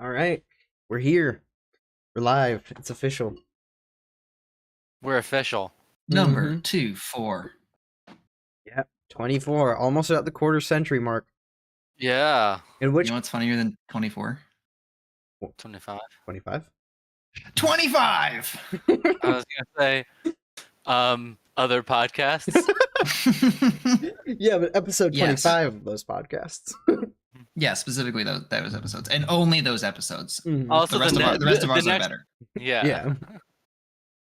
All right, we're here. We're live. It's official. We're official. Number Mhm. 24. Yeah, 24, almost at the quarter century mark. Yeah. In which You know what's funnier than 24? 25. 25? 25! I was gonna say, other podcasts. Yeah, but episode Yes. 25 of those podcasts. Yeah, specifically those episodes. And only those episodes. Mhm. Also, The rest of ours are next, better. yeah. Yeah.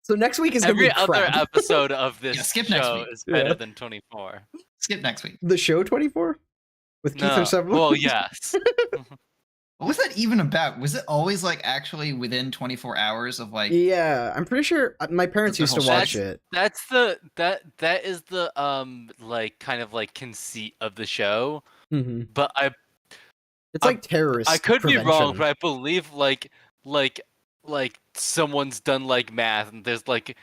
So next week is gonna Every be other crap. episode of this Yeah, skip next show week. is better Yeah. than 24. Skip next week. The show 24 with Keith or No. Sutherland. Well, yes. What was that even about? Was it always like actually within 24 hours of like Yeah, I'm pretty sure my parents The used to whole watch shit. it. That is the like kind of like conceit of the show. hmm But It's like terrorist. I could be wrong, prevention. but I believe like someone's done like math and there's like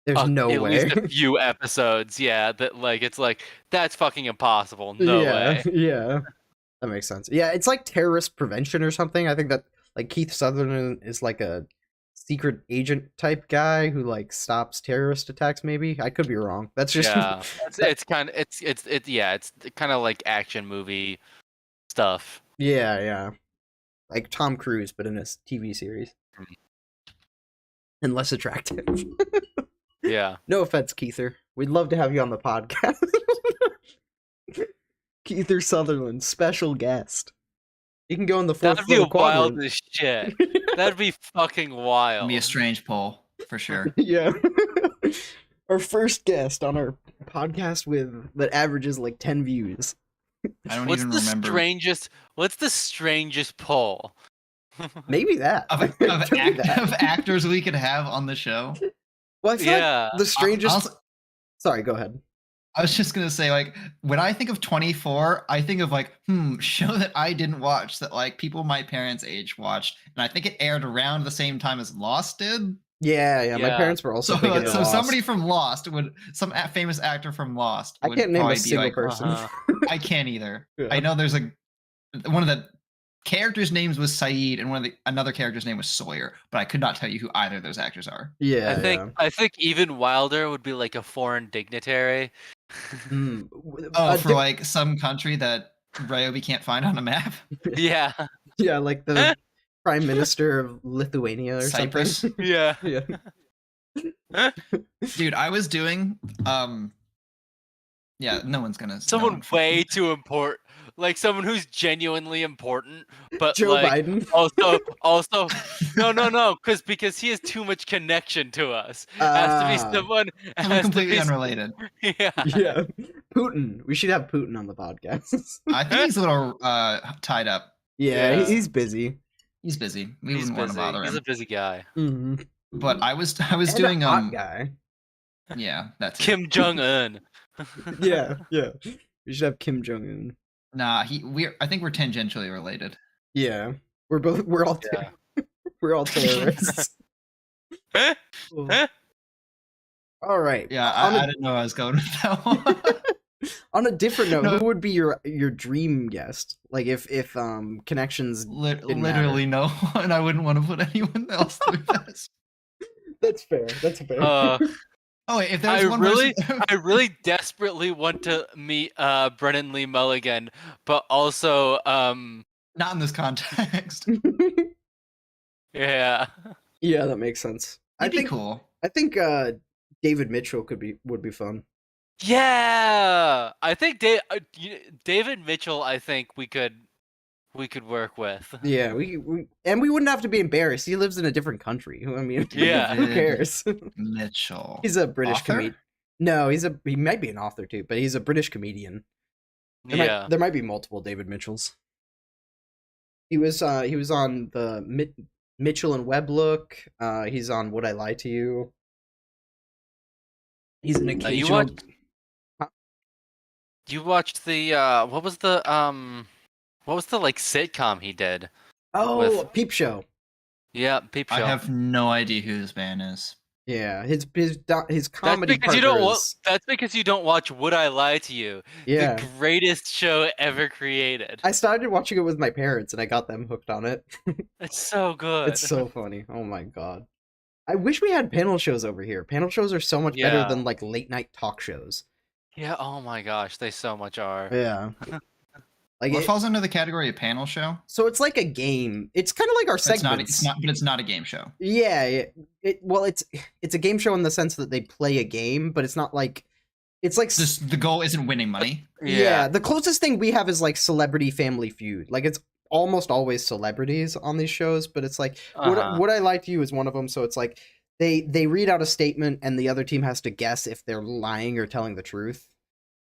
There's no at way. least a few episodes, yeah, that like it's like that's fucking impossible. No way. Yeah. That makes sense. Yeah, it's like terrorist prevention or something. I think that like Keith Sutherland is like a secret agent type guy who like stops terrorist attacks. Maybe I could be wrong. That's just Yeah, it's kind of it's kind of like action movie stuff. yeah, like Tom Cruise, but in a TV series and less attractive. Yeah, No offense, Keither. We'd love to have you on the podcast. Keither Sutherland, special guest. You can go in the fourth that'd be little wild quadrant. as shit. That'd be fucking wild. be a strange poll for sure. Yeah. Our first guest on our podcast that averages like 10 views. I don't What's even the remember strangest? What's the strangest poll? Maybe that. of, Could be that. of actors we could have on the show. Well, I feel Yeah. like the strangest. Also, Sorry, go ahead. I was just gonna say, like, when I think of 24, I think of like, show that I didn't watch that like people my parents' age watched, and I think it aired around the same time as Lost did. Yeah. My Yeah. parents were also So, big into Lost. somebody from Lost some famous actor from Lost. I Would can't name a probably single be like, person. I can't either. Yeah. I know there's one of the characters' names was Saeed, and another character's name was Sawyer, but I could not tell you who either of those actors are. Yeah. I think even Wilder would be like a foreign dignitary. Mm. Oh, for like some country that Ryobi can't find on a map. Yeah. Yeah, like the prime minister of Lithuania or Cyprus. something. Yeah. Yeah. Dude, I was doing yeah, no one's gonna Someone no one- way too important, like someone who's genuinely important, but Joe like Biden. also no, because he has too much connection to us. Has to be someone. Someone completely unrelated. Yeah. Yeah. Putin. We should have Putin on the podcast. I think he's a little tied up. Yeah, Yeah. he's busy. He's busy. We He's wouldn't want to busy. bother He's him. a busy guy. Mm-hmm. But I was And doing a hot guy. yeah, that's it. Kim Jong Un. Yeah. We should have Kim Jong Un. Nah, I think we're tangentially related. Yeah, we're all Yeah. we're all terrorists. All right. Yeah, I didn't know I was going with that one. On a different note, No. who would be your dream guest? Like if connections. Didn't Literally no one. I wouldn't want to put anyone else through this. That's fair. That's fair. Oh wait, if there's I one really, person... I really desperately want to meet Brennan Lee Mulligan, but also not in this context. yeah. Yeah, that makes sense. That'd be cool. I think David Mitchell would be fun. Yeah, I think David Mitchell. I think we could work with. Yeah, we wouldn't have to be embarrassed. He lives in a different country. I mean, Yeah. who cares? Mitchell. He's a British Author? comedian. No, he might be an author too, but he's a British comedian. There might be multiple David Mitchells. He was on the Mitchell and Webb look. He's on Would I Lie to You? He's an occasional. You watched the what was the like sitcom he did? Oh, Peep Show. Yeah, Peep Show. I have no idea who this man is. Yeah, his comedy That's because partners. That's because you don't watch Would I Lie to You, Yeah, the greatest show ever created. I started watching it with my parents, and I got them hooked on it. It's so It's good. so funny. Oh my god. I wish we had panel shows over here. Panel shows are so much better Yeah. than like late night talk shows. Yeah. Oh my gosh, they so much are. Yeah. Like What falls under the category of panel show? So it's like a game. It's kind of like our segments. It's not a game show. Yeah. It's a game show in the sense that they play a game, but it's not like it's like the goal isn't winning money. Yeah. The closest thing we have is like Celebrity Family Feud. Like it's almost always celebrities on these shows, but it's like Would I Lie to You is one of them. So it's like they read out a statement and the other team has to guess if they're lying or telling the truth.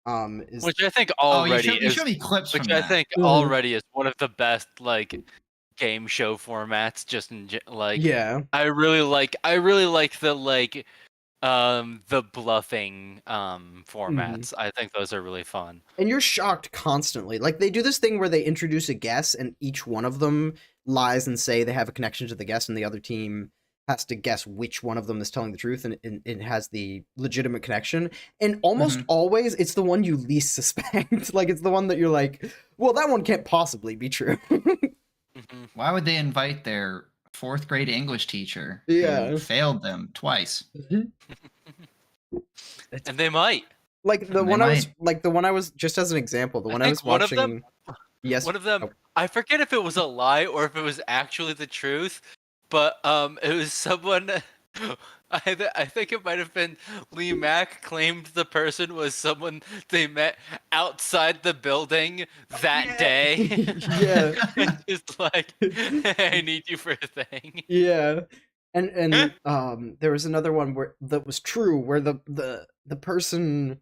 Which I think already you showed me clips which from I that. think already is one of the best like game show formats. Just in like, yeah, I really like the bluffing formats. I think those are really fun. And you're shocked constantly. Like they do this thing where they introduce a guess and each one of them lies and say they have a connection to the guest, and the other team has to guess which one of them is telling the truth, and it has the legitimate connection. And almost always it's the one you least suspect. Like it's the one that you're like, well, that one can't possibly be true. Why would they invite their 4th grade English teacher who failed them twice? And they might. Like the one I was just as an example, the one I was watching. One of them, I forget if it was a lie or if it was actually the truth, but it was someone. I think it might have been Lee Mack claimed the person was someone they met outside the building that day. Yeah. Just like, hey, I need you for a thing. Yeah. And there was another one where that was true, where the person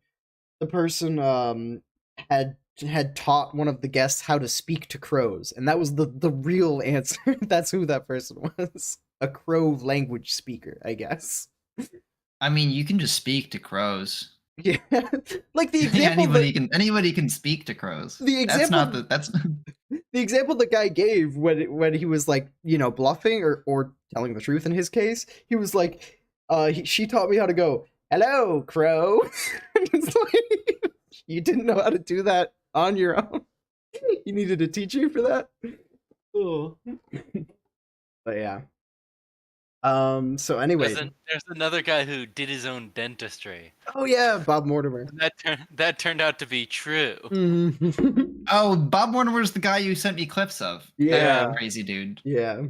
had taught one of the guests how to speak to crows, and that was the real answer. That's who that person was. A crow language speaker, I guess. I mean, you can just speak to crows. Yeah, like the example anybody can speak to crows. The example that's the example the guy gave when he was like, bluffing or telling the truth in his case. He was like, she taught me how to go, "Hello, crow." It's like, you didn't know how to do that on your own. You needed a teacher for that. Oh. But yeah. So anyway, there's another guy who did his own dentistry. Oh yeah, Bob Mortimer. That turned out to be true. Oh, Bob Mortimer's the guy you sent me clips of. Yeah, crazy dude. Yeah,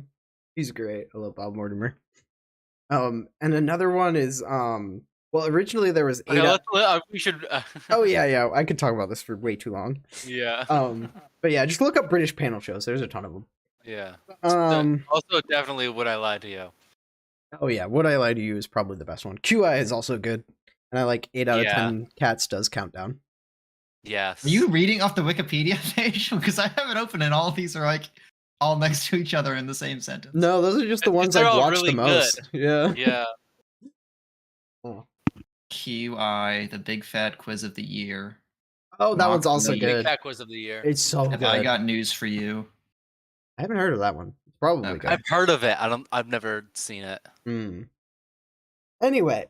he's great. I love Bob Mortimer. And another one is well, originally there was we should. Oh yeah. I could talk about this for way too long. Yeah. But yeah, just look up British panel shows. There's a ton of them. Yeah. Also, definitely Would I Lie to You. Oh yeah, Would I Lie to You is probably the best one. QI is also good, and I like 8 out of 10 cats does countdown. Yes. Are you reading off the Wikipedia page? Because I have it open, and all of these are like all next to each other in the same sentence. No, those are just the ones I've watched really the most. Good. Yeah. Yeah. Oh. QI, the Big Fat Quiz of the Year. Oh, that one's also good. Big Fat Quiz of the Year. It's so good. I got news for you. I haven't heard of that one. It's probably good. I've heard of it. I've never seen it. Anyway,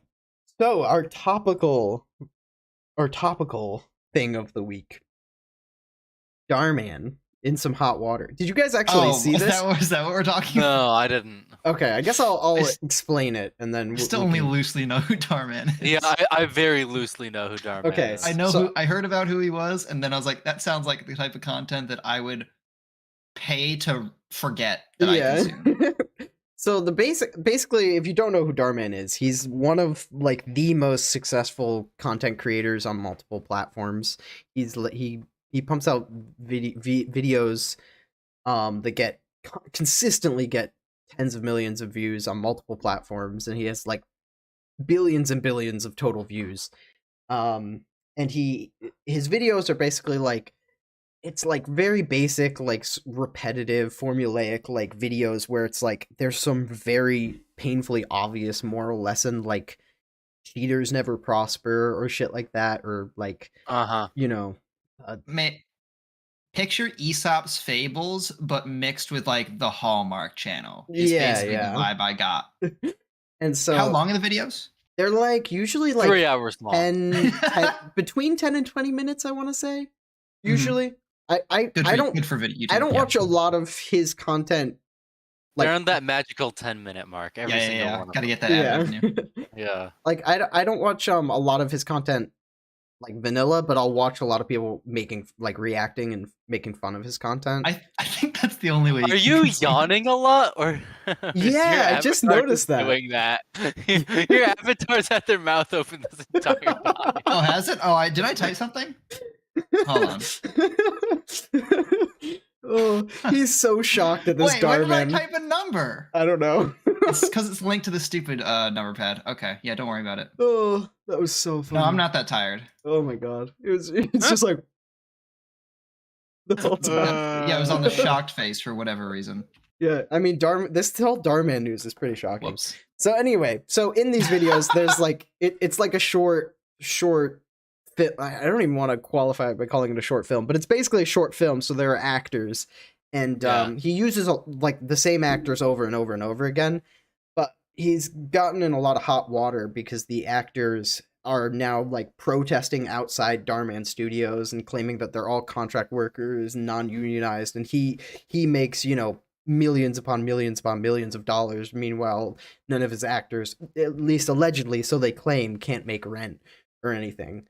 so our topical thing of the week. Starman in some hot water. Did you guys actually see this? Is that what we're talking about? No, I didn't. Okay, I guess I'll explain it and then I still only loosely know who Darman is. Yeah, I very loosely know who Darman is. I heard about who he was, and then I was like, that sounds like the type of content that I would pay to forget that I consume. So basically, if you don't know who Darman is, he's one of like the most successful content creators on multiple platforms. He pumps out videos that consistently get tens of millions of views on multiple platforms, and he has like billions and billions of total views. And his videos are basically like, it's like very basic, like repetitive, formulaic like videos where it's like there's some very painfully obvious moral lesson, like cheaters never prosper or shit like that, or like picture Aesop's Fables but mixed with like the Hallmark Channel. Is basically the vibe I got. And so how long are the videos? They're like usually like 3 hours long. 10 between 10 and 20 minutes, I want to say. Usually. I don't for video, YouTube. I don't watch a lot of his content. Like, they're on that magical 10-minute mark. Every single one. Gotta get that ad revenue. Yeah. Like I don't watch a lot of his content like vanilla, but I'll watch a lot of people reacting and making fun of his content. I think that's the only way. Are you yawning a lot, or? Yeah, I just noticed that. Doing that. Your avatar's had their mouth open this entire time. Oh, has it? Oh, did I type something? Hold on. Oh, he's so shocked at this Darman. Why did I type a number? I don't know. It's because it's linked to the stupid number pad. Okay, yeah, don't worry about it. Oh, that was so funny. No, I'm not that tired. Oh my god, it's just like the whole time. Yeah, it was on the shocked face for whatever reason. Yeah, I mean, this whole Darman news is pretty shocking. Whoops. So anyway, so in these videos, there's like it's like a short. I don't even want to qualify it by calling it a short film, but it's basically a short film. So there are actors, and he uses like the same actors over and over and over again. But he's gotten in a lot of hot water because the actors are now like protesting outside Darman Studios and claiming that they're all contract workers, non-unionized, and he makes, you know, millions upon millions upon millions of dollars. Meanwhile, none of his actors, at least allegedly, so they claim, can't make rent or anything.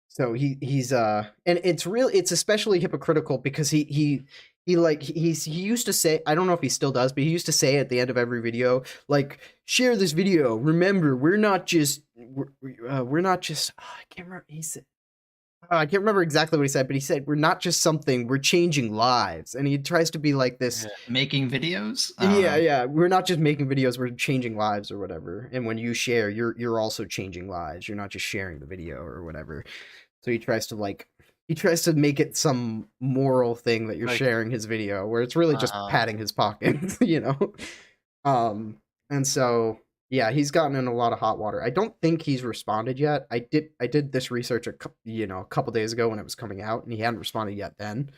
So he's and it's especially hypocritical because he used to say, I don't know if he still does, but he used to say at the end of every video, like, share this video, remember, we're not just I can't remember, I can't remember exactly what he said, but he said, we're not just something, we're changing lives. And he tries to be like this. Making videos? Yeah. We're not just making videos, we're changing lives or whatever. And when you share, you're also changing lives. You're not just sharing the video or whatever. So he tries to make it some moral thing that you're sharing his video, where it's really just padding his pockets, you know? And so... yeah, he's gotten in a lot of hot water. I don't think he's responded yet. I did this research a couple days ago when it was coming out, and he hadn't responded yet then.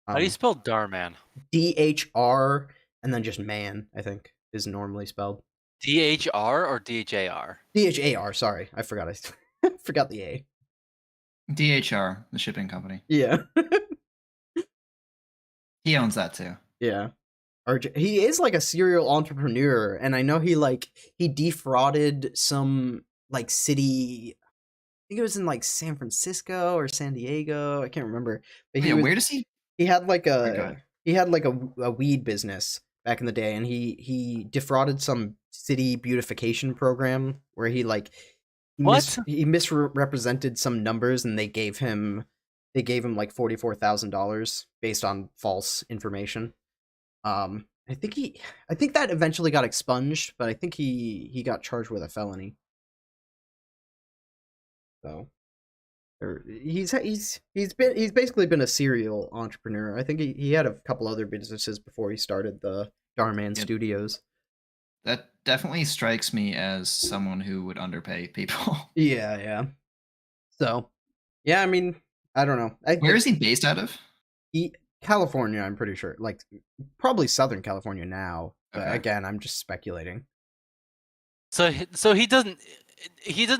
How do you spell Darman? DHR and then just man, I think, is normally spelled. DHR or DHAR? DHAR, sorry. I forgot the A. DHR, the shipping company. Yeah. He owns that too. Yeah. He is like a serial entrepreneur, and I know he defrauded some like city. I think it was in like San Francisco or San Diego. I can't remember. But where does he? He had like a weed business back in the day, and he defrauded some city beautification program where he misrepresented some numbers, and they gave him like $44,000 based on false information. I think that eventually got expunged, but I think he got charged with a felony. So he's basically been a serial entrepreneur. I think he had a couple other businesses before he started the Darman Studios. That definitely strikes me as someone who would underpay people. Yeah. So, yeah, I mean, I don't know. Where is he based out of? California, I'm pretty sure. Like, probably Southern California now. But again, I'm just speculating. So he doesn't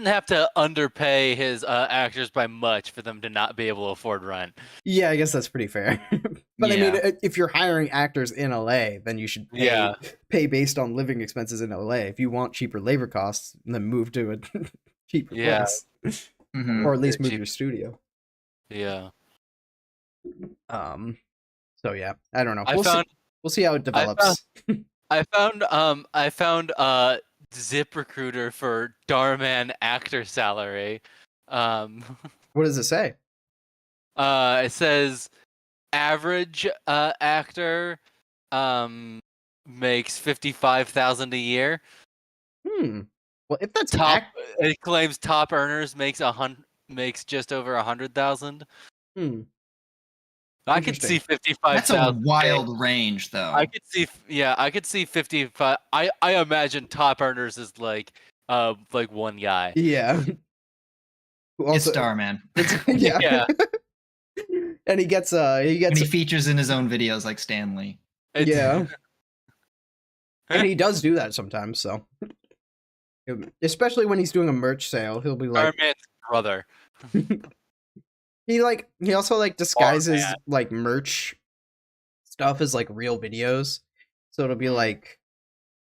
have to underpay his actors by much for them to not be able to afford rent. Yeah, I guess that's pretty fair. But I mean, if you're hiring actors in LA, then you should pay based on living expenses in LA. If you want cheaper labor costs, then move to a cheaper place. Or at least move your studio. Yeah. So yeah, I don't know. We'll see how it develops. I found ZipRecruiter for Darman actor salary. What does it say? It says average actor makes $55,000 a year. Well, if that's it claims top earners makes just over 100,000. I could see 55,000. That's a wild range, though. I could see 55. I imagine top earners is like one guy. Yeah. It's Starman. Yeah. And he gets and he features in his own videos like Stanley. Yeah. And he does do that sometimes, so especially when he's doing a merch sale, he'll be like Our man's brother. he also like disguises like merch stuff as like real videos. So it'll be like,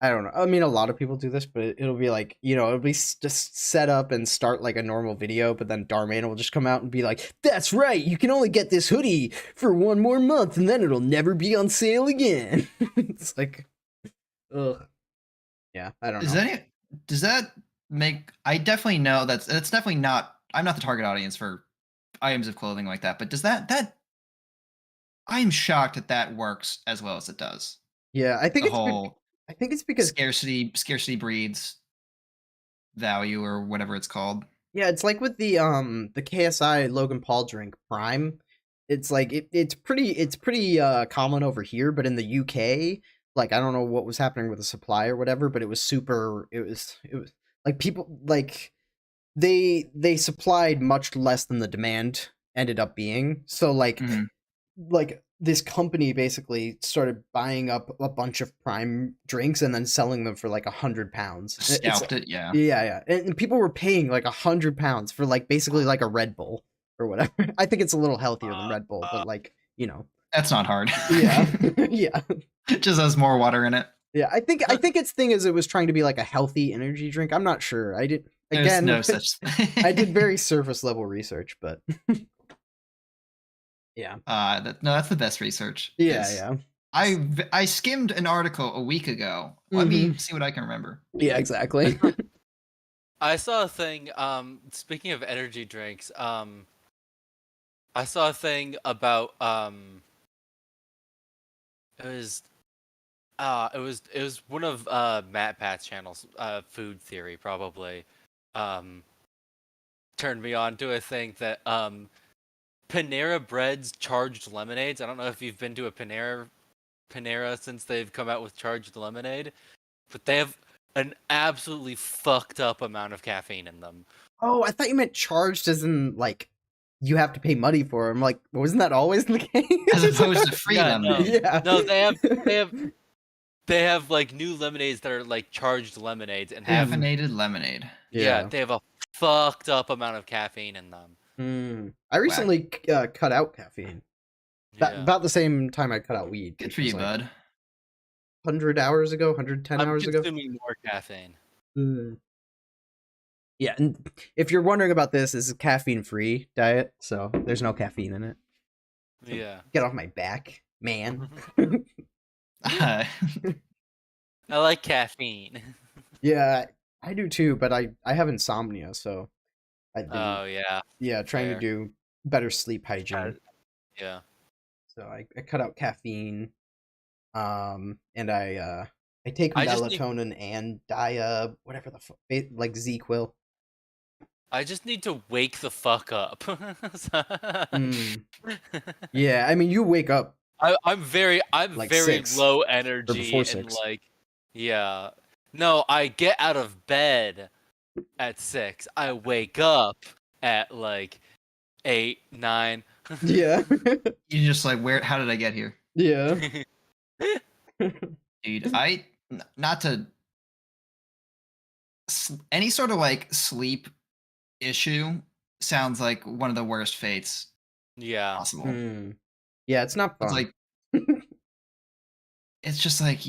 I don't know. I mean, a lot of people do this, but it'll be like, it'll be just set up and start like a normal video, but then Darman will just come out and be like, "That's right, you can only get this hoodie for 1 more month, and then it'll never be on sale again." It's like, ugh. Yeah, I don't know. Does that make? I definitely know that's definitely not. I'm not the target audience for items of clothing like that, but does that? I am shocked that works as well as it does. Yeah, I think it's because scarcity breeds value, or whatever it's called. Yeah, it's like with the KSI Logan Paul drink Prime. It's like it's pretty common over here, but in the UK, like I don't know what was happening with the supply or whatever, but it was like people like they supplied much less than the demand ended up being. So like like this company basically started buying up a bunch of Prime drinks and then selling them for like £100. Scalped it, yeah. Yeah. And people were paying like £100 for like basically like a Red Bull or whatever. I think it's a little healthier than Red Bull, but like, that's not hard. Yeah. Yeah. It just has more water in it. Yeah, I think its thing is it was trying to be like a healthy energy drink. I'm not sure. There's no such thing. I did very surface level research, but yeah. That's the best research. Yeah. I skimmed an article a week ago. Let me see what I can remember. Yeah, exactly. I saw a thing. Speaking of energy drinks, I saw a thing about it was one of Matt Pat's channels, Food Theory probably, turned me on to a thing that Panera Bread's charged lemonades. I don't know if you've been to a Panera since they've come out with charged lemonade, but they have an absolutely fucked up amount of caffeine in them. Oh, I thought you meant charged as in like you have to pay money for them. Like, wasn't that always the case? As opposed to free lemonade. No, they have like new lemonades that are like charged lemonades and caffeinated lemonade. Yeah, they have a fucked up amount of caffeine in them. I recently cut out caffeine. About the same time I cut out weed. Good for you, bud. 100 hours ago, 110 hours ago. I'm consuming more caffeine. Yeah, and if you're wondering about this is a caffeine-free diet, so there's no caffeine in it. So yeah. Get off my back, man. I like caffeine. Yeah, I do too, but I have insomnia, so trying to do better sleep hygiene. Yeah. So I cut out caffeine, and I take melatonin and whatever the fuck, like ZQuil. I just need to wake the fuck up. Yeah, I mean you wake up. I'm very like very low energy and like No, I get out of bed at 6. I wake up at like 8, 9. Yeah. You just like, how did I get here? Yeah. Dude, not to any sort of like sleep issue sounds like one of the worst fates possible. Yeah, it's not fun. It's like it's just like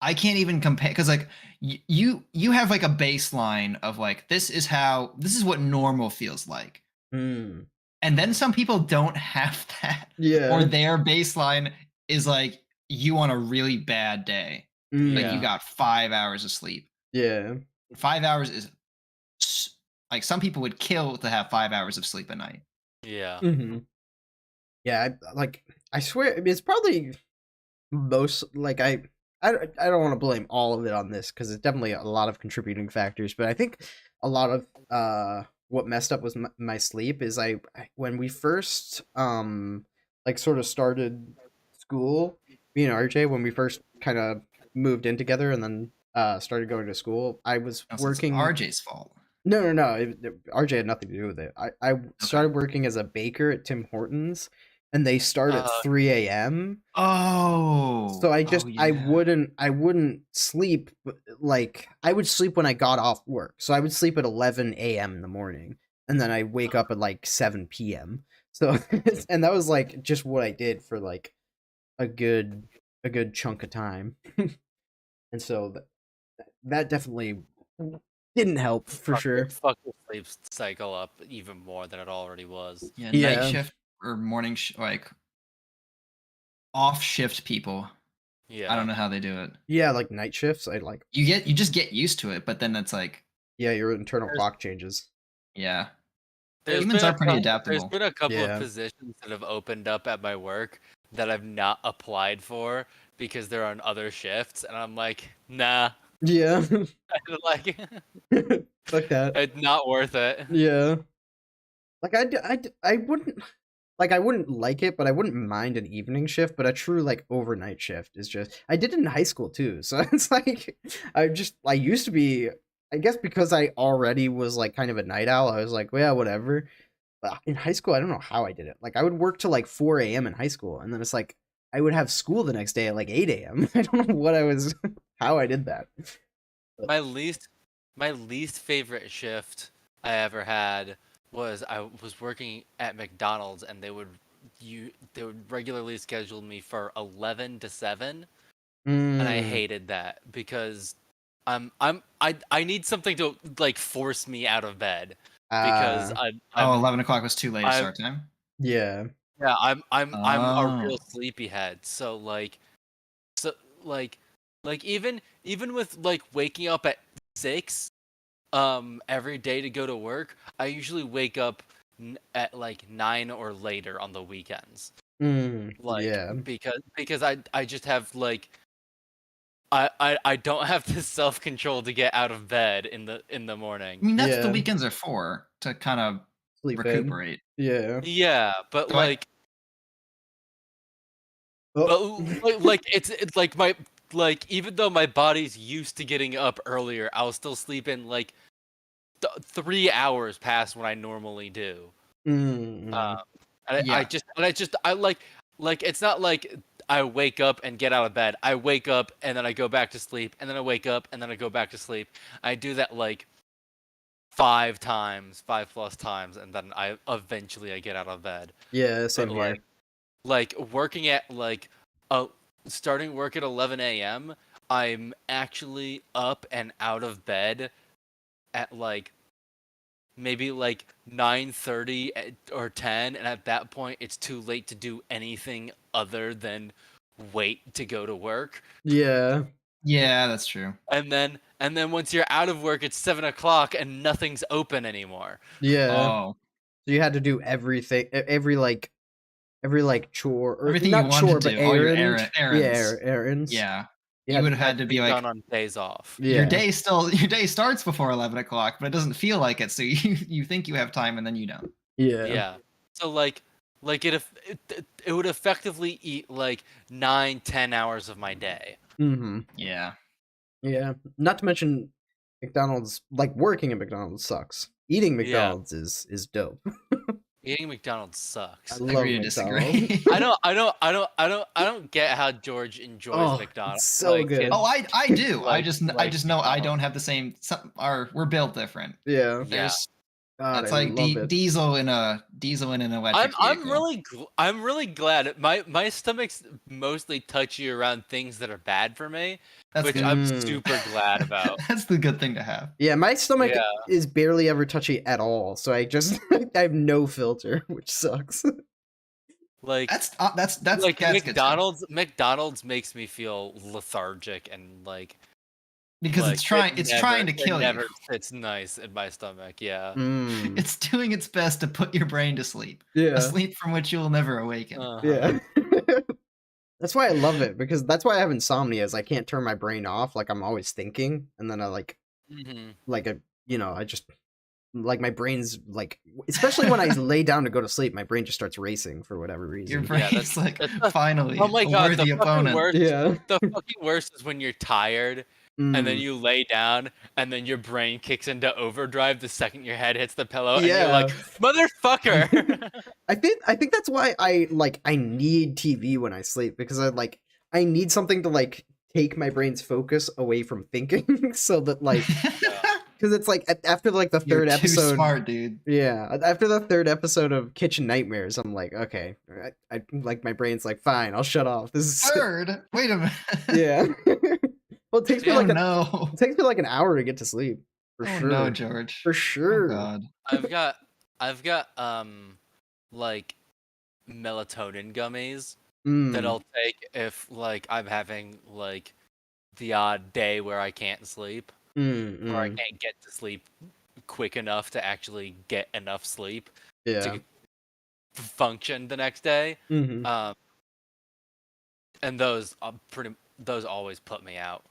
I can't even compare, because like you have like a baseline of like this is what normal feels like. And then some people don't have that. Yeah. Or their baseline is like you on a really bad day. Like you got 5 hours of sleep. Yeah. 5 hours is like some people would kill to have 5 hours of sleep a night. Yeah. Yeah, I swear it's probably most like I don't want to blame all of it on this because it's definitely a lot of contributing factors, but I think a lot of what messed up was my sleep is when we first like sort of started school, me and RJ, when we first kind of moved in together and then started going to school, I was working. It's RJ's fault. No. RJ had nothing to do with it. I started working as a baker at Tim Hortons, and they start at 3 a.m. Oh. So I wouldn't sleep, like I would sleep when I got off work. So I would sleep at 11 a.m. in the morning, and then I wake up at like 7 p.m. So and that was like just what I did for like a good chunk of time. And so that definitely didn't help for sure. Fuck the sleep cycle up even more than it already was. Yeah, night shift or morning like off shift people. Yeah. I don't know how they do it. Yeah, like night shifts, I like. You just get used to it, but then it's like. Yeah, your internal clock changes. Yeah. Humans are pretty adaptable. There's been a couple of positions that have opened up at my work that I've not applied for because they're on other shifts, and I'm like, nah. Yeah. Like, fuck that. It's not worth it. Yeah. Like I wouldn't like it, but I wouldn't mind an evening shift, but a true like overnight shift is just I did it in high school too. So it's like I used to be, I guess because I already was like kind of a night owl, I was like, well, yeah, whatever. But in high school, I don't know how I did it. Like I would work till like 4 a.m. in high school, and then it's like I would have school the next day at like 8 a.m. I don't know what I was how I did that. But my least favorite shift I ever had was I was working at McDonald's, and they would regularly schedule me for 11 to 7, and I hated that because I need something to like force me out of bed because 11 o'clock was too late start time. Yeah. Yeah, I'm a real sleepyhead. So even with like waking up at 6 every day to go to work, I usually wake up at like 9 or later on the weekends. Because I just have like I don't have the self-control to get out of bed in the morning. I mean, that's what the weekends are for, to kind of recuperate. Yeah, but so like it's like my like even though my body's used to getting up earlier, I'll still sleep in like 3 hours past what I normally do. I like it's not like I wake up and get out of bed. I wake up and then I go back to sleep, and then I wake up and then I go back to sleep. I do that like 5 plus times, and then I eventually get out of bed. Yeah, same here. Like working at like starting work at 11 a.m. I'm actually up and out of bed at like maybe like 9:30 or 10, and at that point it's too late to do anything other than wait to go to work. Yeah, that's true. And then once you're out of work, it's 7 o'clock and nothing's open anymore. So you had to do everything, every chore, or everything not you chore, but errands. errands. Yeah. You would have had to be like done on days off. Your day starts before 11 o'clock, but it doesn't feel like it. So you think you have time, and then you don't. Yeah. So like it would effectively eat like 9-10 hours of my day. Yeah. Not to mention McDonald's. Like working at McDonald's sucks. Eating McDonald's is dope. Eating McDonald's sucks. I love disagree. I don't get how George enjoys McDonald's. It's so good. I do. I just know I don't have the same. We're built different. Yeah. It's like diesel in a electric vehicle. I'm really glad. My stomach's mostly touchy around things that are bad for me, which I'm super glad about. That's the good thing to have. Yeah, my stomach is barely ever touchy at all, so I just I have no filter, which sucks. Like that's like McDonald's makes me feel lethargic and like. Because it's trying to kill you. It never fits nice in my stomach, It's doing its best to put your brain to sleep. Yeah. A sleep from which you'll never awaken. Yeah. That's why I love it, because that's why I have insomnia, is I can't turn my brain off. Like I'm always thinking, and then I I just like my brain's like, especially when I lay down to go to sleep, my brain just starts racing for whatever reason. Your brain's like, finally, oh my god, worthy opponent. The fucking worst is when you're tired and then you lay down, and then your brain kicks into overdrive the second your head hits the pillow, and you're like, motherfucker. I think that's why I need TV when I sleep, because I need something to like take my brain's focus away from thinking, so that like, because it's like after like the third episode, too smart, dude. Yeah, after the third episode of Kitchen Nightmares, I'm like, okay, I like my brain's like, fine, I'll shut off. This is third. Wait a minute. Yeah. Well, it takes me it takes me like an hour to get to sleep. For sure. No, George. For sure. Oh, God. I've got like melatonin gummies that I'll take if like I'm having like the odd day where I can't sleep or I can't get to sleep quick enough to actually get enough sleep to function the next day. And those always put me out.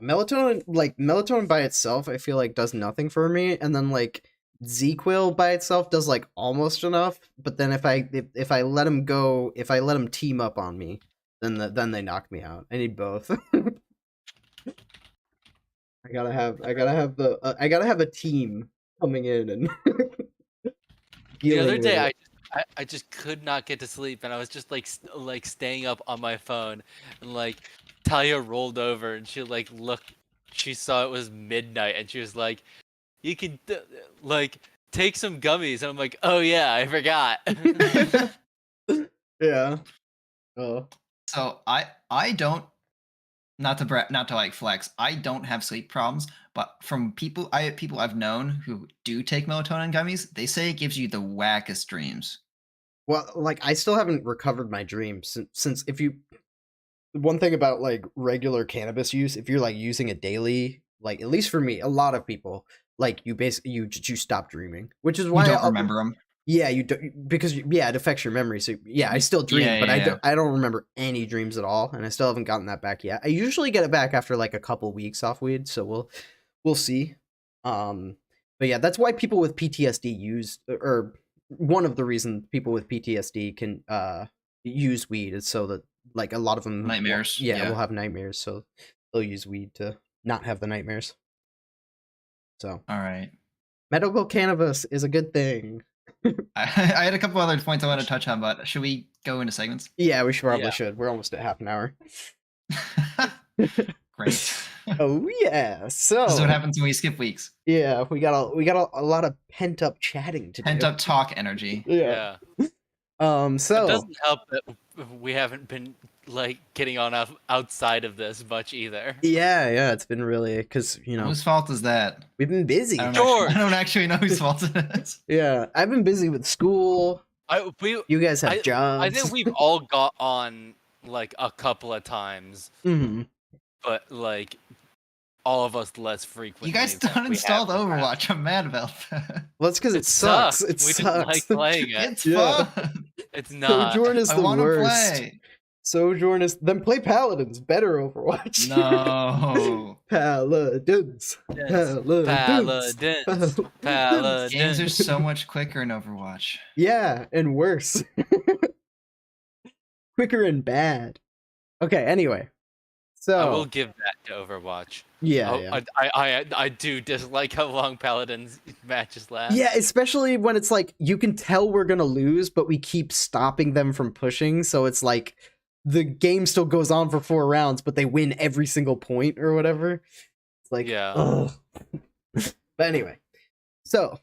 Melatonin by itself, I feel like does nothing for me, and then like ZQuil by itself does like almost enough. But then if I let them go, if I let them team up on me, then they knock me out. I need both. I gotta have a team coming in and. The other day, I just could not get to sleep, and I was just like staying up on my phone, and like Talia rolled over and she like looked, she saw it was midnight, and she was like, "You can like take some gummies," and I'm like, "Oh yeah, I forgot." Yeah. Oh. So I don't, not to like flex, I don't have sleep problems, but from people I've known who do take melatonin gummies, they say it gives you the wackest dreams. Well, like I still haven't recovered my dreams since one thing about like regular cannabis use, if you're like using it daily, like at least for me, a lot of people, like you stop dreaming, which is why you don't remember them. Yeah, you do, because it affects your memory. So yeah, I still dream, but I don't remember any dreams at all, and I still haven't gotten that back yet. I usually get it back after like a couple weeks off weed, so we'll see. But yeah, that's why people with PTSD use, or one of the reasons people with PTSD can use weed is so that like a lot of them nightmares. Will have nightmares, so they'll use weed to not have the nightmares. So all right, medical cannabis is a good thing. I had a couple other points I want to touch on, but should we go into segments? Yeah, we should. We're almost at half an hour. Great. Oh yeah. So this is what happens when we skip weeks. Yeah, we got a lot of pent up chatting to do. Pent up talk energy. Yeah. So it doesn't help that we haven't been like getting on outside of this much either. Yeah, it's been really, because whose fault is that? We've been busy. I don't actually know whose fault it is. Yeah, I've been busy with school. You guys have jobs. I think we've all got on like a couple of times, but like all of us less frequently. You guys uninstalled Overwatch. I'm mad about that. Well, it's because it sucks. It sucks. Didn't like playing it. It's fun. It's not. Sojourn is the worst. Play. Sojourn is. Then play Paladins. Better Overwatch. No. Paladins. Games are so much quicker in Overwatch. Yeah, and worse. Quicker and bad. Okay, anyway. So I will give that to Overwatch. Yeah. I do dislike how long Paladins matches last. Yeah, especially when it's like you can tell we're gonna lose, but we keep stopping them from pushing, so it's like the game still goes on for 4 rounds, but they win every single point or whatever. It's like, ugh. But anyway, so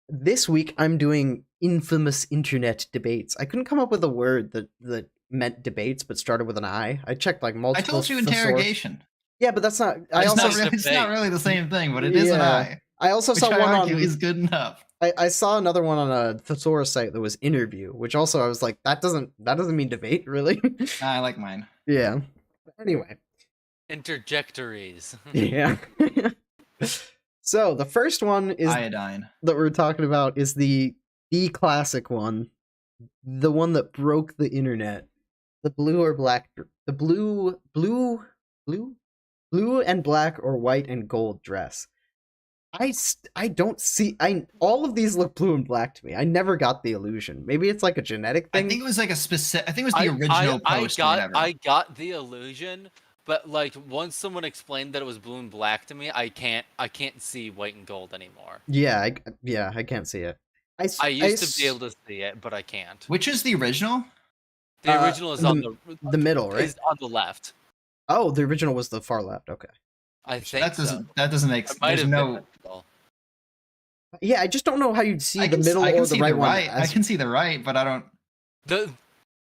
this week I'm doing infamous internet debates. I couldn't come up with a word that meant debates but started with an I. I checked like multiple. I told you interrogation. Yeah, but that's not. It's not really the same thing, but it is an I. I also saw one on. Is good enough. I saw another one on a thesaurus site that was interview, which also I was like, that doesn't mean debate, really. I like mine. Yeah. Anyway. Interjectories. Yeah. So the first one is iodine that we're talking about is the classic one, the one that broke the internet, the blue or black, the blue and black or white and gold dress. I don't see. All of these look blue and black to me. I never got the illusion. Maybe it's like a genetic thing. I think it was like a specific. I think it was the original post. I got the illusion, but like once someone explained that it was blue and black to me, I can't see white and gold anymore. Yeah, I can't see it. I used to be able to see it, but I can't. Which is the original? The original is on the middle, right? Is on the left. Oh, the original was the far left. Okay. I think that doesn't make sense. There's no. Yeah, I just don't know how you'd see the middle or the right one. I can see the right, but I don't.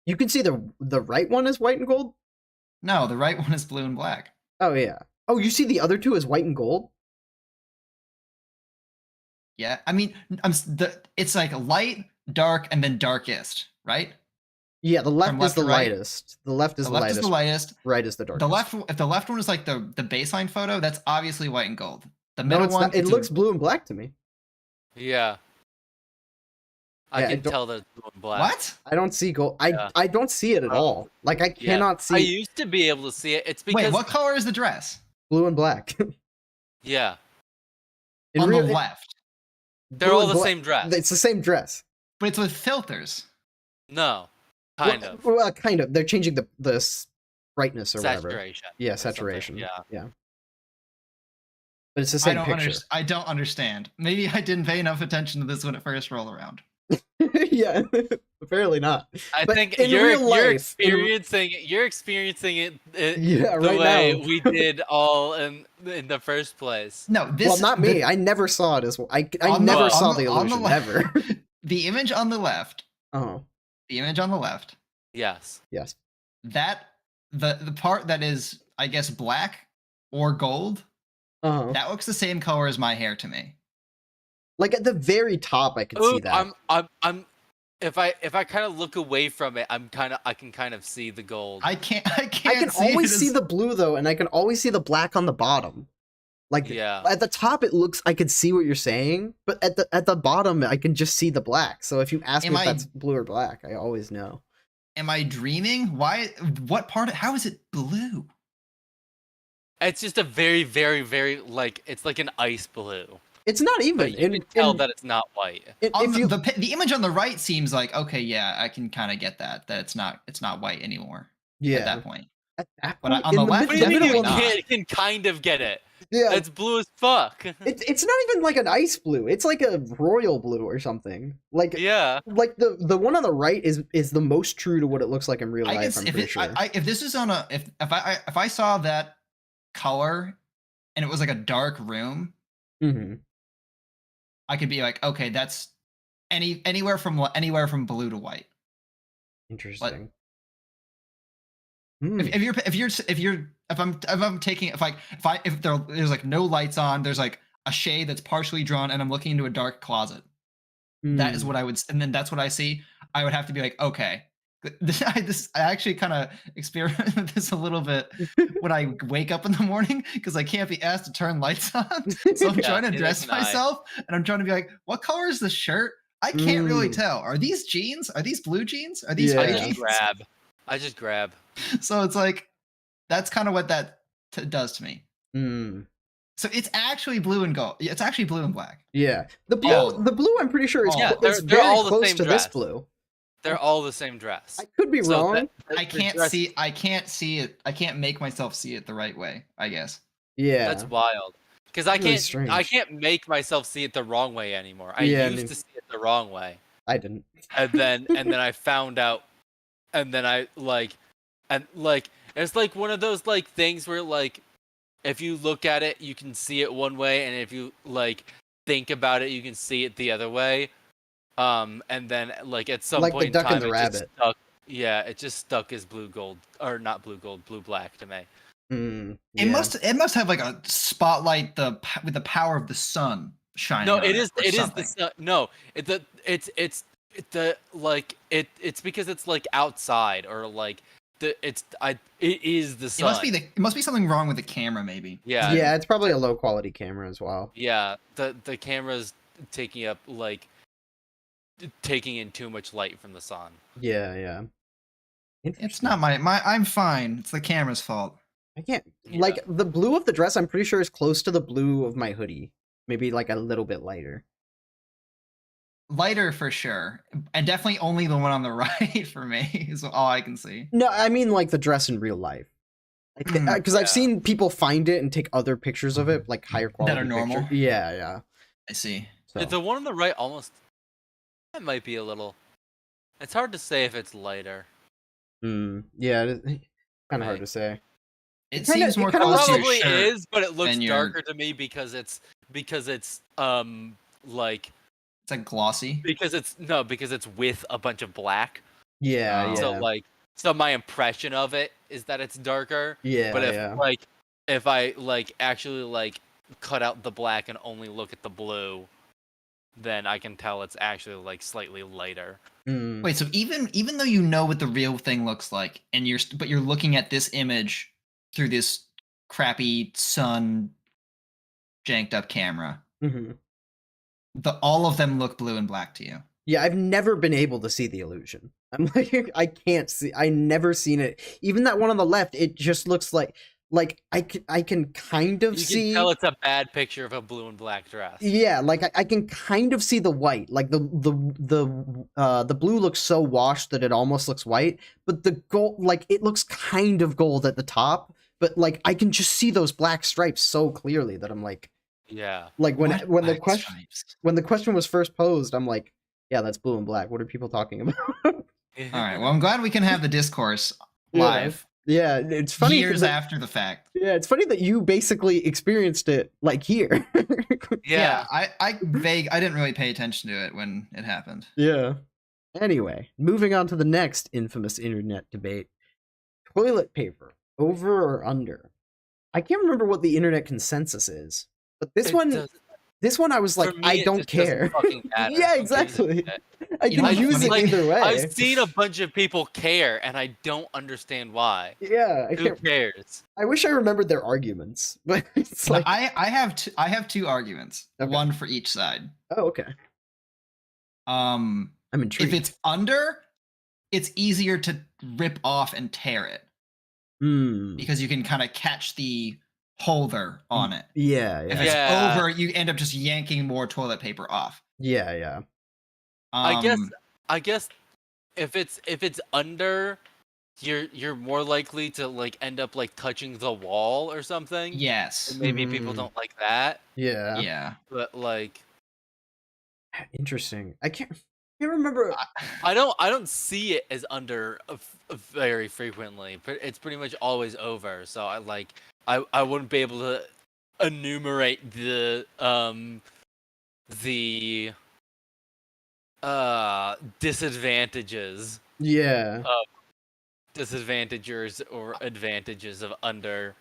You can see the right one as white and gold? No, the right one is blue and black. Oh yeah. Oh, you see the other two as white and gold? Yeah, I mean, it's like light, dark, and then darkest, right? Yeah, the left is the lightest. The left is the lightest. Is the lightest. Right is the darkest. If the left one is like the baseline photo, that's obviously white and gold. The middle one, it looks blue and black to me. Yeah. I can tell that it's blue and black. What? I don't see gold. I don't see it at all. Like I cannot see. I used to be able to see it. It's because. Wait, what color is the dress? Blue and black. Yeah. On the left. They're all the same dress. It's the same dress. But it's with filters. No. Kind of. Well, kind of. They're changing the brightness or saturation. whatever. Yeah, saturation. Yeah. But it's the same picture. I don't understand. Maybe I didn't pay enough attention to this when it first rolled around. Yeah, apparently not. I think you're experiencing it the way we did all in the first place. No, not me. I never saw it as well. I never saw the illusion. Never. The image on the left. Oh. The image on the left. Yes. That the part that is, I guess, black or gold. That looks the same color as my hair to me. Like at the very top, I can see that. I'm. If I kind of look away from it, I can kind of see the gold. I can always see the blue though, and I can always see the black on the bottom. Like at the top, it looks I can see what you're saying, but at the bottom, I can just see the black. So if you ask me if that's blue or black, I always know. Am I dreaming? Why? What part? How is it blue? It's just a very, very, very it's like an ice blue. It's not even. But you can tell that it's not white. The image on the right seems like okay, yeah, I can kind of get that it's not white anymore. Yeah. At that point. But on the left, you can kind of get it. Yeah, it's blue as fuck. It's not even like an ice blue. It's like a royal blue or something. Like like the one on the right is the most true to what it looks like in real life. I'm pretty sure. If this is on if I saw that color and it was like a dark room, I could be like, okay, that's anywhere from blue to white. Interesting. If there's like no lights on, there's like a shade that's partially drawn, and I'm looking into a dark closet. That is what I would, and then that's what I see. I would have to be like, okay, I actually kind of experiment with this a little bit when I wake up in the morning because I can't be asked to turn lights on. So I'm trying to dress myself, and I'm trying to be like, what color is the shirt? I can't really tell. Are these jeans? Are these blue jeans? Are these white jeans? I just grab. So it's like, that's kind of what that does to me. So it's actually blue and gold. It's actually blue and black. Yeah, the blue. I'm pretty sure it's very all close the same to dress. This blue. They're all the same dress. I could be wrong. I can't see it. I can't make myself see it the right way, I guess. Yeah, that's wild. Because I can't make myself see it the wrong way anymore. I used to see it the wrong way. I didn't. And then I found out, and then it's like one of those like things where like if you look at it you can see it one way, and if you like think about it you can see it the other way. And then like at some point in time it just stuck as blue gold, or not blue gold, blue black to me. It must have like a spotlight with the power of the sun shining. No, it is the sun. No, it's because it's like outside, or like it is the sun. It must be something wrong with the camera, maybe. Yeah, it's probably a low quality camera as well. Yeah, the camera's taking in too much light from the sun. Yeah. It's not I'm fine. It's the camera's fault. I can't like the blue of the dress. I'm pretty sure is close to the blue of my hoodie. Maybe like a little bit lighter. Lighter for sure, and definitely only the one on the right for me is all I can see. No, I mean like the dress in real life. Because I've seen people find it and take other pictures of it, like higher quality that are normal. picture. Yeah. I see. So. The one on the right almost. It might be a little. It's hard to say if it's lighter. Yeah, it's kind of hard to say. It seems more close to your shirt. Probably is, but it looks darker to me because it's like. It's like glossy. Because it's with a bunch of black. Yeah. So my impression of it is that it's darker. Yeah. But if I actually cut out the black and only look at the blue, then I can tell it's actually slightly lighter. Wait, so even though you know what the real thing looks like, and you're looking at this image through this crappy sun janked up camera, all of them look blue and black to you. Yeah, I've never been able to see the illusion. I'm like, I can't see. I never seen it. Even that one on the left, it just looks like I can kind of see. You can tell it's a bad picture of a blue and black dress. Yeah, I can kind of see the white. Like the blue looks so washed that it almost looks white, but the gold, it looks kind of gold at the top, but I can just see those black stripes so clearly that I'm like, yeah. When the question was first posed, I'm like, yeah, that's blue and black. What are people talking about? All right. Well, I'm glad we can have the discourse live. Yeah, it's funny. Years after the fact. Yeah, it's funny that you basically experienced it here. Yeah, I didn't really pay attention to it when it happened. Yeah. Anyway, moving on to the next infamous internet debate. Toilet paper, over or under? I can't remember what the internet consensus is, but this one I was like, I don't care. Yeah, exactly. I can use it either way. I've seen a bunch of people care, and I don't understand why. Yeah, who cares? I wish I remembered their arguments, but it's like I have two arguments, one for each side. Oh, okay. I'm intrigued. If it's under, it's easier to rip off and tear it because you can kind of catch the holder on it. Yeah. If it's over, you end up just yanking more toilet paper off. Yeah. I guess if it's under, you're more likely to end up touching the wall or something. Yes. And maybe people don't like that. Yeah. Yeah. But interesting. I can't remember. I don't see it as under very frequently, but it's pretty much always over. So I wouldn't be able to enumerate the disadvantages. Yeah. Disadvantages or advantages of under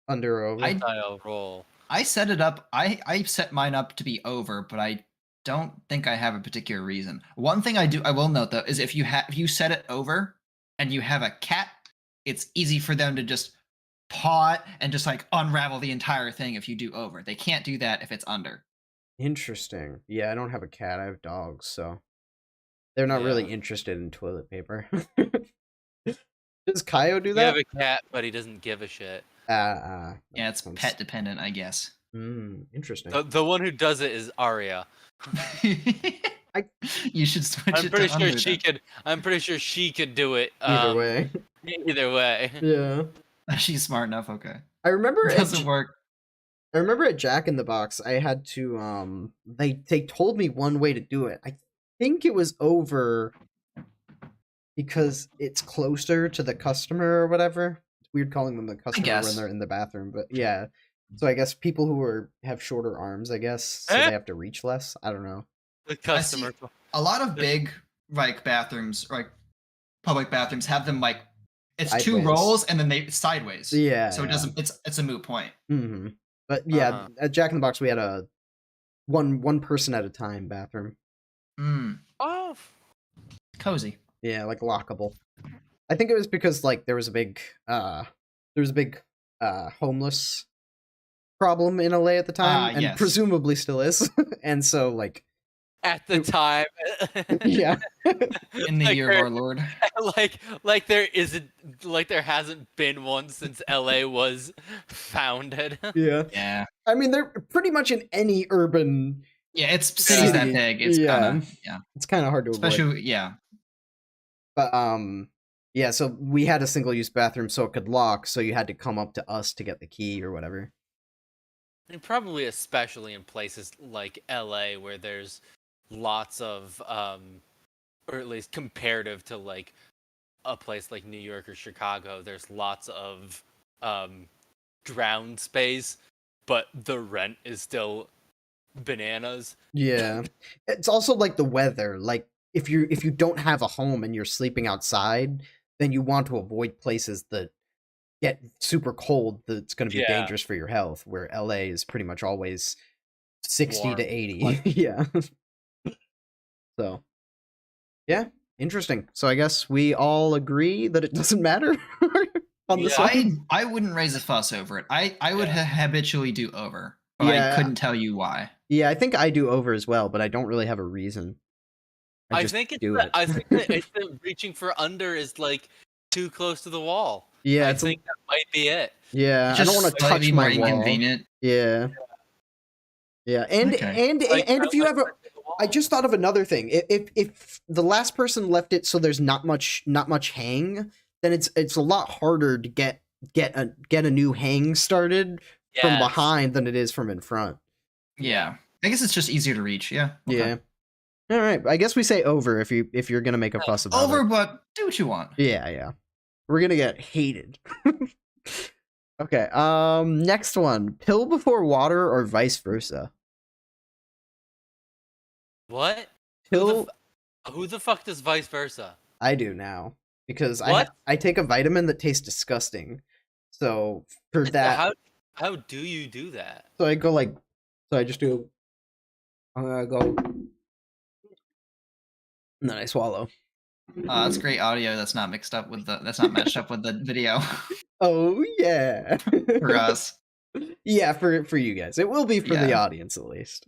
or over style roll. I set it up. I set mine up to be over, but I don't think I have a particular reason. One thing I will note though is if you set it over and you have a cat, it's easy for them to just paw it and just unravel the entire thing if you do over. They can't do that if it's under. Interesting. Yeah, I don't have a cat. I have dogs, so they're not really interested in toilet paper. Does Kaio do that? You have a cat, but he doesn't give a shit. Yeah, it's pet dependent, I guess. Interesting. The one who does it is Arya. You should switch I'm pretty sure she could do it. Either way. Either way. Yeah. She's smart enough. Okay. I remember it doesn't work. I remember at Jack in the Box, I had to they told me one way to do it. I think it was over because it's closer to the customer or whatever. It's weird calling them the customer when they're in the bathroom, but yeah. So I guess people who have shorter arms, I guess, so they have to reach less. I don't know. The customer. A lot of big bathrooms, public bathrooms, have them it's sideways. 2 rolls and then they sideways. Yeah. So it doesn't. It's a moot point. Mm-hmm. But yeah, at Jack in the Box we had a one person at a time bathroom. Oh, cozy. Yeah, lockable. I think it was because there was a big homeless problem in LA at the time, and presumably still is. And so at the time, yeah, in the year of our Lord, there hasn't been one since LA was founded. Yeah. I mean, they're pretty much in any urban. Yeah, it's cities that big. It's it's kind of hard to avoid. Especially, yeah. But Yeah, so we had a single-use bathroom so it could lock, so you had to come up to us to get the key or whatever. And probably especially in places like LA where there's lots of or at least comparative to like a place like New York or Chicago, there's lots of ground space, but the rent is still bananas. Yeah. It's also like the weather. Like if you don't have a home and you're sleeping outside, then you want to avoid places that get super cold that's going to be dangerous for your health, where LA is pretty much always 60 Warm. to 80. Yeah. So, yeah, interesting. So I guess we all agree that it doesn't matter on this one. I wouldn't raise a fuss over it. I would habitually do over, but I couldn't tell you why. Yeah, I think I do over as well, but I don't really have a reason. I think that reaching for under is like too close to the wall. Yeah, I think that might be it. Yeah, I don't want to touch my wall. Inconvenient. Yeah. Yeah, and if you ever, I just thought of another thing. If the last person left it so there's not much hang, then it's a lot harder to get a new hang started from behind than it is from in front. Yeah, I guess it's just easier to reach. Yeah. Okay. Yeah. All right. I guess we say over if you're gonna make a fuss about it. Over, but do what you want. Yeah, yeah. We're gonna get hated. Okay. Next one: pill before water or vice versa. What? Who the fuck does vice versa? I do now because I take a vitamin that tastes disgusting. So for that, how do you do that? So I go I just do. I go, and then I swallow. That's great audio. That's not mixed up with that's not matched up with the video. Oh yeah, for us. Yeah, for you guys, it will be for the audience at least.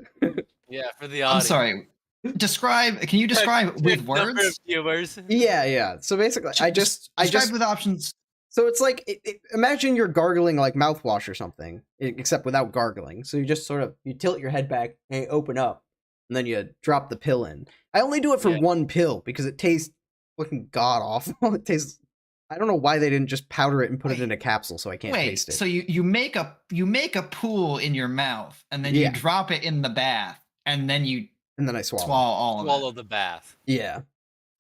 Yeah, for the audience. I'm sorry. Can you describe with words? Viewers. Yeah. So basically, I just with options. So it's like imagine you're gargling like mouthwash or something, except without gargling. So you just sort of you tilt your head back and you open up, and then you drop the pill in. I only do it for one pill because it tastes fucking god awful. It tastes. I don't know why they didn't just powder it and put it in a capsule so I can't taste it. So you make a pool in your mouth and then you drop it in the bath and then I swallow all of it. Swallow the bath. Yeah.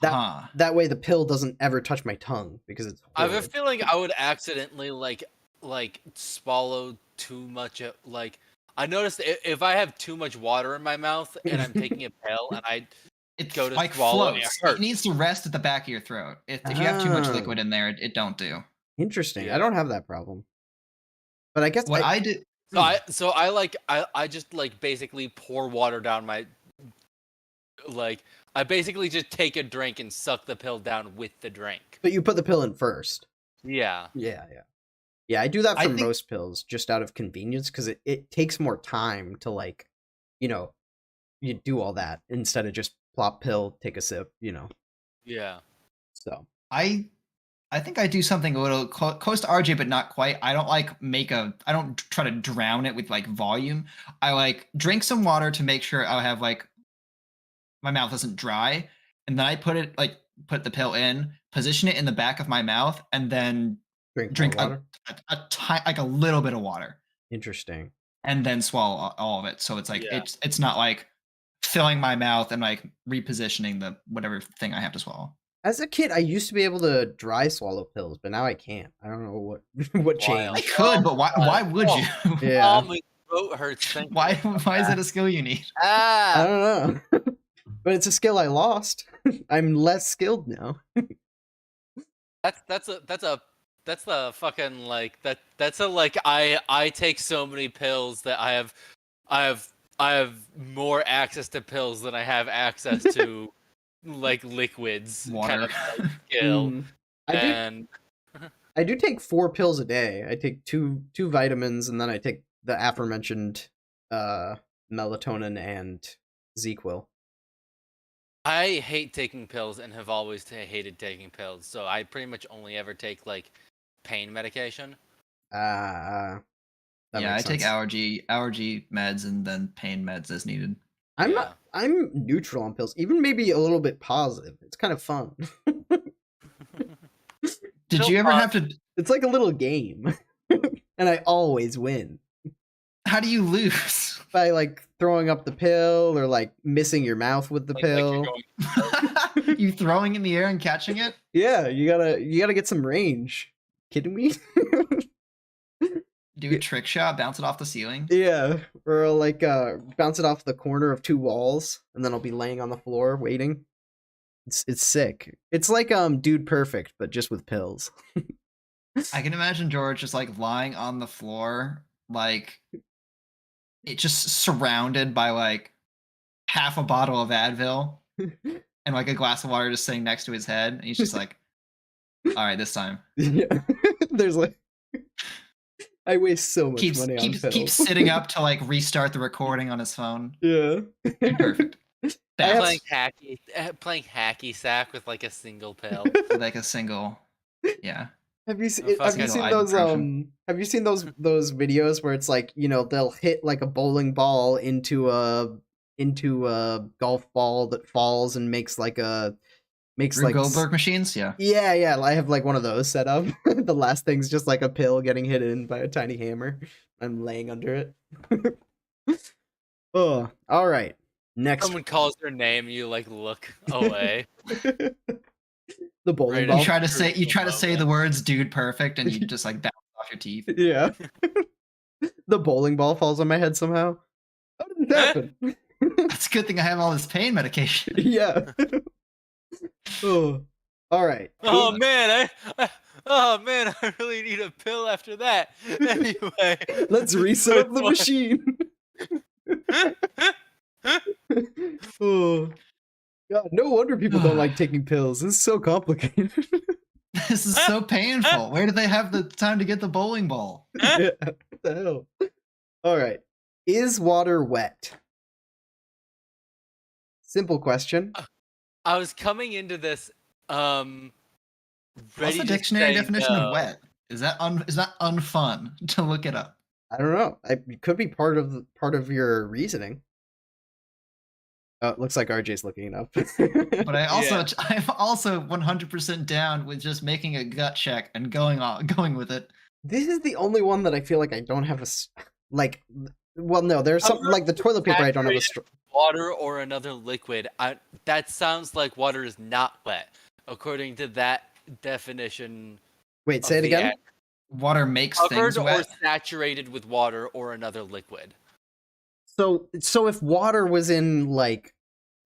That way the pill doesn't ever touch my tongue because it's horrid. I have a feeling I would accidentally like swallow too much. Like I noticed if I have too much water in my mouth and I'm taking a pill and it go to like swallow, floats. It needs to rest at the back of your throat. If you have too much liquid in there, it don't do. Interesting. Yeah. I don't have that problem. But I guess what I do. So I just like basically pour water down my. Like I basically just take a drink and suck the pill down with the drink. But you put the pill in first. Yeah. Yeah. I do that for most pills just out of convenience because it takes more time to you do all that instead of just plop pill, take a sip, Yeah. So I think I do something a little close to RJ, but not quite. I don't I don't try to drown it with like volume. I drink some water to make sure I have my mouth isn't dry, and then I put the pill in, position it in the back of my mouth, and then drink a little bit of water. Interesting. And then swallow all of it. So it's it's not like filling my mouth and repositioning the whatever thing I have to swallow. As a kid, I used to be able to dry swallow pills, but now I can't. I don't know what changed. I could, but why would you? Yeah. My throat hurts. Why is it a skill you need? I don't know. But it's a skill I lost. I'm less skilled now. That's the fucking that's I take so many pills that I have more access to pills than I have access to liquids. Water. Kind of skill. I do take 4 pills a day. I take two vitamins and then I take the aforementioned melatonin and ZQuil. I hate taking pills and have always hated taking pills, so I pretty much only ever take pain medication. I take allergy meds and then pain meds as needed. I'm neutral on pills, even maybe a little bit positive. It's kind of fun. Did you ever have to? It's like a little game, and I always win. How do you lose? By like throwing up the pill or like missing your mouth with the pill. You throwing in the air and catching it? Yeah, you gotta get some range. Kidding me? Do a trick shot, bounce it off the ceiling. Yeah, or like bounce it off the corner of 2 walls, and then I'll be laying on the floor waiting. It's sick. It's like Dude Perfect, but just with pills. I can imagine George just like lying on the floor, like it just surrounded by like half a bottle of Advil and like a glass of water just sitting next to his head, and he's just like, "All right, this time." Yeah, there's like. I waste so much money on pills. Keeps sitting up to like restart the recording on his phone. Yeah. Perfect. Playing hacky sack with like a single pill. Like a single. Yeah. Have you seen those videos where it's like, you know, they'll hit like a bowling ball into a golf ball that falls and makes like Goldberg machines? Yeah. Yeah, I have like one of those set up. The last thing's just like a pill getting hit in by a tiny hammer. I'm laying under it. Oh, all right. Next. Someone calls your name, you like look away. The bowling ball. You try to say the words "dude perfect" and you just like bounce off your teeth. Yeah. The bowling ball falls on my head somehow. How did that happen? That's a good thing I have all this pain medication. Yeah. Oh, all right. Oh man, I really need a pill after that. Anyway, let's reset the machine. Oh, God, no wonder people don't like taking pills. This is so complicated. This is so painful. Where do they have the time to get the bowling ball? Yeah, what the hell? All right. Is water wet? Simple question. I was coming into this ready. What's the dictionary definition of wet? Is that unfun to look it up? I don't know. It could be part of your reasoning. Oh, it looks like RJ's looking it up. But I'm also 100% down with just making a gut check and going with it. This is the only one that I feel like I don't have well, no, there's something like the toilet paper I don't have water or another liquid. That sounds like water is not wet, according to that definition. Wait, say it again. Water makes things wet. Covered or saturated with water or another liquid. So if water was in like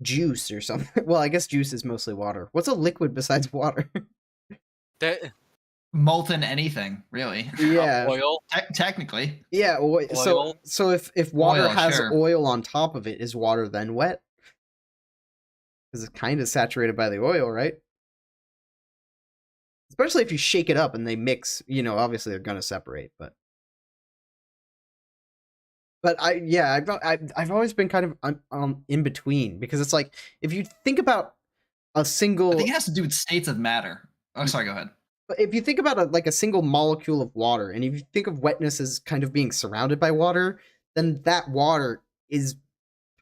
juice or something, well, I guess juice is mostly water. What's a liquid besides water? Molten anything, really. Yeah. Oil. Technically. Yeah. Oil. So if water has sure. oil on top of it, is water then wet? Because it's kind of saturated by the oil, right? Especially if you shake it up and they mix, you know, obviously they're gonna separate, but I've always been kind of in between, because it's like if you think about a single, I think it has to do with states of matter. Oh, sorry, go ahead. But if you think about a single molecule of water, and if you think of wetness as kind of being surrounded by water, then that water is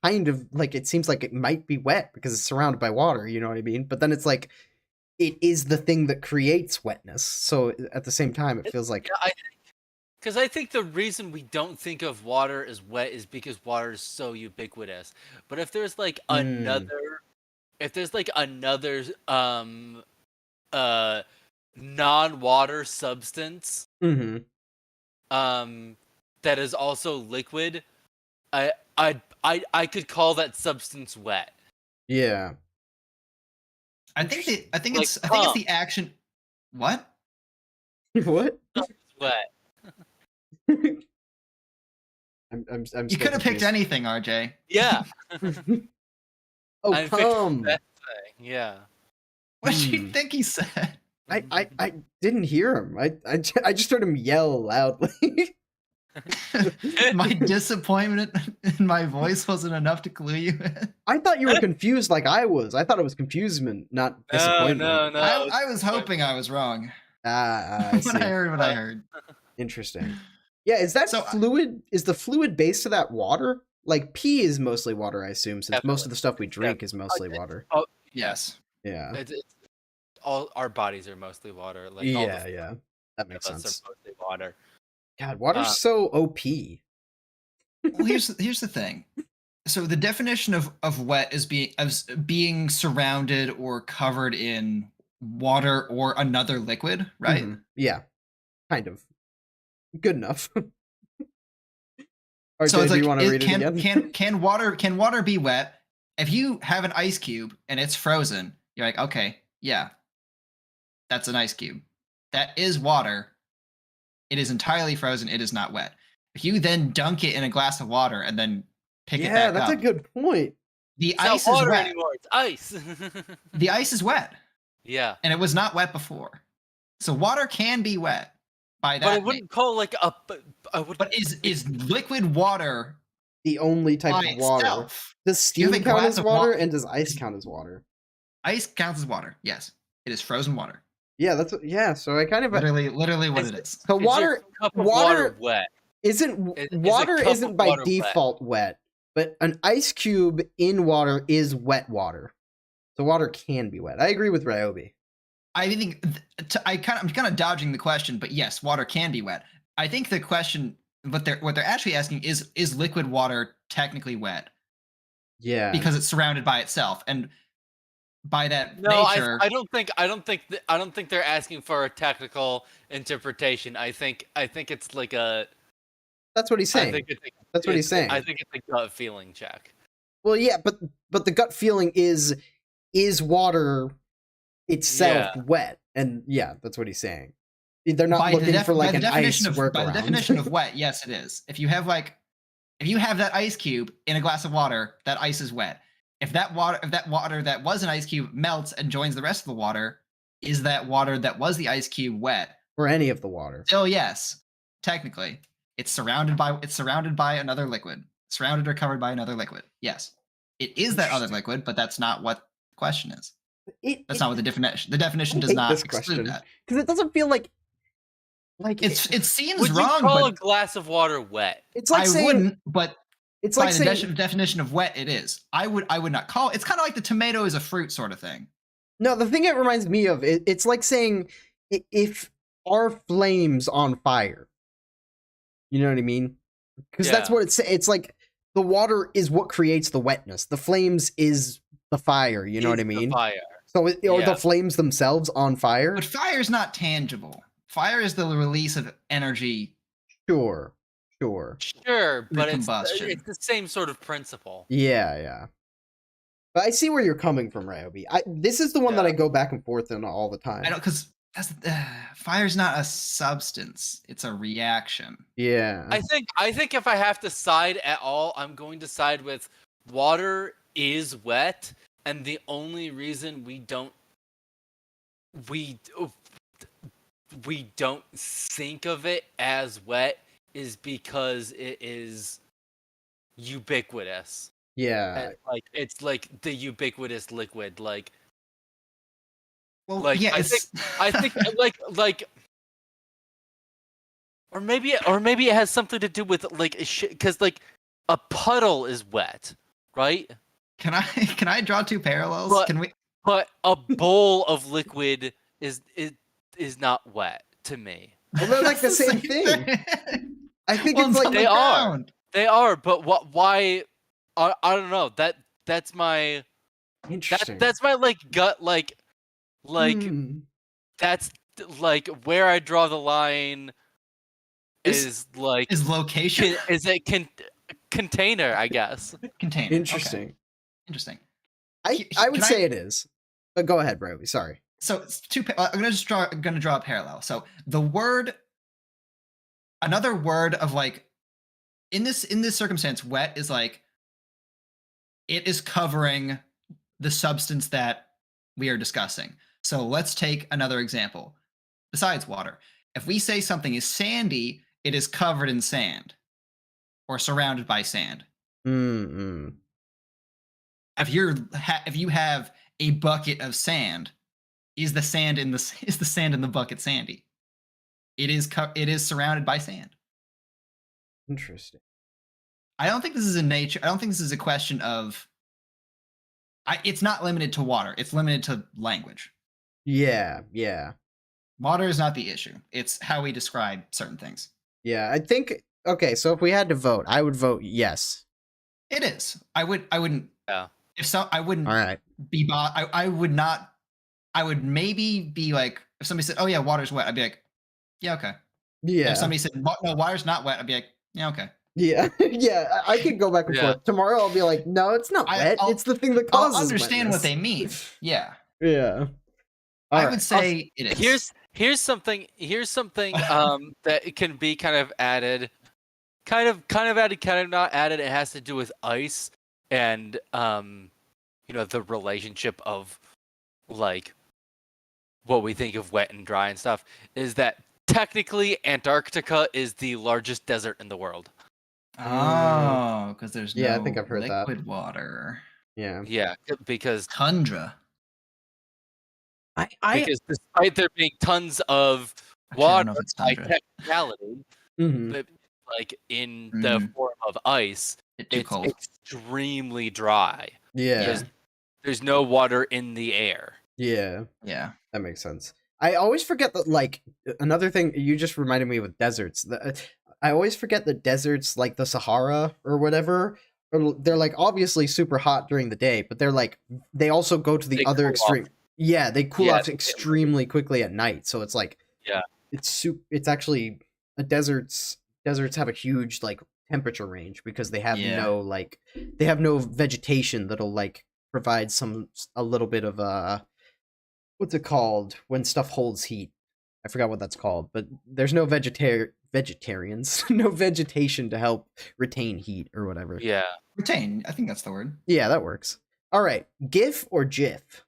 kind of like, it seems like it might be wet because it's surrounded by water, you know what I mean? But then it's like, it is the thing that creates wetness. So at the same time, it feels like... Because I think the reason we don't think of water as wet is because water is so ubiquitous. But if there's like another non-water substance mm-hmm. That is also liquid, I could call that substance wet. Yeah. I think it's the action. What? What? Wet. I'm you could have picked anything, RJ. Yeah. Oh, come. Yeah. What did you think he said? I didn't hear him. I just heard him yell loudly. My disappointment in my voice wasn't enough to clue you in. I thought you were confused like I was. I thought it was confusement, not disappointment. No. I was hoping I was wrong. I see. When I heard what I heard. Interesting. Yeah, is that fluid? Is the fluid base to that water? Like pee is mostly water, I assume, since most of the stuff we drink is mostly water. Oh, yes. Yeah. all our bodies are mostly water. Like all yeah, that makes sense. Are mostly water. God, water's so OP. Well, here's the thing. So the definition of wet is being surrounded or covered in water or another liquid, right? Mm-hmm. Yeah, kind of. Good enough. RJ, so it's like, do you want to read it again? Can water be wet? If you have an ice cube and it's frozen, you're like, okay, yeah, that's an ice cube. That is water. It is entirely frozen. It is not wet. If you then dunk it in a glass of water and then pick it back up. Yeah, that's a good point. The it's ice not water is wet. anymore. It's ice. The ice is wet. Yeah. And it was not wet before. So water can be wet by that. But I wouldn't call like a. But is liquid water the only type of water? Itself? Does steam count as water, and does ice count as water? Ice counts as water. Yes, it is frozen water. Yeah. So I kind of literally what it is. So water wet. Water isn't by default wet, but an ice cube in water is wet water. So water can be wet. I agree with Ryobi. I think I'm kind of dodging the question, but yes, water can be wet. I think the question, what they're actually asking is liquid water technically wet? Yeah, because it's surrounded by itself, and by that nature. I don't think they're asking for a technical interpretation. I think it's like a. That's what he's saying. That's what he's saying. I think it's a gut feeling check. Well, yeah, but the gut feeling is water itself wet, and yeah, that's what he's saying. They're not looking for like an ice workaround. By the definition of wet, yes, it is. If you have that ice cube in a glass of water, that ice is wet. If that water that was an ice cube melts and joins the rest of the water, is that water that was the ice cube wet? Or any of the water? Still, yes. Technically, it's surrounded by another liquid, surrounded or covered by another liquid. Yes, it is that other liquid, but that's not what the question is. That's not what the definition. The definition does not exclude that, because it doesn't feel like it seems would wrong. You call but a glass of water wet? It's like I wouldn't, but it's by like the definition of wet, it is. I would not call. It's kind of like the tomato is a fruit sort of thing. No, the thing it reminds me of, it's like saying if our flames on fire. You know what I mean? Because that's what it's like. The water is what creates the wetness. The flames is the fire. You know what I mean? The fire. So, or the flames themselves on fire. But fire is not tangible. Fire is the release of energy. Sure, but it's the same sort of principle. Yeah. But I see where you're coming from, Ryobi. This is the one that I go back and forth on all the time. I know, because fire's not a substance; it's a reaction. Yeah. I think if I have to side at all, I'm going to side with water is wet, and the only reason we don't think of it as wet is because it is ubiquitous. Yeah. And, it's like the ubiquitous liquid. Yeah, I think or maybe it has something to do with because a puddle is wet, right? Can I draw two parallels? But a bowl of liquid is not wet to me. Well, they're like the same thing. I think it's like they are, but why? I don't know. That's my interesting. That's my gut that's where I draw the line is location. Is it container? I guess container. Interesting. Okay. Interesting. I would say it is. But go ahead, Broby. Sorry. So it's I'm gonna draw a parallel. So another word of in this circumstance, wet is it is covering the substance that we are discussing. So let's take another example. Besides water, if we say something is sandy, it is covered in sand or surrounded by sand. Mm-hmm. If you have a bucket of sand, is the sand in the bucket sandy? It is surrounded by sand. Interesting. I don't think this is a question of. It's not limited to water. It's limited to language. Yeah, yeah. Water is not the issue. It's how we describe certain things. Yeah, I think okay, so if we had to vote, I would vote yes. It is. I wouldn't. Yeah. If so, I wouldn't All right. be. I would not. I would maybe be like, if somebody said, "Oh yeah, water's wet," I'd be like, "Yeah, okay." Yeah. If somebody said, "No, water's not wet," I'd be like, "Yeah, okay." Yeah, yeah, I could go back and forth. Tomorrow I'll be like, no, it's not wet. It's the thing that causes I'll understand wetness. what they mean. Yeah. Yeah. I would say it is. Here's something that can be kind of added, kind of added, kind of not added. It has to do with ice and the relationship of like what we think of wet and dry and stuff. Is that technically Antarctica is the largest desert in the world? Oh, because there's no I think I've heard liquid that. water. Yeah. Yeah, because tundra. Because despite there being tons of water by technicality, but like in the form of ice, it's cold. extremely dry. Yeah. There's no water in the air. Yeah. Yeah. That makes sense. I always forget that, like, another thing you just reminded me with deserts. I always forget that deserts, like the Sahara or whatever, they're like obviously super hot during the day, but they're like, they also go to the other extreme. Yeah, they cool off extremely quickly at night. So it's like, it's actually deserts have a huge like temperature range because they have no vegetation that'll like provide a little bit of what's it called when stuff holds heat? I forgot what that's called, but there's no vegetarians, no vegetation to help retain heat or whatever. Yeah. Retain, I think that's the word. Yeah, that works. All right, GIF or GIF?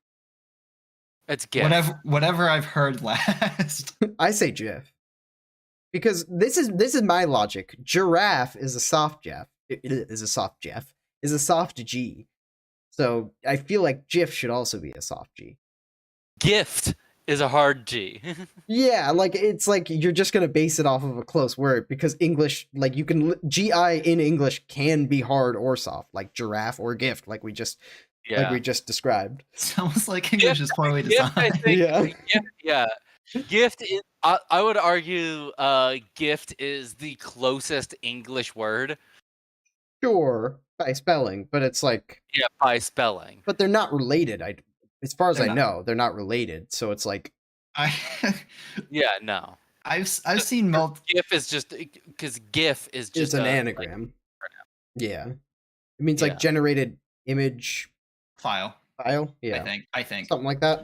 It's GIF. Whatever I've heard last. I say GIF. Because this is my logic. Giraffe is a soft Jeff. It is a soft Jeff. Is a soft G. So I feel like GIF should also be a soft G. Gift is a hard G. Yeah, like it's like you're just gonna base it off of a close word because English, like you can GI in English can be hard or soft, like giraffe or gift, like we just described. It's almost like English is poorly designed. Gift is. I would argue, gift is the closest English word. Sure, by spelling, but it's like by spelling. But they're not related. As far as I know, they're not related. So it's like, no. I've seen GIF is just because GIF is just an anagram. Yeah, it means like generated image file. Yeah, I think something like that.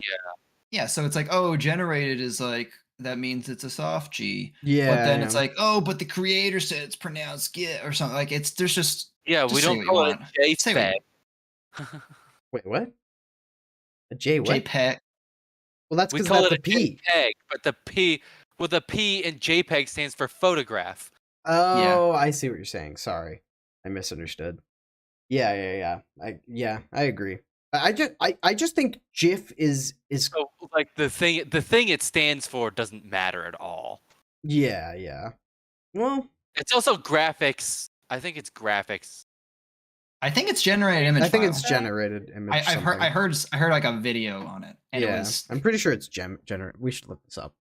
Yeah. So it's like, generated is like that means it's a soft G. Yeah, but then it's like, but the creator said it's pronounced GIF or something. Like there's just we don't call it JPEG. Wait, what? A J what? JPEG. Well, that's because that's a P. JPEG, but the P in JPEG stands for photograph. Oh, I see what you're saying. Sorry, I misunderstood. Yeah. I agree. I just think GIF is so like the thing it stands for doesn't matter at all. Yeah. Well, it's also graphics. I think it's graphics. I think it's generated image. I think it's generated image. I heard like a video on it. And it was... I'm pretty sure it's generated. We should look this up.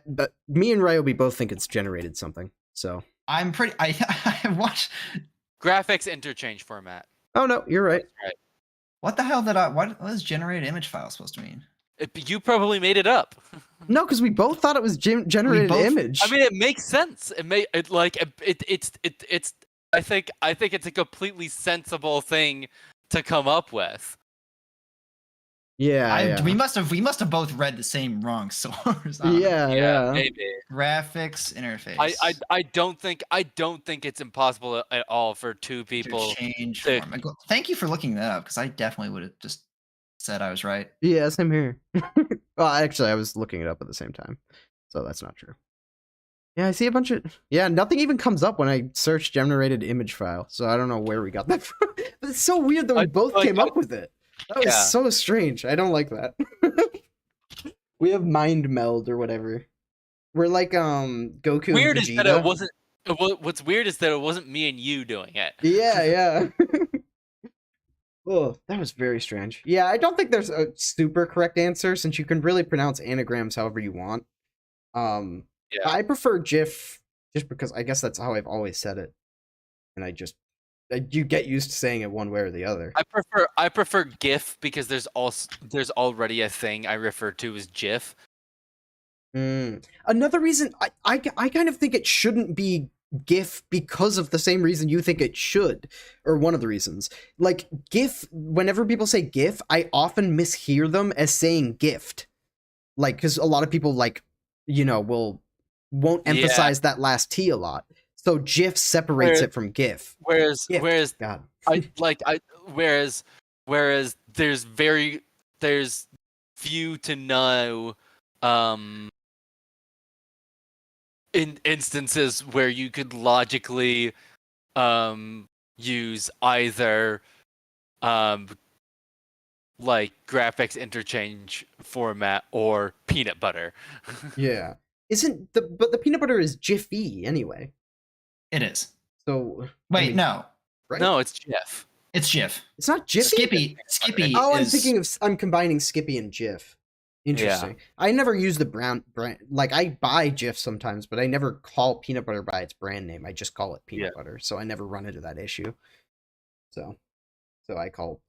But me and Ryobi both think it's generated something. So I watched graphics interchange format. Oh no, you're right. What the hell what is generated image file supposed to mean? You probably made it up. No, because we both thought it was generated image. I mean, it makes sense. It's. I think it's a completely sensible thing to come up with. Yeah, we must have both read the same wrong source. Yeah. Maybe. Graphics interface. I don't think it's impossible at all for two people to change form. Thank you for looking that up because I definitely would have just said I was right. Yeah, same here. Well, actually, I was looking it up at the same time, so that's not true. Yeah, I see a bunch of... Yeah, nothing even comes up when I search generated image file, so I don't know where we got that from. But it's so weird that we both came up with it. That was so strange. I don't like that. We have mind meld or whatever. We're like Goku weird and Vegeta. Is that it wasn't... What's weird is that it wasn't me and you doing it. Yeah. Oh, that was very strange. Yeah, I don't think there's a super correct answer since you can really pronounce anagrams however you want. Yeah. I prefer GIF just because I guess that's how I've always said it, and you get used to saying it one way or the other. I prefer GIF because there's already a thing I refer to as GIF. Another reason I kind of think it shouldn't be GIF because of the same reason you think it should, or one of the reasons. Like GIF, whenever people say GIF, I often mishear them as saying gift. Like, because a lot of people won't emphasize that last T a lot. So GIF separates it from GIF. Whereas God. whereas there's few to no in instances where you could logically use either like graphics interchange format or peanut butter. Yeah. But the peanut butter is Jiffy anyway. It is. So wait, no. Right? No, it's GIF. It's GIF. It's not Jiffy? Skippy. Oh, I'm combining Skippy and GIF. Interesting. Yeah. I never use the brand. Like, I buy GIF sometimes, but I never call peanut butter by its brand name. I just call it peanut butter. So I never run into that issue. So I call,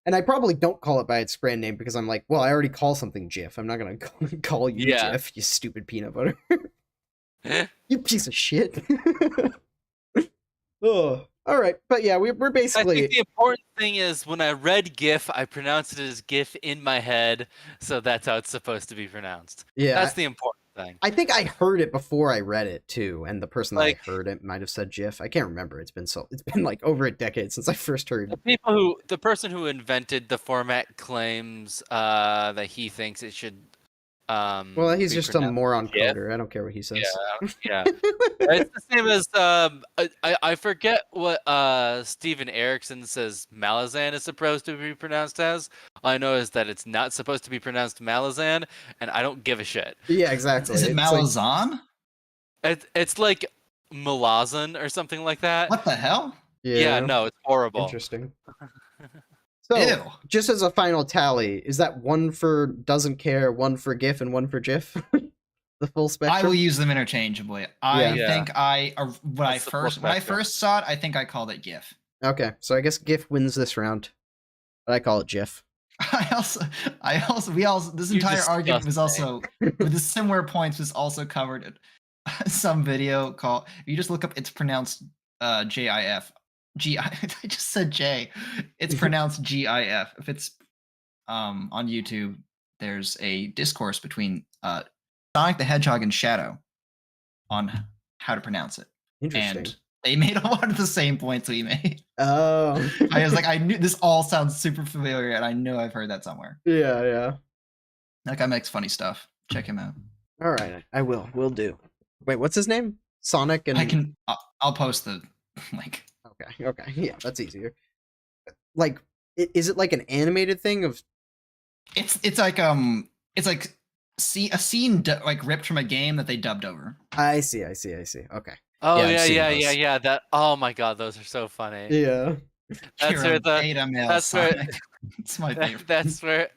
and I probably don't call it by its brand name because I'm like, well, I already call something GIF. I'm not going to call you GIF, you stupid peanut butter. You piece of shit. Oh, all right. But yeah, we're basically... I think the important thing is when I read GIF, I pronounced it as GIF in my head, so that's how it's supposed to be pronounced. Yeah. That's the important thing. I think I heard it before I read it, too, and the person that I heard it might have said GIF. I can't remember. It's been like over a decade since I first heard it. The person who invented the format claims that he thinks it should... well, he's just a moron coder. I don't care what he says. Yeah. It's the same as I forget what Steven Erickson says Malazan is supposed to be pronounced as. All I know is that it's not supposed to be pronounced Malazan, and I don't give a shit. Yeah, exactly. Is it Malazan? It's like Malazan or something like that. What the hell? Yeah, no, it's horrible. Interesting. So, just as a final tally, is that one for doesn't care, one for GIF, and one for GIF? The full spectrum? I will use them interchangeably. I think when I first saw it, I think I called it GIF. Okay, so I guess GIF wins this round, but I call it GIF. This entire argument was also, with the similar points, was also covered in some video called, if you just look up, it's pronounced JIF. I just said J. It's pronounced GIF. If it's on YouTube, there's a discourse between Sonic the Hedgehog and Shadow on how to pronounce it. Interesting. And they made a lot of the same points we made. Oh. I was like, I knew this all sounds super familiar, and I know I've heard that somewhere. Yeah. That guy makes funny stuff. Check him out. All right, I will. Will do. Wait, what's his name? Sonic and... I'll post the link. Okay, yeah, that's easier. Like, is it like an animated thing of? It's like a scene like ripped from a game that they dubbed over. I see. Okay. Oh yeah. That. Oh my god, those are so funny. Yeah. That's where it's my favorite. That's where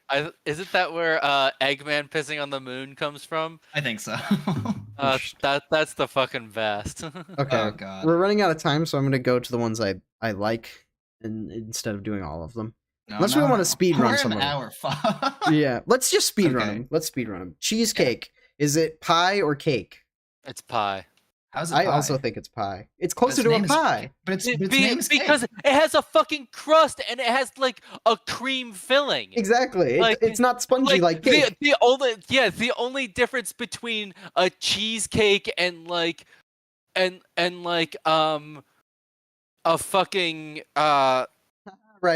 isn't that where Eggman pissing on the moon comes from? I think so. That's the fucking best. Okay. Oh god. We're running out of time, so I'm gonna go to the ones I like, instead of doing all of them. Unless we want to speed run some of them. Yeah, let's just speed run them. Let's speed run them. Cheesecake. Is it pie or cake? It's pie. How's it pie? I also think it's pie. It's closer to a pie. But it's because it has a fucking crust and it has like a cream filling. Exactly. It's not spongy like cake. The only difference between a cheesecake and like a fucking right,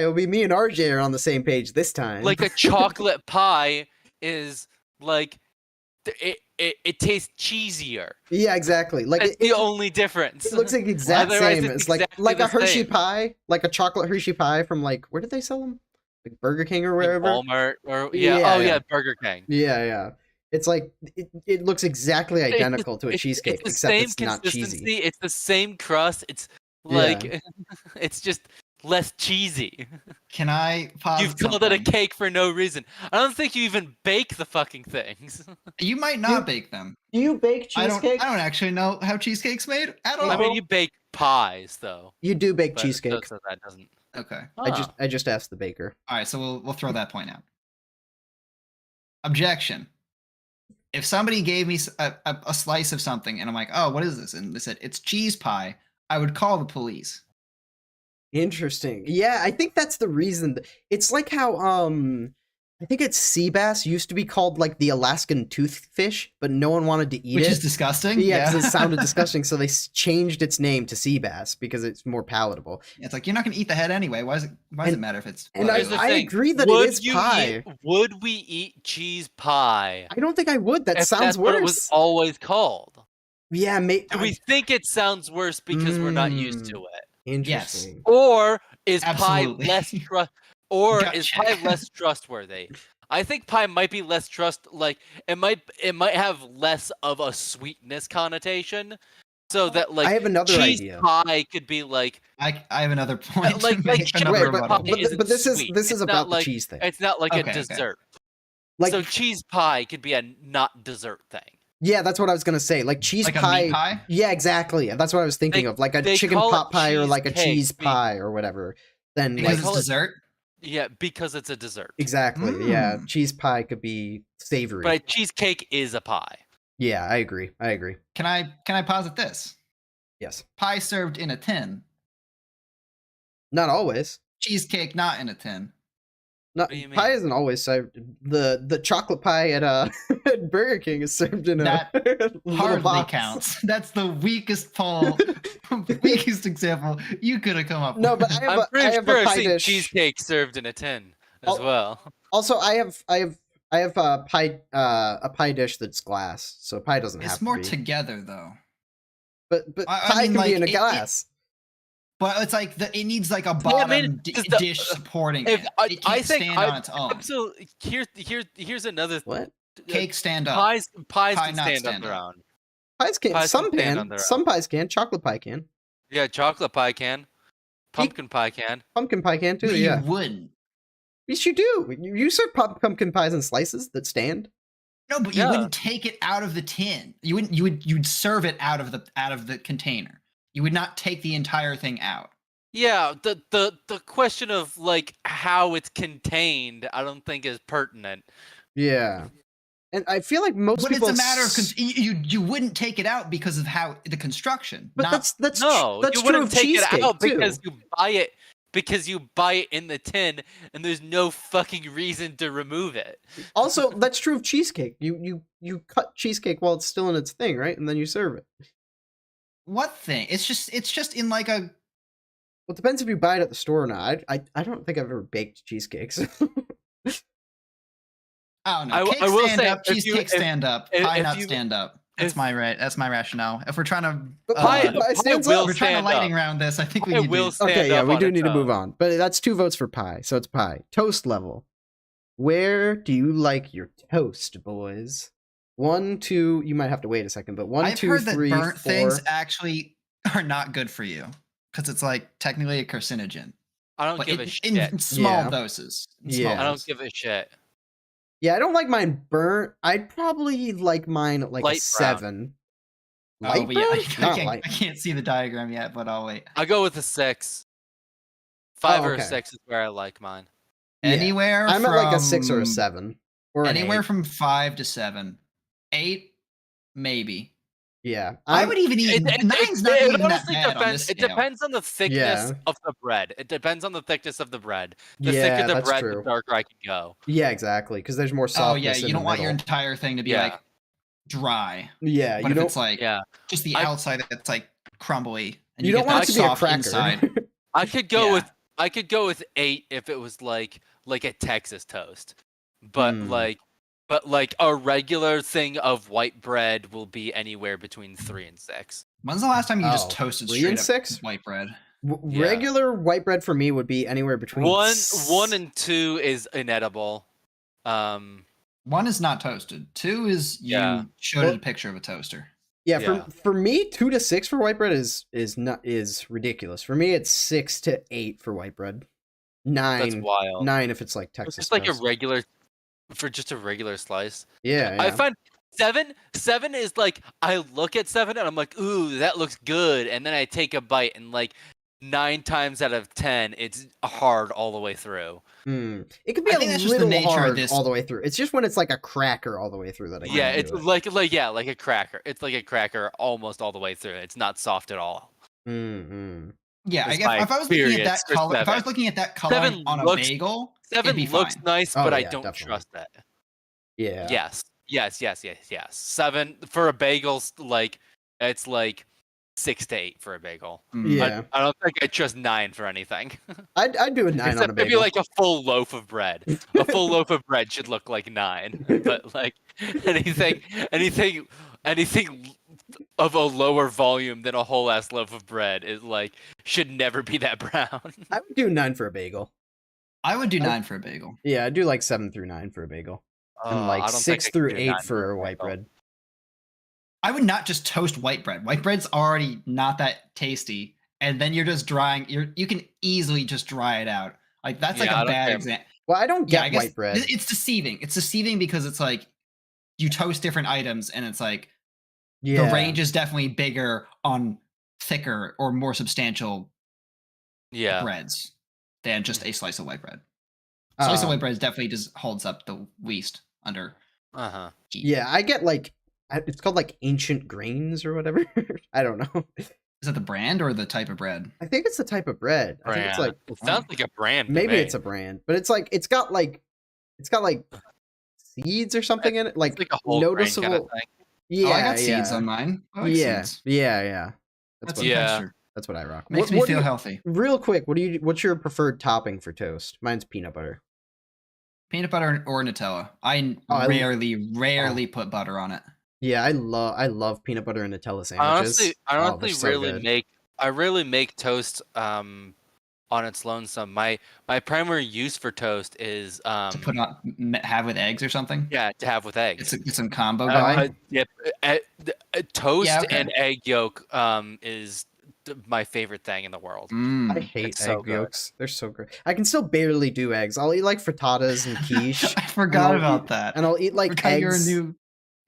it'll be me and RJ are on the same page this time. Like a chocolate pie is like it tastes cheesier. Yeah, exactly. Like it's the only difference. It looks like the exact same. It's exactly like a Hershey pie, like a chocolate Hershey pie from like, where did they sell them? Like Burger King or wherever. Like Walmart or Burger King. Yeah. It's like it looks exactly identical to a cheesecake, except it's not cheesy. It's the same crust. It's like it's just less cheesy. Can I pause? You've called it a cake for no reason. I don't think you even bake the fucking things. You might not bake them. Do you bake cheesecake? I don't actually know how cheesecake's made at all. I mean, you bake pies though. You do bake cheesecake. So that doesn't. Okay. I just asked the baker. All right, so we'll throw that point out. Objection. If somebody gave me a slice of something and I'm like, oh, what is this? And they said, it's cheese pie, I would call the police. Interesting. Yeah, I think that's the reason. It's like how, I think it's sea bass used to be called like the Alaskan toothfish, but no one wanted to eat it. Which is disgusting. Yeah, because it sounded disgusting, so they changed its name to sea bass because it's more palatable. It's like, you're not going to eat the head anyway. Why does it matter if it's... And I agree that it is pie. Would we eat cheese pie? I don't think I would. That sounds that's worse. What it was always called. Yeah, Do we think it sounds worse because we're not used to it? Interesting. Yes. Or is Absolutely. pie less pie less trustworthy? I think pie might be less it might have less of a sweetness connotation. So that like I have another cheese idea. Pie could be like I have another point. Like shepherd pie isn't but this sweet. is about the like, cheese thing. It's not like a dessert. Like so cheese pie could be a not dessert thing. Yeah, that's what I was gonna say. Like cheese like pie. A meat pie. Yeah, exactly. That's what I was thinking of. Like a chicken pot pie or like a cheese pie or whatever. Then because it's dessert. Yeah, because it's a dessert. Exactly. Yeah, cheese pie could be savory. But a cheesecake is a pie. Yeah, I agree. Can I posit this? Yes. Pie served in a tin. Not always. Cheesecake not in a tin. Not pie isn't always served. The chocolate pie at at Burger King is served in that a hardly box. counts. That's the weakest poll, weakest example you could have come up with. No, but I'm pretty sure a pie I've seen dish. cheesecake served in a tin as well. Also, I have a pie dish that's glass, so pie doesn't have to be. It's more together though. But pie can be in a glass. But it's like it needs like a bottom dish supporting it. It can't stand on its own. Absolutely. Here's another what? Cake stand up. Pies can stand up their own. Pies can. Some can. Some pies can. Chocolate pie can. Yeah, chocolate pie can. Pumpkin pie can. Pumpkin pie can too. But yeah. You wouldn't. Yes, you do. You serve pumpkin pies in slices that stand. No, but you wouldn't take it out of the tin. You wouldn't. You'd serve it out of the container. You would not take the entire thing out. Yeah, the question of like how it's contained, I don't think is pertinent. Yeah, and I feel like most people. But it's a matter of you wouldn't take it out because of how the construction. But that's no, that's you true wouldn't of take it out too. because you buy it in the tin, and there's no fucking reason to remove it. Also, that's true of cheesecake. You cut cheesecake while it's still in its thing, right? And then you serve it. What thing? It's just in like a. Well, it depends if you buy it at the store or not. I don't think I've ever baked cheesecakes. Oh no! Cake stand up, cheesecake stand up, pie not stand up. That's my rationale. If we're trying to we're trying to lightning round this, I think we need to. Okay, yeah, we do need to move on. But that's 2 votes for pie, so it's pie. Toast level. Where do you like your toast, boys? 1, 2. You might have to wait a second, but 1, 2, 3, 4. I've heard that burnt things actually are not good for you because it's like technically a carcinogen. I don't give a shit. In small doses. I don't give a shit. Yeah, I don't like mine burnt. I'd probably like mine at like light a 7. Light brown? I can't see the diagram yet, but I'll wait. I go with a 6. 5 or 6 is where I like mine. Anywhere I'm at like a 6 or a 7. Or anywhere from 5 to 7. 8, maybe. Yeah, I would even eat. 9's not even that bad on this scale. It depends on the thickness of the bread. It depends on the thickness of the bread. The thicker the bread, the darker I can go. Yeah, exactly. Because there's more softness. Oh yeah, you don't want your entire thing to be like dry. Yeah, but you don't. It's like just the outside that's like crumbly, and you don't want it to be a cracker. Inside. I could go with 8 if it was like a Texas toast, but like a regular thing of white bread will be anywhere between 3 and 6. When's the last time you just toasted 3 and 6 white bread? Regular white bread for me would be anywhere between 1 and 2 is inedible. 1 is not toasted. 2 is you showed a picture of a toaster. Yeah, for me, 2 to 6 for white bread is ridiculous. For me, it's 6 to 8 for white bread. 9. That's wild. 9 if it's like Texas. It's just like a regular, for just a regular slice. Yeah, I find 7 is like, I look at 7 and I'm like, ooh, that looks good, and then I take a bite and like 9 times out of 10, it's hard all the way through. It could be a little hard all the way through. It's just when it's like a cracker all the way through that I Yeah, it's like a cracker. It's like a cracker almost all the way through. It's not soft at all. Yeah, I guess if I was looking at that color, if I was looking at that color on a bagel, 7 looks nice, but I don't definitely. trust that. Yeah. Yes. 7 for a bagel, like it's like 6 to 8 for a bagel. Yeah. I don't think I trust 9 for anything. I'd do a 9 on a bagel. Maybe like a full loaf of bread. A full loaf of bread should look like 9. But like anything of a lower volume than a whole ass loaf of bread is like should never be that brown. I would do 9 for a bagel. I would do 9 for a bagel. Yeah, I'd do like 7 through 9 for a bagel. And like 6 through 8 for white bread. I would not just toast white bread. White bread's already not that tasty, and then you're just drying. You can easily just dry it out. Like that's like a bad example. Well, I don't get white bread. It's deceiving. It's deceiving because it's like you toast different items, and it's like the range is definitely bigger on thicker or more substantial breads than just a slice of white bread. Slice of white bread definitely just holds up the least under heat. Yeah, I get like it's called like Ancient Grains or whatever. I don't know. Is that the brand or the type of bread? I think it's the type of bread. I think it's like it sounds like a brand. Maybe it's a brand, but it's like it's got like seeds or something in it, like a whole noticeable. Kind of thing. Yeah, I got seeds on mine. I like seeds. Yeah. That's what I rock. Makes me feel healthy. Real quick, what's your preferred topping for toast? Mine's peanut butter. Peanut butter or Nutella. I rarely put butter on it. Yeah, I love peanut butter and Nutella sandwiches. I honestly rarely make toast on its lonesome. My primary use for toast is to put on have with eggs or something. Yeah, to have with eggs. It's some combo going. Toast and egg yolk is my favorite thing in the world. I hate egg yolks. They're so great. I can still barely do eggs. I'll eat like frittatas and quiche. I forgot about that. And I'll eat like eggs. You're a new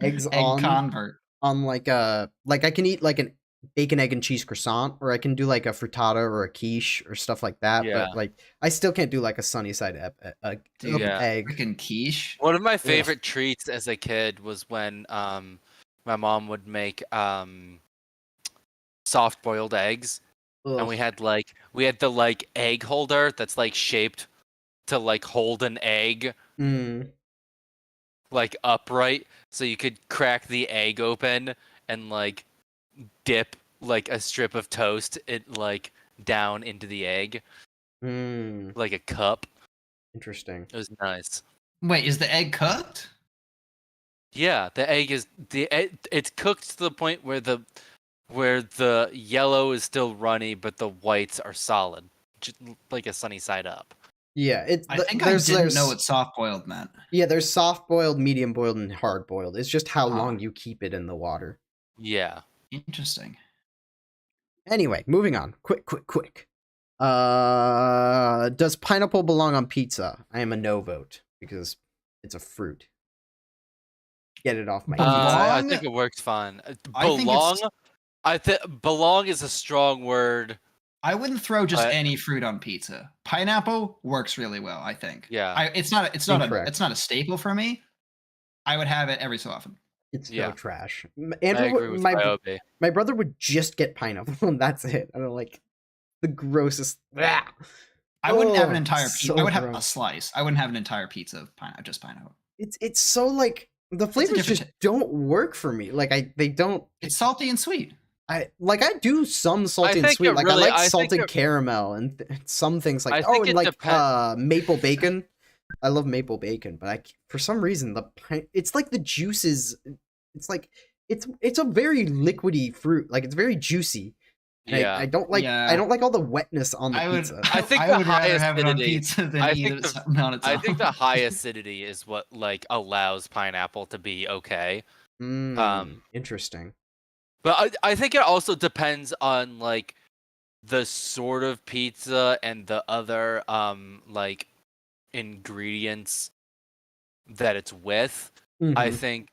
egg convert. On like I can eat like an bacon, egg, and cheese croissant, or I can do like a frittata or a quiche or stuff like that. Yeah. But like I still can't do like a sunny side egg. Freaking quiche. One of my favorite treats as a kid was when my mom would make soft boiled eggs. And we had the like egg holder that's like shaped to like hold an egg like upright, so you could crack the egg open and like dip like a strip of toast like down into the egg like a cup. Interesting. It was nice. Wait, is the egg cooked? Yeah, the egg is it's cooked to the point where the yellow is still runny but the whites are solid, just like a sunny side up. Yeah, I didn't know what soft boiled meant. Yeah, there's soft boiled, medium boiled, and hard boiled. It's just how long you keep it in the water. Yeah. Interesting. Anyway, moving on. Quick. Does pineapple belong on pizza? I am a no vote because it's a fruit. Get it off my I think it works fine. Belong is a strong word. I wouldn't throw just any fruit on pizza. Pineapple works really well, I think. Yeah. It's not a staple for me. I would have it every so often. It's no trash. Andrew, my brother would just get pineapple, and that's it. I don't like the grossest. I wouldn't have an entire pizza. So I would have a slice. I wouldn't have an entire pizza of just pineapple. It's so like the flavors just don't work for me. Like they don't. It's salty and sweet. I do some salty and sweet. Like I like salted caramel and some things like maple bacon. I love maple bacon, but for some reason it's like the juices. It's like it's a very liquidy fruit. Like it's very juicy. Yeah, I don't like all the wetness on the pizza. I think I would rather have it on pizza than eat it on its own. I think the high acidity is what like allows pineapple to be okay. Interesting. But I think it also depends on like the sort of pizza and the other like ingredients that it's with. Mm-hmm.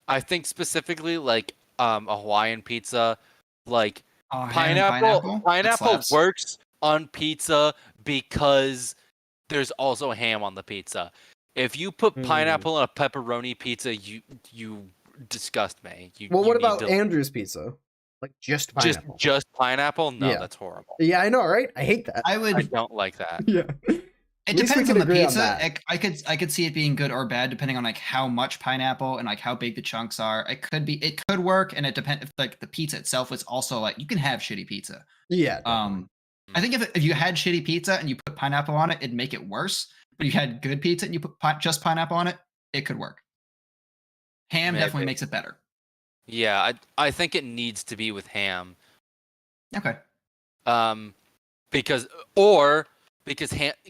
I think specifically like a Hawaiian pizza, like Oh, ham and pineapple? That pineapple slaps. works on pizza because there's also ham on the pizza. If you put pineapple on a pepperoni pizza, you disgust me. Well, You what need about to Andrew's pizza? Like just pineapple? just pineapple? No, Yeah. that's horrible. Yeah, I know, right? I hate that. I don't like that. Yeah. It At least we depends can on the agree on pizza. that. I could see it being good or bad depending on like how much pineapple and like how big the chunks are. It could work, and it depends if like the pizza itself is also like you can have shitty pizza. Yeah. Definitely. I think if you had shitty pizza and you put pineapple on it, it'd make it worse. But if you had good pizza and you put just pineapple on it, it could work. Ham definitely makes it better. Yeah, I think it needs to be with ham. Okay. Because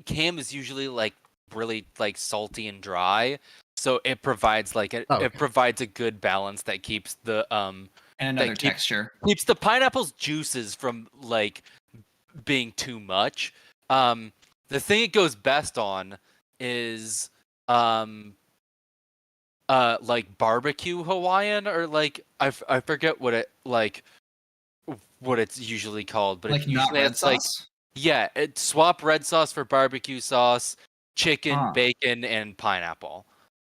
ham is usually like really like salty and dry, so it provides like it provides a good balance that keeps the and another texture, keeps the pineapple's juices from like being too much. The thing it goes best on is like barbecue Hawaiian, or like I forget what it's usually called, but like it's usually not red sauce. It swap red sauce for barbecue sauce, chicken, bacon, and pineapple,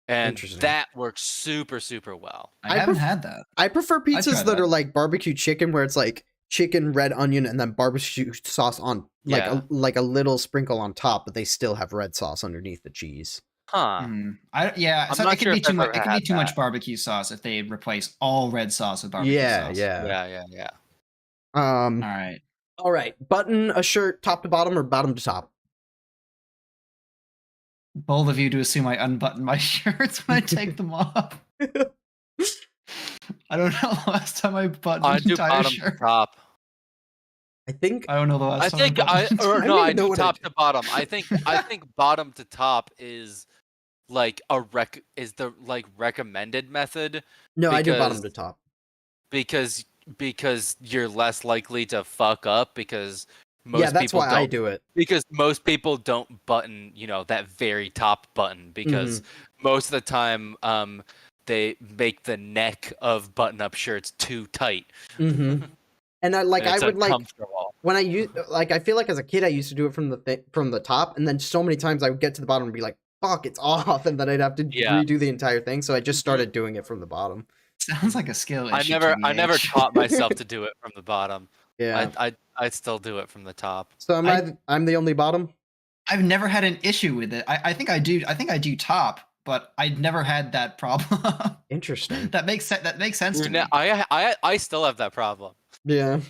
and that works super super well. I haven't had that. I prefer pizzas that are like barbecue chicken, where it's like chicken, red onion, and then barbecue sauce on like a little sprinkle on top, but they still have red sauce underneath the cheese. Huh. So it can be too much. It can be too much barbecue sauce if they replace all red sauce with barbecue sauce. Yeah. All right. Button a shirt top to bottom or bottom to top? Bold of you to assume I unbutton my shirts when I take them off. I don't know the last time I buttoned an entire shirt. Top. I don't know the last time. I do top to bottom. I think bottom to top is like the recommended method. No, I do bottom to top. Because you're less likely to fuck up, because most that's why I do it. Because most people don't button, that very top button, because most of the time they make the neck of button-up shirts too tight. And I would like when I use I feel like as a kid I used to do it from the top, and then so many times I would get to the bottom and be like, fuck, it's off, and then I'd have to redo the entire thing. So I just started doing it from the bottom. Sounds like a skill issue. I never taught myself to do it from the bottom. Yeah, I still do it from the top. So I'm the only bottom? I've never had an issue with it. I think I do top, but I'd never had that problem. Interesting. That makes sense to me. I still have that problem. Yeah,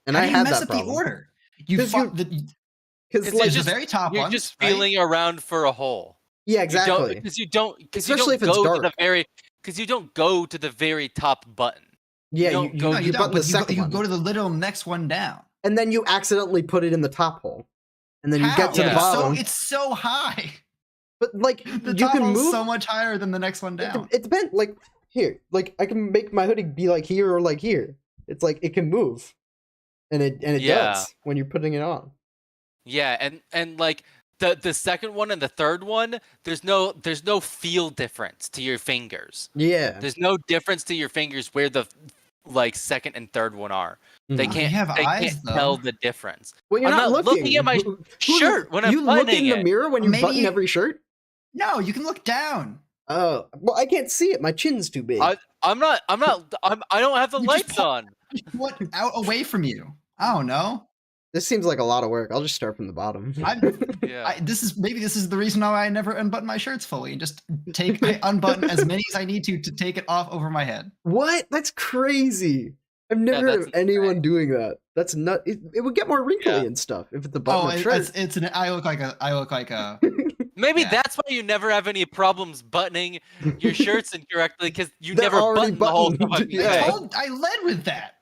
and I had that problem. The order. Because like the very top you're just feeling around for a hole. Yeah, exactly. Because you don't go to the very top button. Yeah, you button the second one. You go to the little next one down, and then you accidentally put it in the top hole, and then you get to the bottom. It's so high. But like the top can move so much higher than the next one down. It depends. Like here, like I can make my hoodie be like here or like here. It's like it can move, and it does when you're putting it on. Yeah, and like the second one and the third one, there's no feel difference to your fingers. Yeah, there's no difference to your fingers where the second and third one are. They can't tell the difference. Well, you're not looking at my shirt when I'm you look in the mirror when you button every shirt. No, you can look down. Oh, well, I can't see it. My chin's too big. I don't have the lights on. What out away from you? I don't know. This seems like a lot of work. I'll just start from the bottom. This is the reason why I never unbutton my shirts fully and just unbutton as many as I need to take it off over my head. What? That's crazy. I've never heard of anyone doing that. That's not. It would get more wrinkly and stuff if it's the button of shirt. I look like a. Maybe that's why you never have any problems buttoning your shirts incorrectly, because you never button the whole fucking thing. I led with that.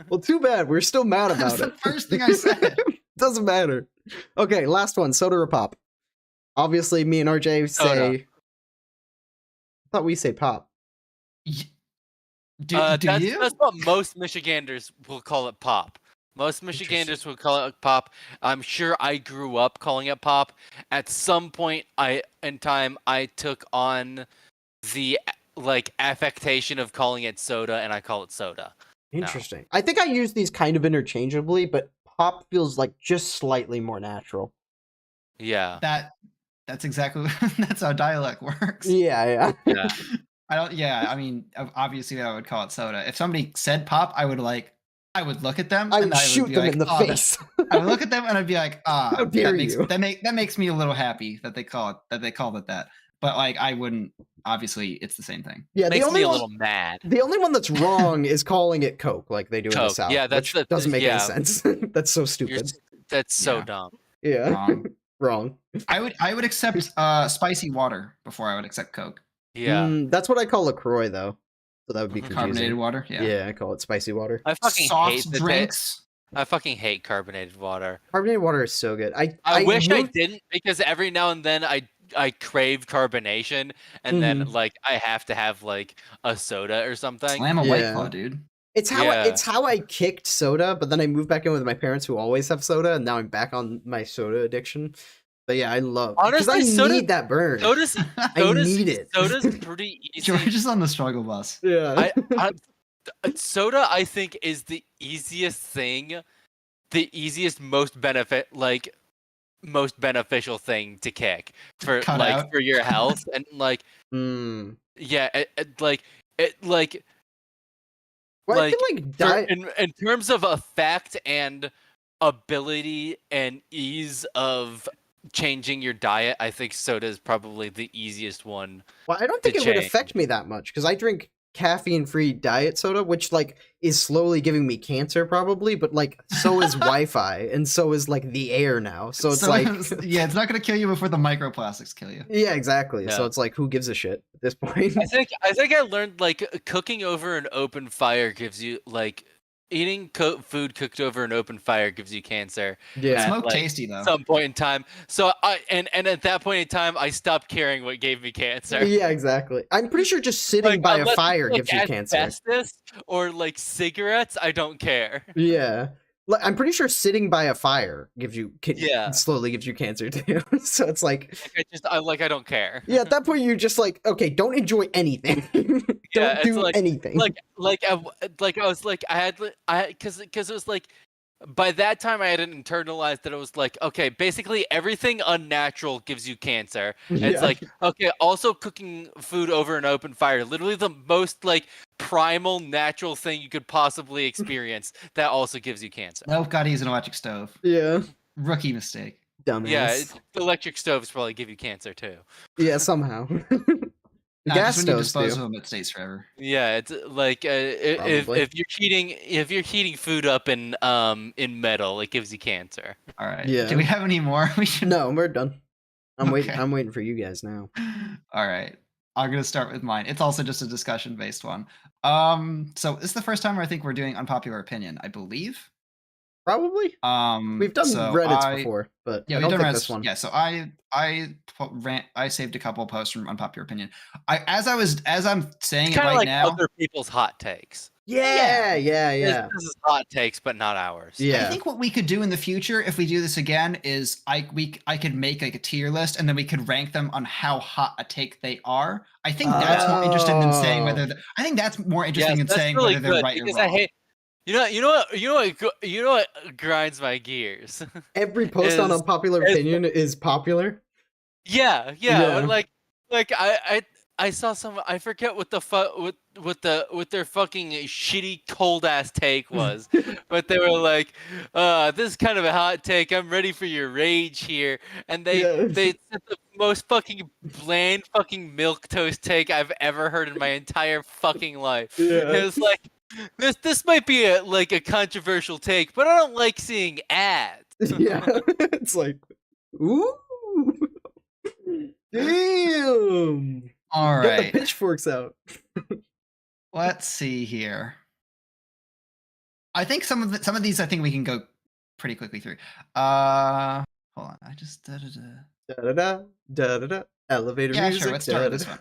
Well, too bad. We're still mad about it. That's the first thing I said. Doesn't matter. Okay, last one. Soda or pop? Obviously, me and RJ say. I thought we say pop. Do you? That's what most Michiganders will call it pop. Most Michiganders will call it pop. I'm sure I grew up calling it pop. At some point in time I took on the affectation of calling it soda, and I call it soda. Interesting. I think I use these kind of interchangeably, but pop feels like just slightly more natural. Yeah. That's exactly that's how dialect works. Yeah. I mean, obviously I would call it soda. If somebody said pop, I would look at them and I would shoot be them like, in the face. I would look at them and I'd be like, How dare you? that makes me a little happy that they called it that. But like, I wouldn't. Obviously, it's the same thing. Yeah, makes me a little mad. The only one that's wrong is calling it Coke, like they do in the South. Yeah, which doesn't make any sense. That's so stupid. That's so dumb. Yeah, wrong. I would accept spicy water before I would accept Coke. Yeah, that's what I call LaCroix though. So that would be confusing. Carbonated water. Yeah, I call it spicy water. I fucking hate drinks. I fucking hate carbonated water. Carbonated water is so good. I wish I didn't, because every now and then I crave carbonation, and then like I have to have like a soda or something. Slam a White Claw, dude. It's how I kicked soda, but then I moved back in with my parents who always have soda, and now I'm back on my soda addiction. But yeah, I love, because I need that burn. I need it. Soda's pretty easy. George is on the struggle bus. Yeah. Soda, I think, is the easiest thing, most beneficial thing to kick for for your health, and like I feel like in terms of effect and ability and ease of changing your diet, I think soda is probably the easiest one. Well, I don't think it would affect me that much, because I drink caffeine-free diet soda, which like is slowly giving me cancer probably, but like so is Wi-Fi, and so is like the air now. So it's it's not gonna kill you before the microplastics kill you. Yeah, exactly. Yeah. So it's like, who gives a shit at this point? I think I learned like cooking over an open fire gives you like eating food cooked over an open fire gives you cancer. Yeah, smoke tasty though. Some point in time. So and at that point in time, I stopped caring what gave me cancer. Yeah, exactly. I'm pretty sure just sitting by a fire gives you cancer. Asbestos or like cigarettes, I don't care. Yeah. I'm pretty sure sitting by a fire slowly gives you cancer too. So it's like I don't care. Yeah, at that point you're just like, okay, don't enjoy anything. Don't do anything. I was like, because it was like, by that time I hadn't internalized that it was like, okay, basically everything unnatural gives you cancer. And it's like, okay, also cooking food over an open fire, literally the most like primal natural thing you could possibly experience, that also gives you cancer. Nope, gotta use an electric stove. Yeah. Rookie mistake. Dumbass. Yeah, the electric stoves probably give you cancer too. Yeah, somehow. Gas stoves, when you dispose of them, it stays forever. Yeah, it's like if you're heating food up in metal, it gives you cancer. All right. Yeah. Do we have any more? No, we're done. I'm waiting for you guys now. All right. I'm gonna start with mine. It's also just a discussion-based one. So this is the first time I think we're doing unpopular opinion, I believe. Probably. We've done Reddits before, but I don't think this one. Yeah, so I saved a couple posts from unpopular opinion. As I'm saying it right like now, other people's hot takes. Yeah. This is hot takes, but not ours. Yeah. I think what we could do in the future, if we do this again, is I could make like a tier list, and then we could rank them on how hot a take they are. I think that's more interesting than saying whether. I think that's more interesting than saying really whether they're right or wrong. You know what grinds my gears? Every post on unpopular opinion is popular. Yeah. Like I saw some, I forget what the what their fucking shitty cold ass take was, but they were like, this is kind of a hot take. I'm ready for your rage here, and they said the most fucking bland fucking milquetoast take I've ever heard in my entire fucking life. Yeah. It was like, this might be a controversial take, but I don't like seeing ads. Yeah, it's like, ooh, damn. All right, get the pitchforks out. Let's see here. I think some of these I think we can go pretty quickly through. Hold on, I just elevator music. Sure, let's start with this one.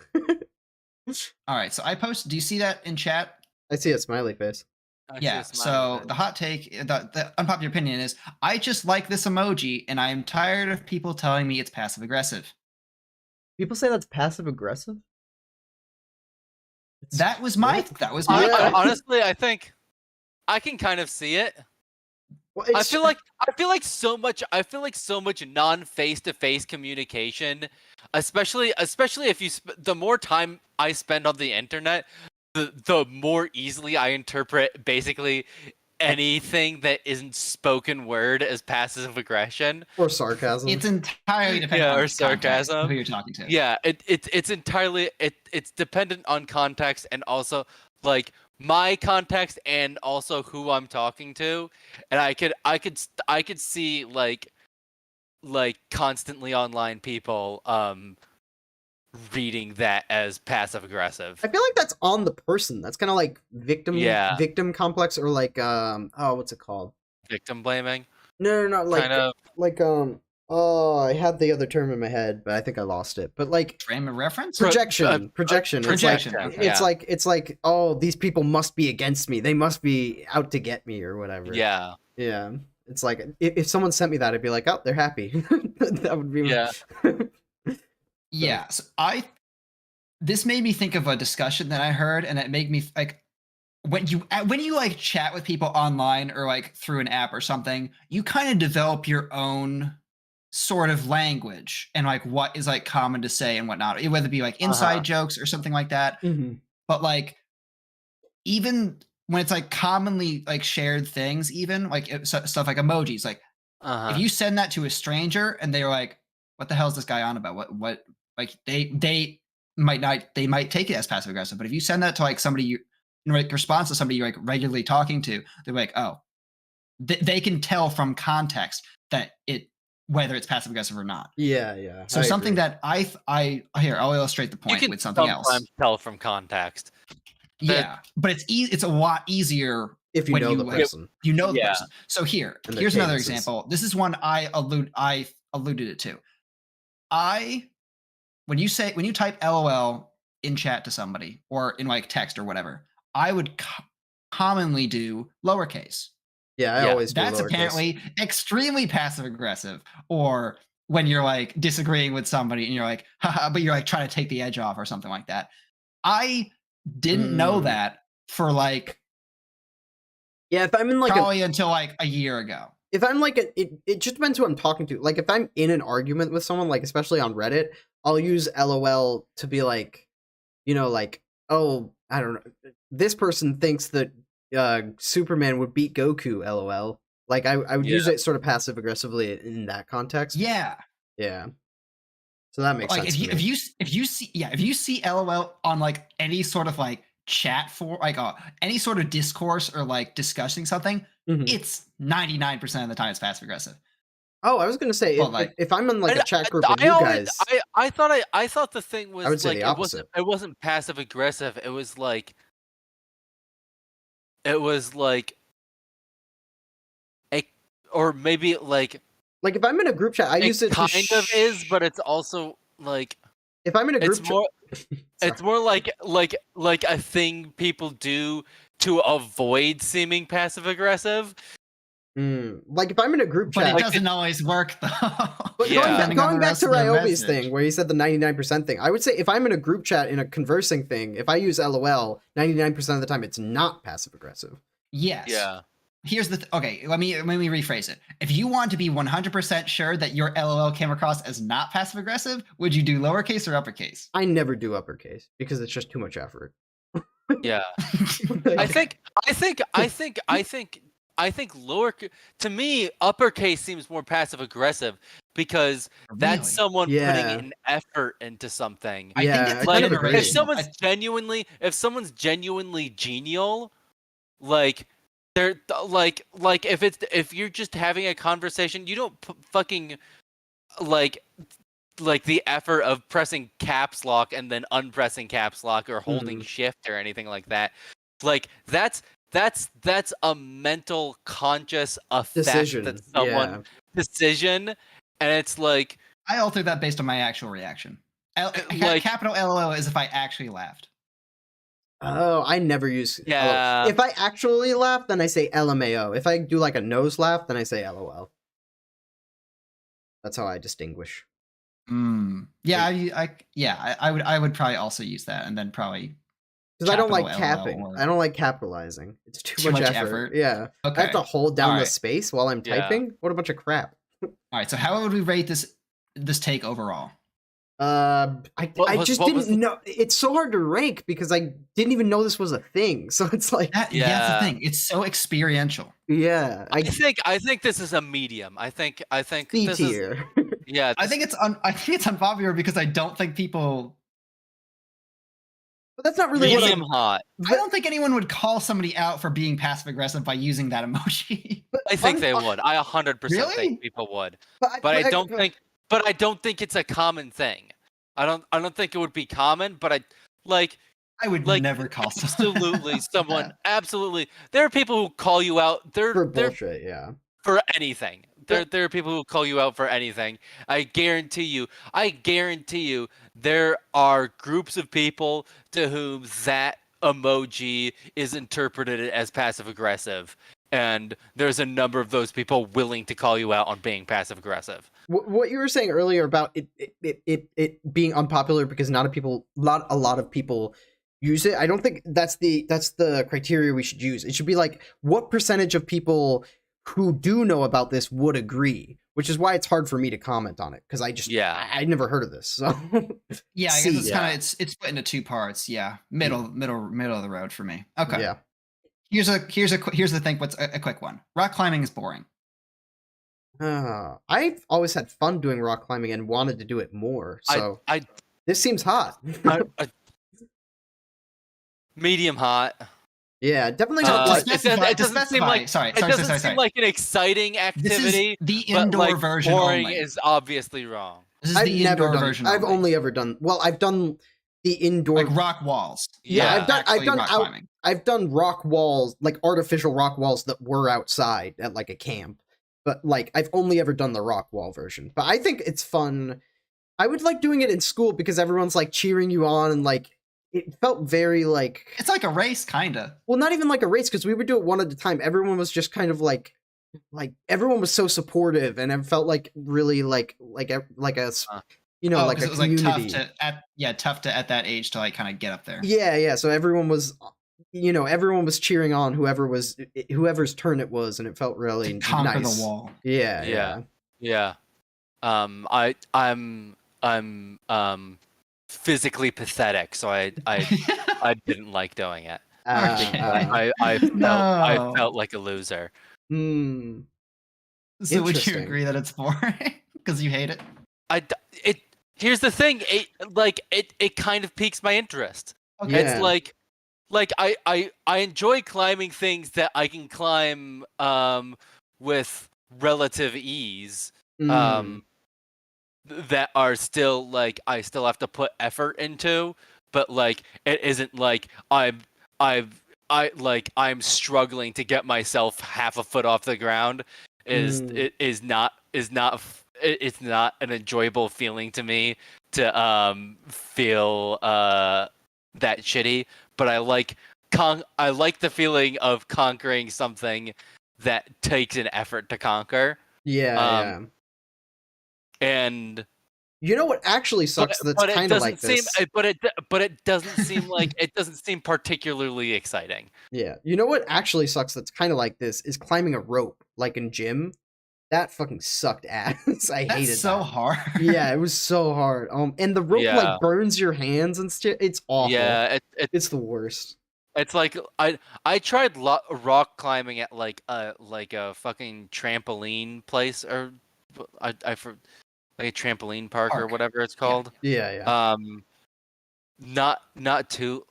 All right, so I posted. Do you see that in chat? I see a smiley face. Yeah, so the hot take, the unpopular opinion is, I just like this emoji, and I am tired of people telling me it's passive-aggressive. People say that's passive-aggressive? That was my honestly, I think I can kind of see it. Well, I feel like so much non face-to-face communication, especially if you the more time I spend on the internet, the more easily I interpret basically anything that isn't spoken word as passive aggression or sarcasm. It's entirely dependent on sarcasm. Who you're talking to. Yeah, it's entirely it's dependent on context, and also like my context and also who I'm talking to. And I could see like constantly online people reading that as passive aggressive. I feel like that's on the person. That's kind of like victim complex, or like what's it called? Victim blaming? No, like kind of like I had the other term in my head, but I think I lost it. But like frame of reference? Projection. Projection. It's like, oh, these people must be against me. They must be out to get me or whatever. Yeah. Yeah. It's like if someone sent me that, I'd be like, oh, they're happy. That would be Yeah. So this made me think of a discussion that I heard, and it made me like, when you like chat with people online or like through an app or something, you kind of develop your own sort of language and like what is like common to say and whatnot, whether it be like inside jokes or something like that. Mm-hmm. But like, even when it's like commonly like shared things, even like stuff like emojis, like if you send that to a stranger and they're like, what the hell is this guy on about? What like they might take it as passive aggressive, but if you send that to like somebody you in like response to somebody you're like regularly talking to, they're like, oh, they can tell from context that whether it's passive aggressive or not. Yeah. So something that I'll illustrate the point with something else. Sometimes tell from context. Yeah, but it's a lot easier if you know the person. You know the person. So here's another example. This is one I alluded it to. When you type LOL in chat to somebody or in like text or whatever, I would commonly do lowercase. Yeah, I always do that's lowercase. Apparently extremely passive aggressive. Or when you're like disagreeing with somebody and you're like, haha, but you're like trying to take the edge off or something like that. I didn't know that for like if I'm in like probably until like a year ago. If I'm like it just depends who I'm talking to. Like if I'm in an argument with someone, like especially on Reddit, I'll use LOL to be like, like, oh, I don't know, this person thinks that Superman would beat Goku, LOL. Like I would use it sort of passive aggressively in that context. Yeah. So that makes sense. If you see LOL on like any sort of like chat for like any sort of discourse or like discussing something, it's 99% of the time it's passive aggressive. Oh, I was gonna say if I'm in like a chat group with you guys, I thought the thing was, I would say like the opposite. It wasn't passive aggressive. It was like or maybe like if I'm in a group chat, I use it kind of is, but it's also like if I'm in a group chat, it's more like a thing people do to avoid seeming passive aggressive. Like if I'm in a group chat, but it doesn't always work though. But going back to Ryobi's thing, where he said the 99% thing, I would say if I'm in a group chat in a conversing thing, if I use LOL, 99% of the time it's not passive aggressive. Yes. Yeah. Here's the okay. Let me rephrase it. If you want to be 100% sure that your LOL came across as not passive aggressive, would you do lowercase or uppercase? I never do uppercase because it's just too much effort. Yeah. I think lower, to me, uppercase seems more passive aggressive because that's someone putting an effort into something. I think it's like if someone's genuinely genial, like they're like if you're just having a conversation, you don't fucking like the effort of pressing caps lock and then unpressing caps lock or holding shift or anything like that. Like that's a mental conscious effect decision. That someone decision, and it's like I alter that based on my actual reaction. Capital LOL is if I actually laughed. Oh, I never use Yeah. LOL. If I actually laugh, then I say LMAO. If I do like a nose laugh, then I say LOL. That's how I distinguish. Yeah, I would probably also use that, and then probably because I don't like capping. I don't like capitalizing. It's too much effort. Yeah. Okay. I have to hold down the space while I'm typing. What a bunch of crap. All right. So how would we rate this take overall? I just didn't know. It's so hard to rank because I didn't even know this was a thing. So it's like, that's the thing. It's so experiential. Yeah, I think this is a medium. I think C this tier. Yeah, I think it's unpopular because I don't think people. But that's not really medium hot. I don't think anyone would call somebody out for being passive aggressive by using that emoji. I think they would. I 100% think people would. But I don't think. But I don't think it's a common thing. I don't think it would be common. But I would never call someone. Absolutely, there are people who call you out. For bullshit, yeah. For anything. There are people who call you out for anything. I guarantee you, there are groups of people to whom that emoji is interpreted as passive aggressive. And there's a number of those people willing to call you out on being passive aggressive. What you were saying earlier about it being unpopular because not a lot of people use it. I don't think that's the criteria we should use. It should be like, what percentage of people who do know about this would agree, which is why it's hard for me to comment on it because I never heard of this. So yeah, I guess it's kind of it's split into two parts. Yeah, middle of the road for me. Okay. Yeah. Here's the thing. What's a quick one? Rock climbing is boring. I've always had fun doing rock climbing and wanted to do it more. So this seems hot. Medium hot. Yeah, definitely. It doesn't seem like seem like an exciting activity. This is the indoor version. Boring only. is obviously wrong. This is the indoor version. I've only ever done. Well, I've done the indoor rock walls. Yeah, I've done rock walls, like artificial rock walls that were outside at like a camp. But I've only ever done the rock wall version. But I think it's fun. I would like doing it in school because everyone's cheering you on and it felt very it's like a race, kinda. Well, not even like a race because we would do it one at a time. Everyone was just kind of like everyone was so supportive, and it felt really like a like a it was community. Tough to at that age to kind of get up there. Yeah. So everyone was cheering on whoever's turn it was, and it felt really to conquer nice. The wall. Yeah. I'm physically pathetic, so I didn't like doing it. I felt like a loser. So would you agree that it's boring because you hate it? Here's the thing. It kind of piques my interest. Okay. It's I enjoy climbing things that I can climb with relative ease. That are still I still have to put effort into, but it isn't I'm struggling to get myself half a foot off the ground. It's not an enjoyable feeling to me to feel that shitty. But I like the feeling of conquering something that takes an effort to conquer. Yeah. And you know what actually sucks? That's kind of like this. But it doesn't seem particularly exciting. Yeah. You know what actually sucks? That's kind of like this is climbing a rope, like in gym. That fucking sucked ass. I hated that. So hard. Yeah, it was so hard. And the rope burns your hands and stuff. It's awful. Yeah, it's the worst. It's I tried rock climbing at like a fucking trampoline place or like a trampoline park or whatever it's called. Yeah. Not too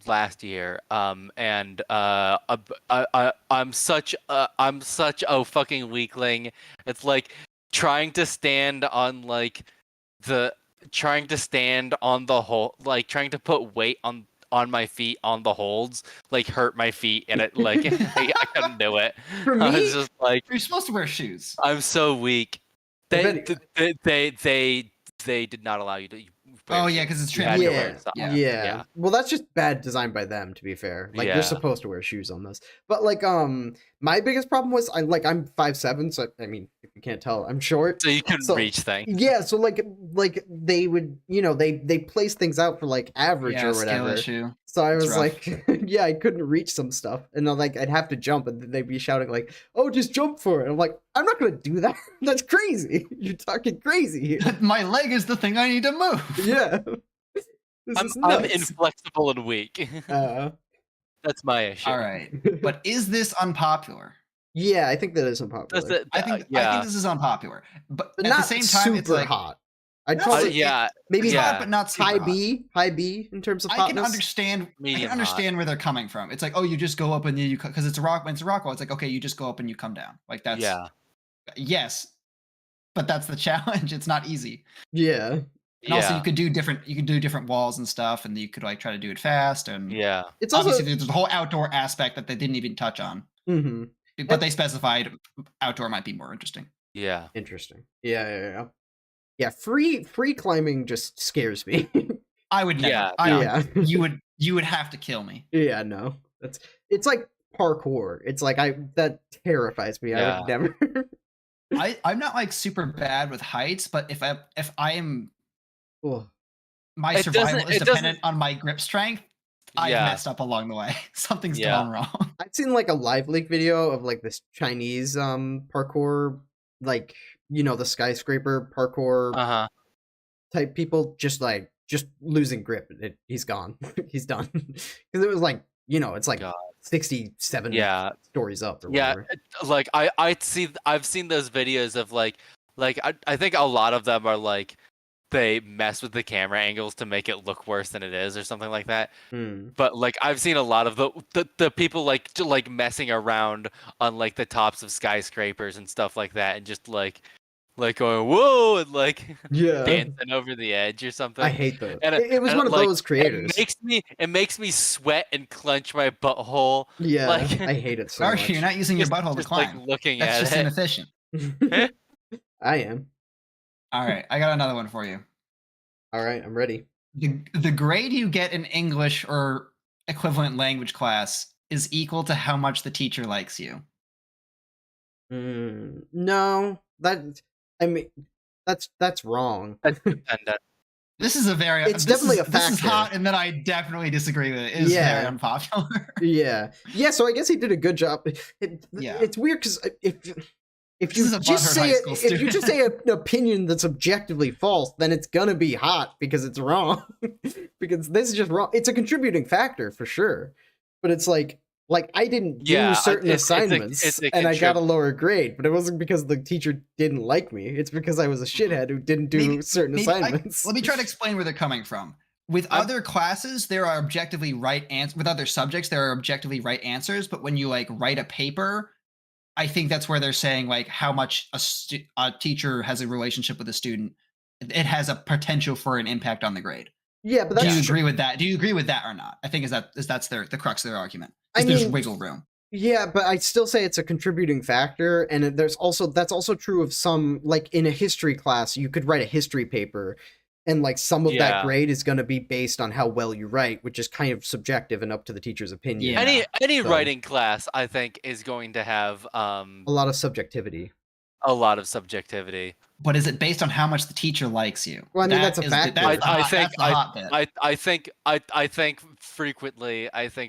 last year. And I'm such a fucking weakling. It's like trying to stand on the hole, trying to put weight on my feet on the holds hurt my feet, and it I couldn't do it. For me, I was just you're supposed to wear shoes. I'm so weak. They did not allow you to Oh yeah, shoes. because it's You had to wear Yeah, socks. yeah. Yeah. Well, that's just bad design by them, to be fair. Like, you're Yeah. supposed to wear shoes on this. But like, my biggest problem was I'm 5'7", so I mean, if you can't tell, I'm short. So you couldn't So reach things. yeah, so like they would, they place things out for like average or skill whatever. issue. So I It's was rough. like, yeah, I couldn't reach some stuff, and I'd have to jump, and they'd be shouting like, "Oh, just jump for it!" I'm like, I'm not gonna do that. That's crazy. You're talking crazy here. My leg is the thing I need to move. Yeah. This is I'm nuts. inflexible and weak. That's my issue. All right, but is this unpopular? Yeah, I think that is unpopular. I think this is unpopular, but at not the same time, super it's like hot. I'd call it maybe hot, but not super high hot. B in terms of I hotness. can understand. Medium I can understand where they're coming from. It's like, oh, you just go up and you because it's a rock. When it's a rock wall, it's like, okay, you just go up and you come down. Like that's yes, but that's the challenge. It's not easy. Yeah. And also you could do different walls and stuff, and you could like try to do it fast. And it's obviously there's the whole outdoor aspect that they didn't even touch on. Mm-hmm. But they specified outdoor might be more interesting. Yeah. Interesting. Yeah. Free climbing just scares me. I would never. You would have to kill me. Yeah, no. It's like parkour. It's like that terrifies me. I would never. I'm not like super bad with heights, but if I am my survival is dependent on my grip strength, I've messed up along the way. Something's gone wrong. I've seen like a live leak video of like this Chinese parkour, like the skyscraper parkour type people just losing grip. He's gone. He's done. Because it was like it's like 67 stories up or whatever. Like I've seen those videos of like I think a lot of them are like they mess with the camera angles to make it look worse than it is or something like that. But like I've seen a lot of the people like messing around on like the tops of skyscrapers and stuff like that, and just like going whoa and like dancing over the edge or something. I hate those. And it was one of those creators. It makes me sweat and clench my butthole. Yeah, like, I hate it so much. You're not using your butthole to climb. Like looking That's at just inefficient. I am. All right, I got another one for you. All right, I'm ready. The grade you get in English or equivalent language class is equal to how much the teacher likes you. No, that's wrong. That's dependent. This is It's definitely a factor. This is hot, and then I definitely disagree with it. It is very unpopular. Yeah. So I guess he did a good job. It's weird because if you just say an opinion that's objectively false, then it's gonna be hot because it's wrong. Because this is just wrong. It's a contributing factor for sure, but it's like I didn't do certain assignments and I got a lower grade, but it wasn't because the teacher didn't like me. It's because I was a shithead who didn't do certain assignments. Let me try to explain where they're coming from. With other classes, there are objectively right answers. With other subjects, there are objectively right answers. But when you like write a paper, I think that's where they're saying like how much a teacher has a relationship with a student. It has a potential for an impact on the grade. Yeah, but do you agree with that? Do you agree with that or not? I think that's the crux of their argument. There's wiggle room. Yeah, but I still say it's a contributing factor, and that's also true of some, like in a history class, you could write a history paper, and like some of that grade is going to be based on how well you write, which is kind of subjective and up to the teacher's opinion. Yeah. Any writing class, I think, is going to have a lot of subjectivity. But is it based on how much the teacher likes you? Well, I mean, that's a factor. I think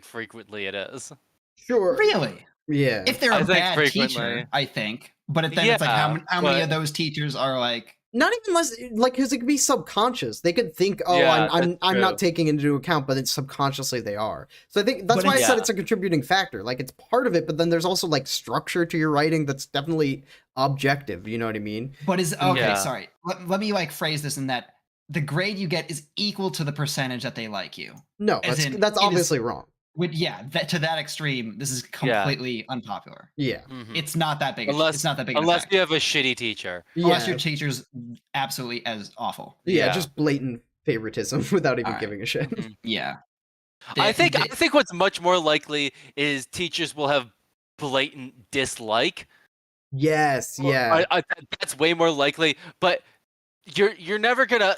frequently it is. Sure. Really? Yeah. If they're a bad teacher, I think. But then it's like how many of those teachers are like not even less like because it could be subconscious. They could think, I'm not taking into account, but it's subconsciously they are. So I think that's why I said it's a contributing factor. Like it's part of it, but then there's also like structure to your writing that's definitely objective. You know what I mean? But sorry. Let me like phrase this in that the grade you get is equal to the percentage that they like you. No, that's obviously wrong. To that extreme, this is completely unpopular. Yeah, it's not that big. Unless you have a shitty teacher. Unless your teacher's absolutely as awful. Yeah, just blatant favoritism without even giving a shit. Yeah, I think what's much more likely is teachers will have blatant dislike. Yes, that's way more likely. But you're never gonna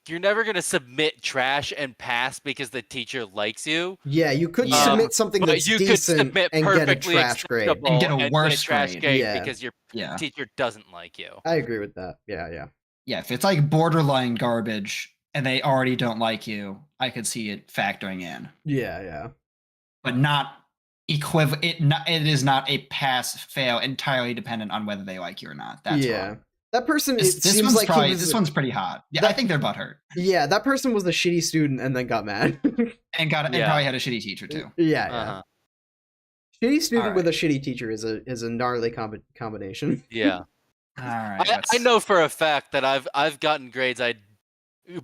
you're never gonna submit trash and pass because the teacher likes you. Yeah, you could submit something that's you decent could and get a trash grade. And get a worse trash grade. because your teacher doesn't like you. I agree with that. Yeah. Yeah, if it's like borderline garbage and they already don't like you, I could see it factoring in. Yeah. But not equivalent. It is not a pass-fail entirely dependent on whether they like you or not. That's wrong. That person, this one's pretty hot. Yeah, I think they're butthurt. Yeah, that person was a shitty student and then got mad. and probably had a shitty teacher too. Yeah. Shitty student with a shitty teacher is a gnarly combination. Yeah. All right. I know for a fact that I've gotten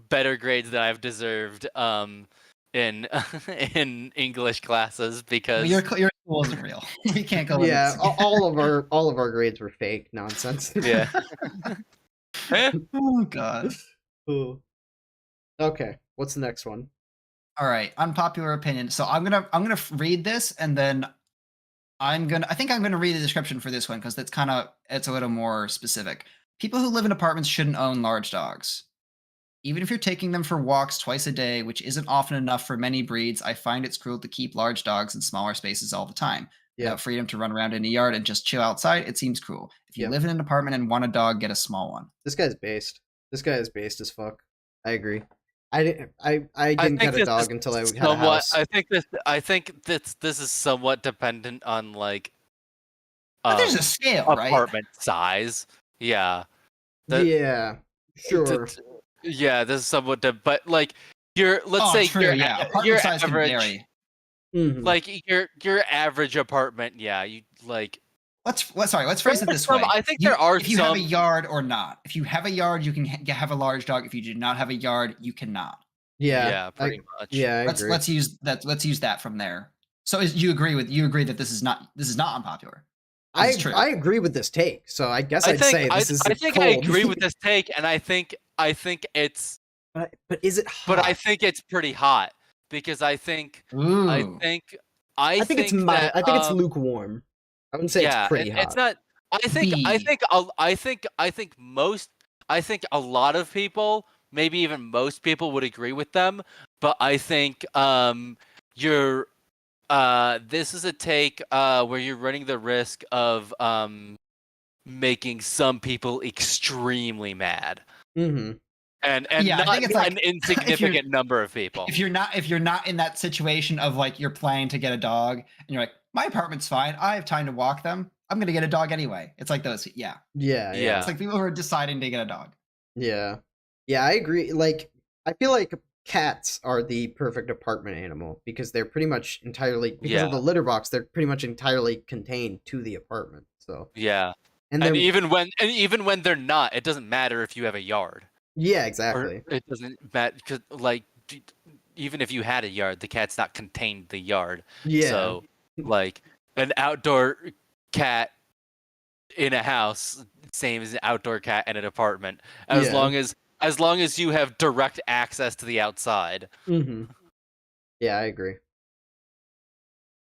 better grades than I've deserved in English classes because your school wasn't real. You can't go. Yeah, all of our grades were fake nonsense. Yeah. Oh God. Ooh. Okay, what's the next one? All right, unpopular opinion. So I'm gonna read this, and then I think I'm gonna read the description for this one because it's a little more specific. People who live in apartments shouldn't own large dogs. Even if you're taking them for walks twice a day, which isn't often enough for many breeds, I find it's cruel to keep large dogs in smaller spaces all the time. Without freedom to run around in a yard and just chill outside, it seems cruel. If you live in an apartment and want a dog, get a small one. This guy's based. This guy is based as fuck. I agree. I didn't get a dog until I had a house. I think this is somewhat dependent on like there's a scale, right? Apartment size. Yeah. Yeah. Sure. Yeah, this is somewhat but like your average can vary. Like your average apartment, you like let's phrase it this way. I think there are if you have a yard or not. If you have a yard, you can have a large dog. If you do not have a yard, you cannot. Yeah, pretty much. Yeah, I agree. Let's use that from there. So you agree that this is not unpopular? I agree with this take. So I guess I'd say this is. I think I agree with this take, and I think it's. But is it hot? But I think it's pretty hot because I think it's mild. I think it's lukewarm. I wouldn't say it's pretty hot. It's not. I think a lot of people, maybe even most people, would agree with them. But I think this is a take where you're running the risk of making some people extremely mad. Mm-hmm. And not I think it's like, an insignificant number of people. If you're not in that situation of like you're planning to get a dog and you're like, my apartment's fine, I have time to walk them, I'm gonna get a dog anyway. It's like those. Yeah. It's like people who are deciding to get a dog. Yeah, I agree. Like I feel like cats are the perfect apartment animal because they're pretty much entirely of the litter box. They're pretty much entirely contained to the apartment. So and even when they're not, it doesn't matter if you have a yard. Yeah, exactly. Or it doesn't matter because, like, even if you had a yard, the cat's not contained the yard. Yeah. So, like, an outdoor cat in a house, same as an outdoor cat in an apartment. As long as you have direct access to the outside. Mm-hmm. Yeah, I agree.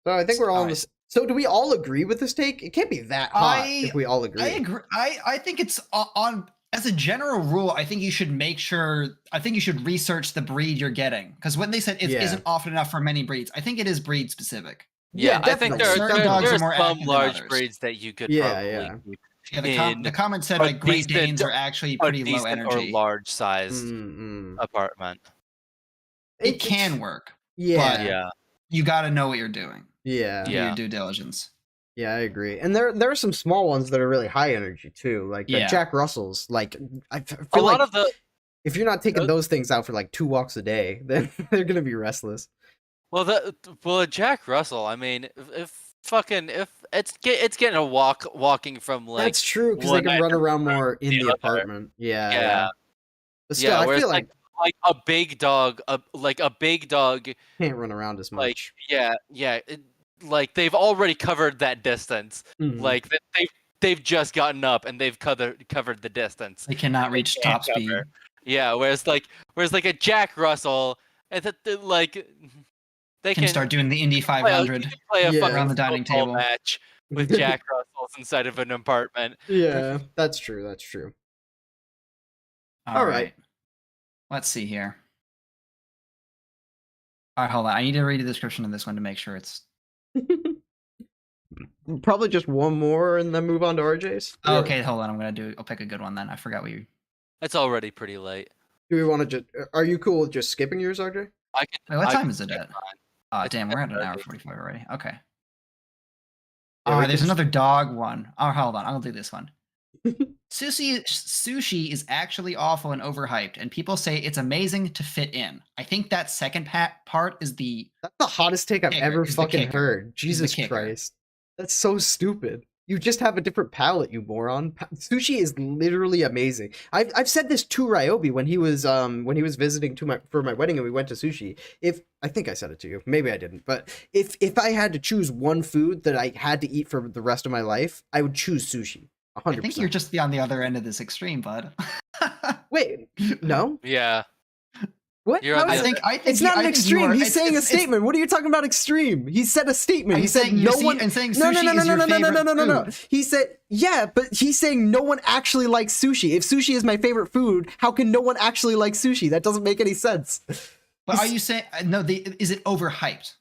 So I think we're all on this. So do we all agree with this take? It can't be that hot if we all agree. I agree. I think it's on. As a general rule, I think you should research the breed you're getting. Because when they said it isn't often enough for many breeds, I think it is breed specific. Yeah, I think there are some large breeds that you could probably the comment said like Great Danes are actually pretty low energy. Or large size apartment. It can work. Yeah. You got to know what you're doing. Yeah. Do your due diligence. Yeah, I agree. And there are some small ones that are really high energy too, like the Jack Russells. Like I feel if you're not taking those things out for like 2 walks a day, then they're gonna be restless. Well, Jack Russell. I mean, if it's getting a walking from like that's true because they can run around more in the apartment. Yeah. But still, I feel like a big dog, can't run around as much. Like they've already covered that distance. Mm-hmm. Like they've just gotten up and they've covered the distance. They cannot reach top speed. Yeah, whereas a Jack Russell, and they can start doing the Indy 500. Play a fucking around the dining table match with Jack Russells inside of an apartment. Yeah, that's true. All right. Let's see here. All right, hold on. I need to read the description of this one to make sure it's... Probably just one more and then move on to RJ's. Oh, okay, hold on. I'll pick a good one then. I forgot what you... It's already pretty late. Do we want to just... Are you cool with just skipping yours, RJ? Wait, what time is it at? Oh, damn, we're at an hour 45 already. Okay. Oh, there's another dog one. Oh, hold on. I'll do this one. Sushi is actually awful and overhyped, and people say it's amazing to fit in. I think that second part is the... That's the hottest take I've ever fucking heard. Jesus Christ. That's so stupid. You just have a different palate, you moron. Sushi is literally amazing. I've said this to Ryobi when he was visiting for my wedding and we went to sushi. I think I said it to you, maybe I didn't, but if I had to choose one food that I had to eat for the rest of my life, I would choose sushi. 100%. I think you're just on the other end of this extreme, bud. Wait, no? Yeah. What? I think it's not an extreme. He's saying a statement. What are you talking about extreme? He said a statement. He said no one. And saying sushi is your favorite food. He said, yeah, but he's saying no one actually likes sushi. If sushi is my favorite food, how can no one actually like sushi? That doesn't make any sense. But are you saying no? Is it overhyped?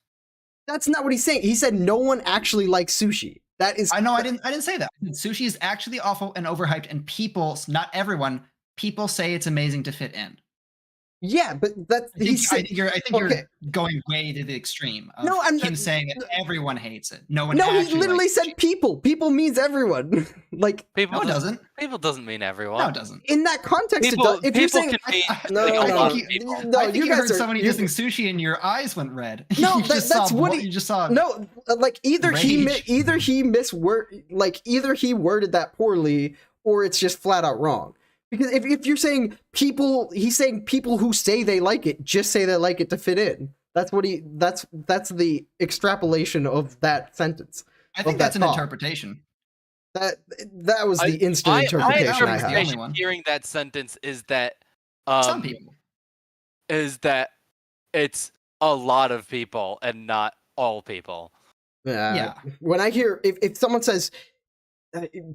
That's not what he's saying. He said no one actually likes sushi. That is. I know. I didn't say that. Sushi is actually awful and overhyped, and people, not everyone, people say it's amazing to fit in. Yeah, but that's I think you're going way to the extreme. No, I'm him saying that everyone hates it. No one. No, he literally said people. People means everyone. Like people. No, it doesn't. People doesn't mean everyone. No, it doesn't. In that context, it does. If you're saying I think you heard somebody dissing sushi and your eyes went red. No, that's what you just saw. No, like either he worded that poorly, or it's just flat out wrong. Because if you're saying people, he's saying people who say they like it just say they like it to fit in. That's what that's the extrapolation of that sentence. I think that's an interpretation. That was the instant interpretation I had. Hearing that sentence is that some people is that it's a lot of people and not all people. Yeah. When I hear if someone says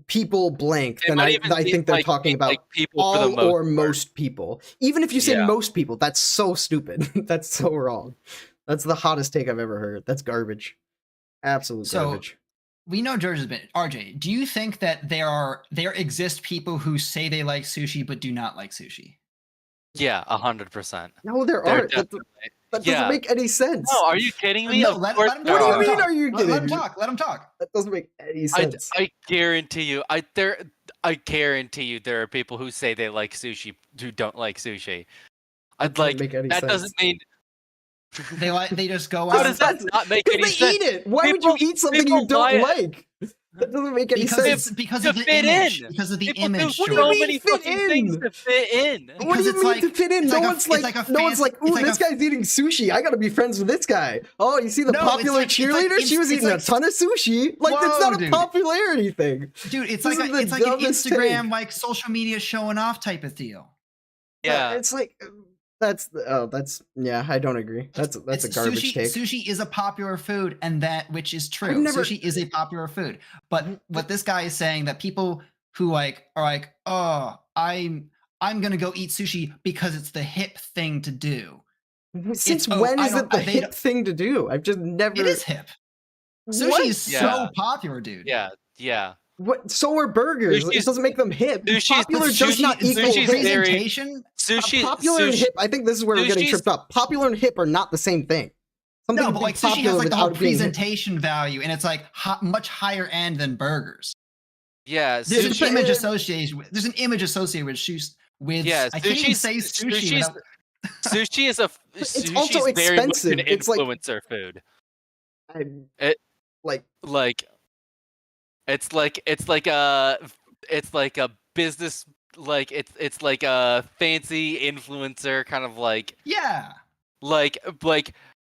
people blank, then I think they're talking about people all or most people. Even if you say most people, that's so stupid. That's so wrong. That's the hottest take I've ever heard. That's garbage. Absolute garbage. We know George has been. RJ, do you think that there exist people who say they like sushi but do not like sushi? Yeah, 100%. No, there aren't. That doesn't make any sense. No, are you kidding me? No, let him talk. What do you mean? Are you kidding? Let him talk. Let him talk. That doesn't make any sense. I guarantee you. I guarantee you there are people who say they like sushi who don't like sushi. That doesn't make any sense. Doesn't mean they just go out. How does that not make any sense? They eat it. Why would you eat something you don't like? That doesn't make any sense. Because of the image. Because of the image. What do you mean fit in? To fit in. What do you mean to fit in? No one's like, ooh, this guy's eating sushi. I gotta be friends with this guy. Oh, you see the popular cheerleader? She was eating a ton of sushi. Like, that's not a popularity thing. Dude, it's like an Instagram, like social media showing off type of deal. Yeah. It's like... That's I don't agree. That's a garbage take. Sushi is a popular food, and which is true. Sushi is a popular food. But what this guy is saying, that people who are like, oh, I'm gonna go eat sushi because it's the hip thing to do. Since when is it the hip thing to do? I've just never. It is hip. Sushi is so popular, dude. Yeah. What? So are burgers. It doesn't make them hip. Popular does not equal hip. Popular and hip. I think this is where we're getting tripped up. Popular and hip are not the same thing. No, but like sushi has like the whole presentation value, and it's like much higher end than burgers. Yeah, there's an image associated with. There's an image associated with shoes. Yeah, I can't even say sushi. Sushi is a. It's also expensive. Very much an influencer food. It's like a business, like it's like a fancy influencer kind of like like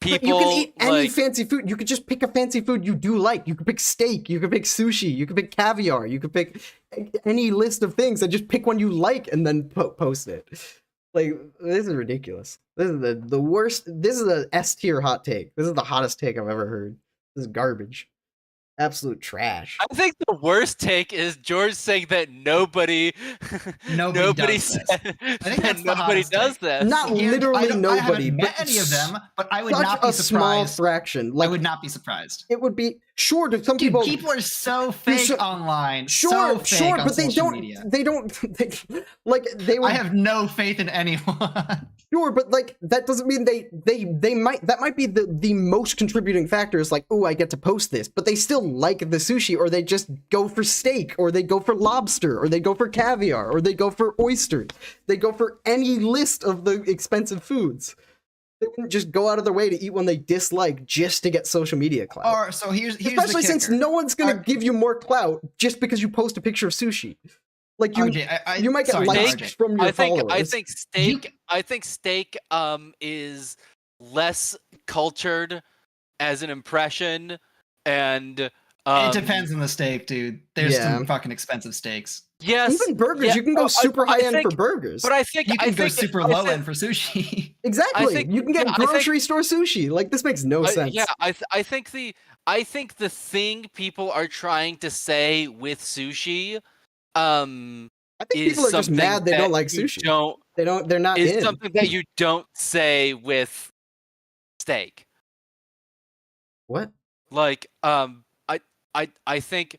people. But you can eat any fancy food. You could just pick a fancy food you do like. You could pick steak. You could pick sushi. You could pick caviar. You could pick any list of things and just pick one you like and then post it. Like, this is ridiculous. This is the worst. This is the S tier hot take. This is the hottest take I've ever heard. This is garbage. absolute trash. I think the worst take is George saying that nobody does this. I think that's nobody does this. Not literally nobody. I haven't met any of them, but I would not be surprised. Small fraction. I would not be surprised. It would be to some people. People are so fake online. Sure, so fake on but they social don't. Media. They don't. They would, I have no faith in anyone. Sure, but like that doesn't mean they might. That might be the most contributing factor. Is like, oh, I get to post this, but they still like the sushi, or they just go for steak, or they go for lobster, or they go for caviar, or they go for oysters. They go for any list of the expensive foods. They wouldn't just go out of their way to eat one they dislike just to get social media clout. Or so here's especially since no one's gonna give you more clout just because you post a picture of sushi. Like you, RJ, you might get likes from your followers. I think steak is less cultured as an impression, and it depends on the steak, dude. There's some fucking expensive steaks. Yes, even burgers. You can go super high end for burgers, but I think you can go super low end for sushi. Exactly, you can get grocery store sushi. Like this makes no sense. Yeah, I think the thing people are trying to say with sushi, I think people are just mad they don't like sushi. They're not in. Something that you don't say with steak. What? Like, I think,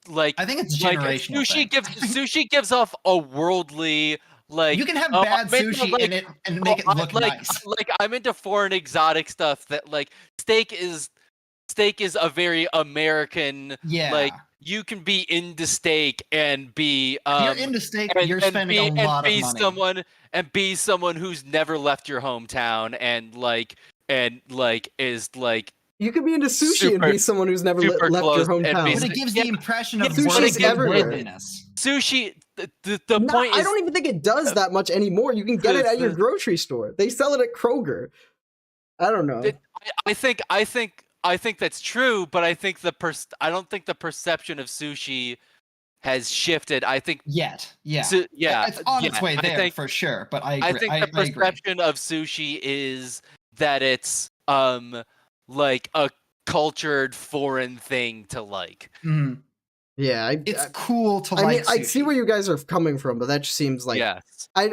like, I think it's generational. Sushi gives off a worldly, like, you can have bad sushi in it and make it look nice. Like I'm into foreign exotic stuff that like steak is a very American. Yeah. Like you can be into steak and be you're into steak. You're spending a lot of money. Be someone who's never left your hometown and is like. You could be into sushi and be someone who's never left your hometown. But it gives the impression of sushi's everywhere. Sushi, the point is... I don't even think it does that much anymore. You can get it at your grocery store. They sell it at Kroger. I don't know. I think that's true, but I think I don't think the perception of sushi has shifted. I think yeah, it's on its way there for sure. But I agree. I think the perception of sushi is that it's like a cultured foreign thing to like. Mm-hmm. Yeah, it's cool to like. I mean, sushi. I see where you guys are coming from, but that just seems like I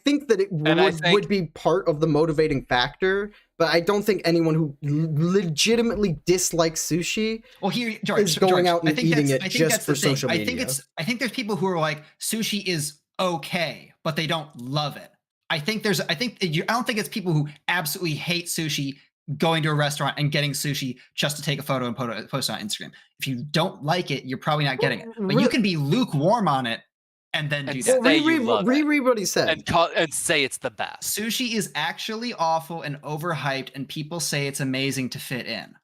think that it would be part of the motivating factor, but I don't think anyone who legitimately dislikes sushi is going out and eating it just for social media. I think there's people who are like, sushi is okay, but they don't love it. I don't think it's people who absolutely hate sushi going to a restaurant and getting sushi just to take a photo and post it on Instagram. If you don't like it, you're probably not getting it. But you can be lukewarm on it and then do that. Reread what he said. And say it's the best. Sushi is actually awful and overhyped, and people say it's amazing to fit in.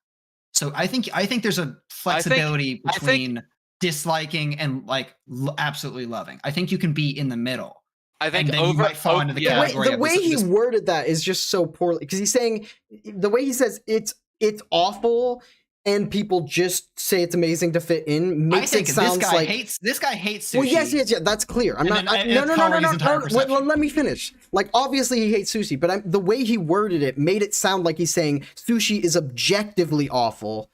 So I think there's a flexibility between disliking and like absolutely loving. I think you can be in the middle. I think the way he worded that is just so poorly, because he's saying the way he says it's awful and people just say it's amazing to fit in makes it sound like this guy hates sushi. Well, yes, that's clear. I'm not. No. Let me finish. Like, obviously he hates sushi, but the way he worded it made it sound like he's saying sushi is objectively awful,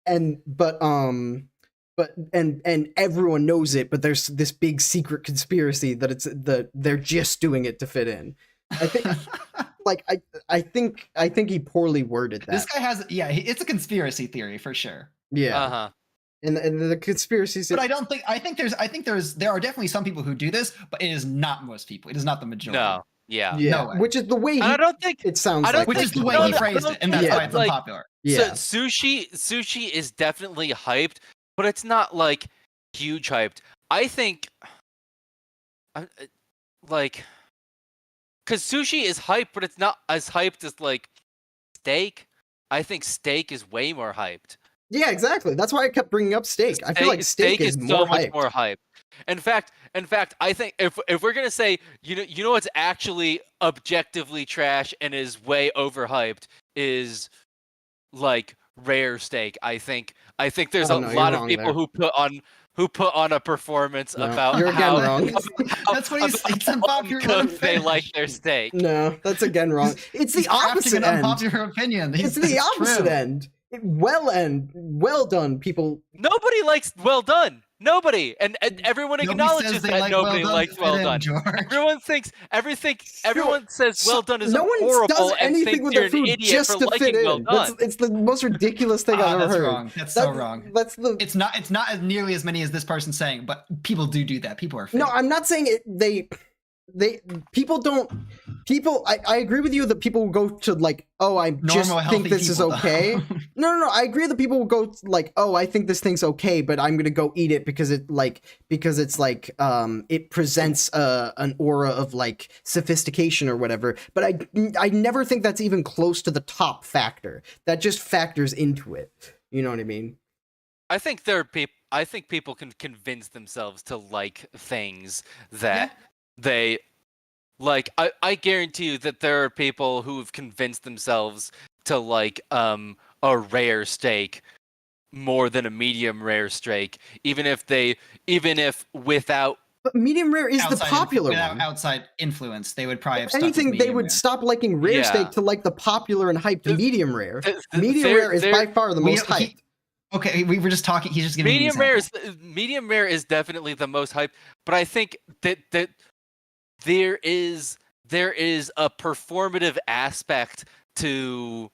but everyone knows it, but there's this big secret conspiracy that they're just doing it to fit in. I think, I think he poorly worded that. This guy has, it's a conspiracy theory for sure. Yeah. Uh-huh. And the conspiracies. But I think there are definitely some people who do this, but it is not most people. It is not the majority. No. Yeah. No way. Which is the way it sounds like. Which is the way he phrased it, and that's why it's unpopular. Yeah. So sushi is definitely hyped. But it's not like huge hyped. I think, like, because sushi is hyped, but it's not as hyped as like steak. I think steak is way more hyped. Yeah, exactly. That's why I kept bringing up steak. I feel like steak is so much more hyped. In fact, I think if we're gonna say you know what's actually objectively trash and is way overhyped is like rare steak. I think there's a lot of people who put on a performance about you're again wrong. That's what it's unpopular. They like their steak. No, that's again wrong. It's the opposite end. Unpopular opinion. It's the opposite end. well done, people. Nobody likes well done. Nobody, and everyone acknowledges that nobody likes well done. Everyone thinks everyone says well done is horrible does and anything thinks with you're their an food idiot just for to liking fit well in. done. It's the most ridiculous thing I've ever heard. Wrong. That's so wrong. It's not nearly as many as this person's saying, but people do that. People are fake. No, I'm not saying it. I agree with you that people will go to like, oh, I just think this is okay. No, I agree that people will go like, oh, I think this thing's okay, but I'm gonna go eat it because it presents an aura of like sophistication or whatever. But I never think that's even close to the top factor. That just factors into it. You know what I mean? I think people can convince themselves to like things that they like. I guarantee you that there are people who have convinced themselves to like a rare steak more than a medium rare steak, even if without. But medium rare is the popular one. Without outside influence, they would probably have stuck anything. With they would rare. Stop liking rare steak to like the popular and hyped medium rare. Medium rare is by far the most hyped. Okay, we were just talking. He's just giving medium rare is definitely the most hype, but I think that there is a performative aspect to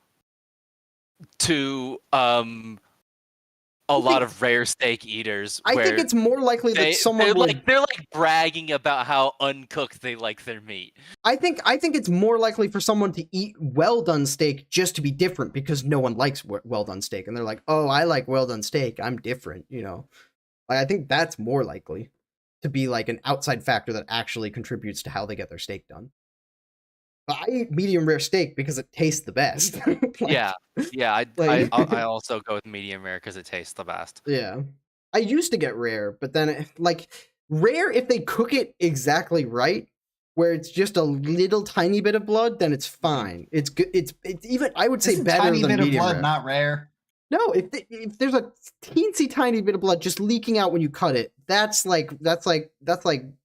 a lot of rare steak eaters. I think it's more likely that they're like bragging about how uncooked they like their meat. I think it's more likely for someone to eat well done steak just to be different because no one likes well done steak, and they're like, oh, I like well done steak, I'm different, you know. Like, I think that's more likely to be like an outside factor that actually contributes to how they get their steak done. But I eat medium rare steak because it tastes the best. I also go with medium rare because it tastes the best. Yeah, I used to get rare, but then rare, if they cook it exactly right, where it's just a little tiny bit of blood, then it's fine. It's good. It's even, I would say, better than medium rare. Tiny bit of blood, not rare. No, if there's a teensy tiny bit of blood just leaking out when you cut it, that's like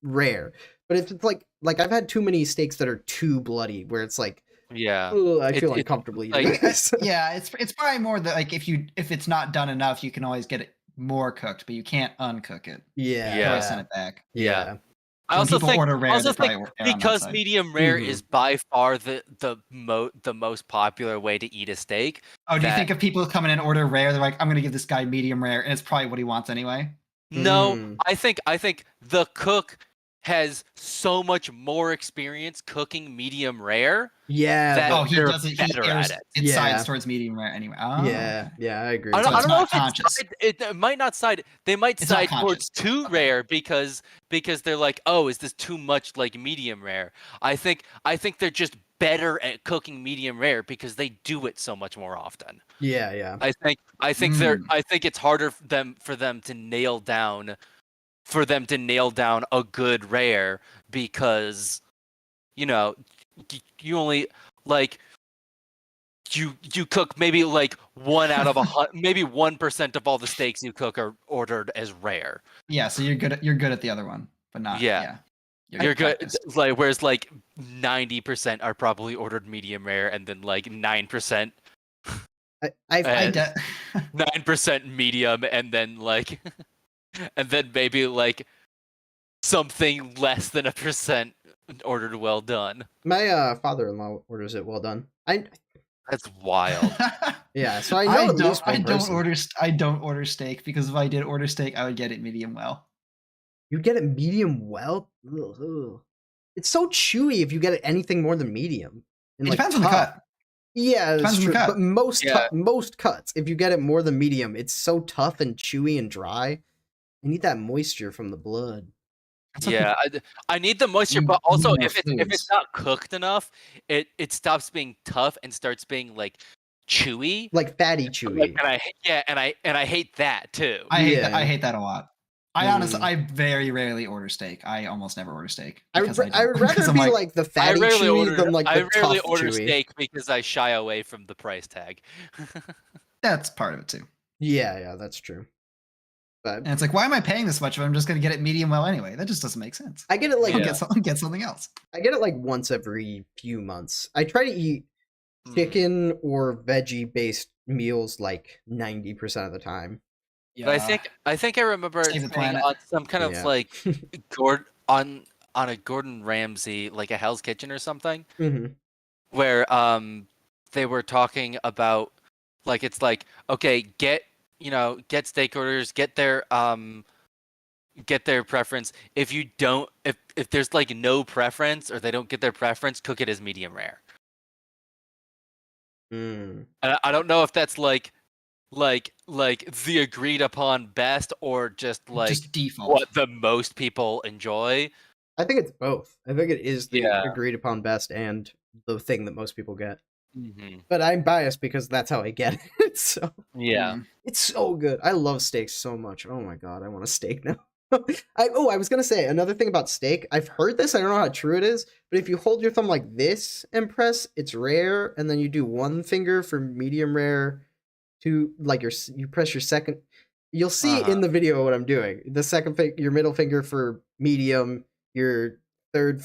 rare. But if it's like I've had too many steaks that are too bloody, where it's like, I feel uncomfortable eating this. Yeah, it's probably more that like if it's not done enough, you can always get it more cooked, but you can't uncook it. Yeah, send it back. Yeah. I also think because medium rare is by far the most popular way to eat a steak. Oh, do you think if people come in and order rare, they're like, I'm going to give this guy medium rare, and it's probably what he wants anyway? No, I think the cook has so much more experience cooking medium rare. Yeah. He does it. It sides towards medium rare anyway. Oh. Yeah, I agree. I don't know if it might not side. They might side towards too rare because they're like, oh, is this too much like medium rare? I think they're just better at cooking medium rare because they do it so much more often. Yeah. I think it's harder for them to nail down a good rare because, you know, you only like you cook maybe like 1 out of maybe 1% of all the steaks you cook are ordered as rare. Yeah, so you're good at the other one, but not. Yeah. You're good. Like, whereas like 90% are probably ordered medium rare, and then like 9%. 9% medium, and then like, and then maybe like something less than 1% ordered well done. My father-in-law orders it well done. That's wild. Yeah, so I know I don't order steak because if I did order steak, I would get it medium well. You get it medium well? Ugh. It's so chewy if you get it anything more than medium. It depends on the cut. Yeah, that's true. But most cuts, if you get it more than medium, it's so tough and chewy and dry. I need that moisture from the blood. Yeah, I need the moisture, but also if it's not cooked enough, it stops being tough and starts being like chewy, like fatty chewy. And I hate that too. I hate that a lot. I very rarely order steak. I almost never order steak. I would rather be like the fatty chewy than like the tough chewy. I rarely order steak because I shy away from the price tag. That's part of it too. Yeah, that's true. But and it's like, why am I paying this much if I'm just going to get it medium well anyway? That just doesn't make sense. I get it like get something else. I get it like once every few months. I try to eat chicken or veggie based meals like 90% of the time. Yeah. But I think I remember Save the planet. on some kind of like on a Gordon Ramsay, like a Hell's Kitchen or something, where they were talking about like it's like, okay, get steak orders, get their preference. If you don't, if there's like no preference or they don't get their preference, cook it as medium rare. I don't know if that's like the agreed upon best or just default what the most people enjoy. I think it's both. I think it is the agreed upon best and the thing that most people get. But I'm biased because that's how I get it. So it's so good. I love steak so much. Oh my god, I want a steak now. I was gonna say another thing about steak. I've heard this. I don't know how true it is, but if you hold your thumb like this and press, it's rare, and then you do one finger for medium rare, to like you press your second. You'll see in the video what I'm doing. The second your middle finger for medium, your third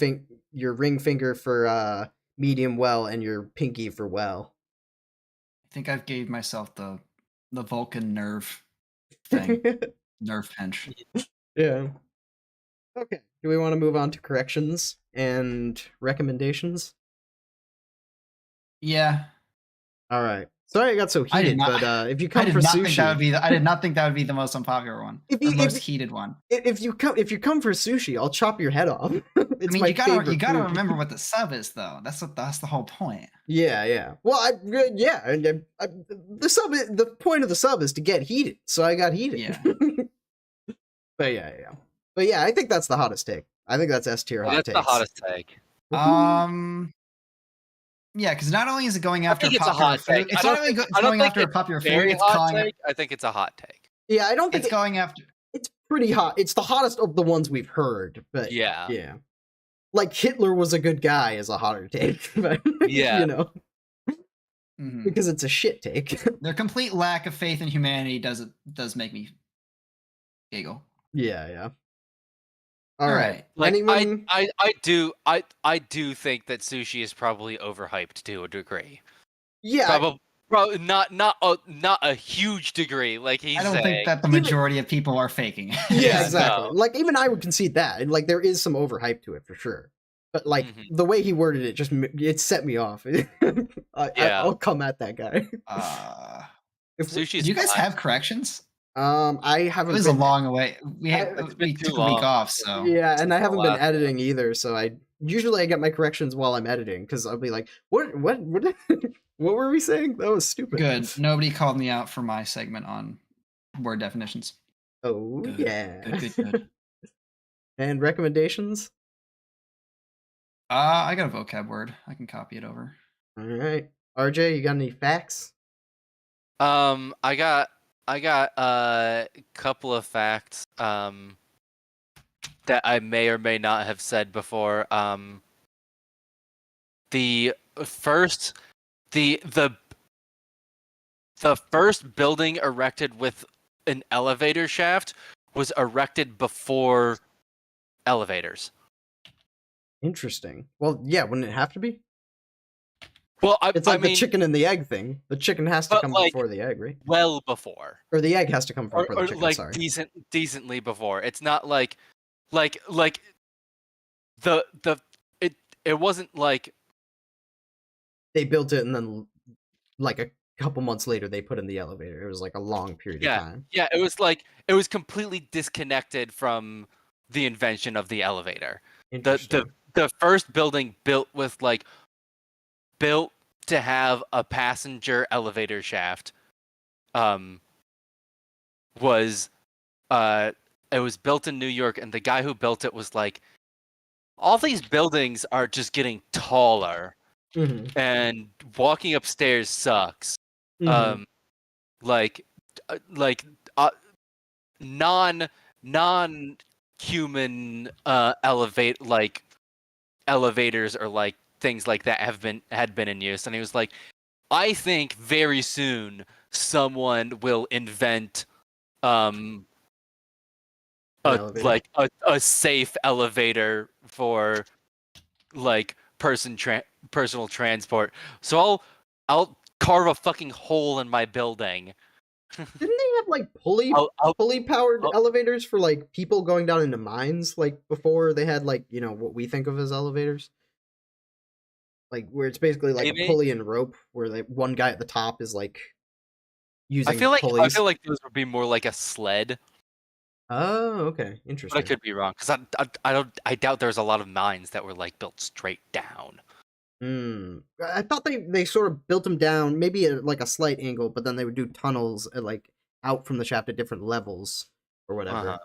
your ring finger for medium well, and your pinky for well. I think I've gave myself the Vulcan nerve thing. Nerve pinch. Yeah. Okay. Do we want to move on to corrections and recommendations? Yeah. All right. Sorry I got so heated, but if you come for sushi, I did not think that would be the most unpopular one. Most heated one. If you come for sushi, I'll chop your head off. It's my favorite you gotta food. Remember what the sub is, though. That's the whole point. Yeah. Well, the point of the sub is to get heated, so I got heated. Yeah. But yeah, I think that's the hottest take. I think that's S tier hot takes. That's the hottest take. Yeah, because not only is it going after a popular food, it's not only going after a popular food. It's calling it. I think it's a hot take. Yeah, I don't think it's going after. It's pretty hot. It's the hottest of the ones we've heard, but yeah. Like Hitler was a good guy is a hotter take, but because it's a shit take. Their complete lack of faith in humanity does make me giggle. Yeah. All right. Like, I do think that sushi is probably overhyped to a degree. Yeah. Probably not a huge degree. Like I don't think that the majority of people are faking. Yeah, exactly. No. Like even I would concede that. Like there is some overhype to it for sure. But like the way he worded it, it set me off. I'll come at that guy. Sushi. Do you guys have corrections? I haven't. It was a long way. We took a week off, so yeah, and I haven't been editing either. So I usually get my corrections while I'm editing because I'll be like, "What were we saying? That was stupid." Good. Nobody called me out for my segment on word definitions. Oh good. Yeah. Good. And recommendations? I got a vocab word. I can copy it over. All right, RJ, you got any facts? I got a couple of facts that I may or may not have said before. The first building erected with an elevator shaft was erected before elevators. Interesting. Well, yeah, wouldn't it have to be? Well, it's like the chicken and the egg thing. The chicken has to come before the egg, right? Well before. Or the egg has to come before the chicken, like sorry. Decently before. It's not like it wasn't like they built it and then like a couple months later they put in the elevator. It was like a long period of time. Yeah, it was completely disconnected from the invention of the elevator. The first building built to have a passenger elevator shaft was it was built in New York, and the guy who built it was like, all these buildings are just getting taller and walking upstairs sucks. Non human elevators or like things like that had been in use, and he was like, I think very soon someone will invent a safe elevator for like personal transport. So I'll carve a fucking hole in my building. Didn't they have like pulley powered elevators for like people going down into mines, like before they had like, you know, what we think of as elevators? Like where it's basically like a pulley and rope where one guy at the top is like using pulleys. I feel like those would be more like a sled. Oh, okay, interesting. But I could be wrong because I doubt there's a lot of mines that were like built straight down. I thought they sort of built them down, maybe at like a slight angle, but then they would do tunnels at, like out from the shaft at different levels or whatever.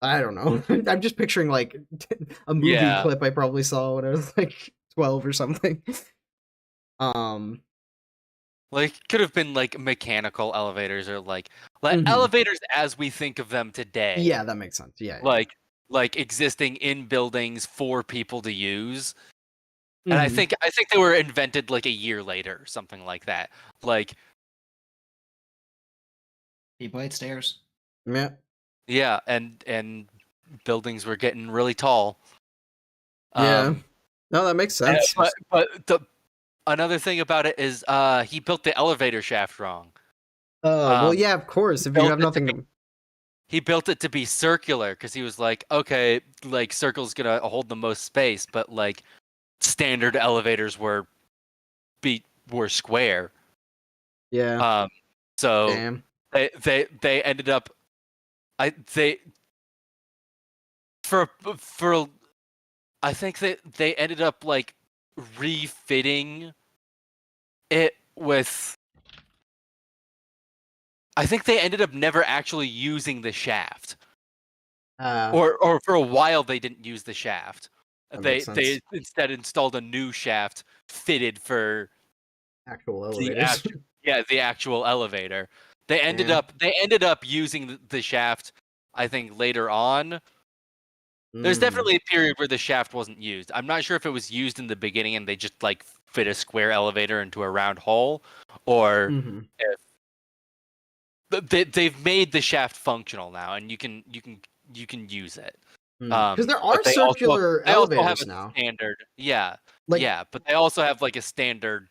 I don't know. I'm just picturing like a movie clip I probably saw when I was like 12 or something. Like could have been like mechanical elevators or like elevators as we think of them today. Yeah, that makes sense. Yeah. Like existing in buildings for people to use. And I think they were invented like a year later or something like that. Like people ate stairs. Yeah. Yeah, and buildings were getting really tall. Yeah. No, that makes sense. But another thing about it is he built the elevator shaft wrong. Well, yeah, of course. If you have nothing he built it to be circular because he was like, okay, like circle's gonna hold the most space, but like standard elevators were square. Yeah. So damn. they ended up I think they ended up like refitting it with. I think they ended up never actually using the shaft. Or for a while they didn't use the shaft. They instead installed a new shaft fitted for actual elevators. The actual elevator. They ended up using the shaft, I think, later on. There's definitely a period where the shaft wasn't used. I'm not sure if it was used in the beginning and they just like fit a square elevator into a round hole, or if they've made the shaft functional now and you can use it. Because there are circular elevators now. Standard, but they also have like a standard,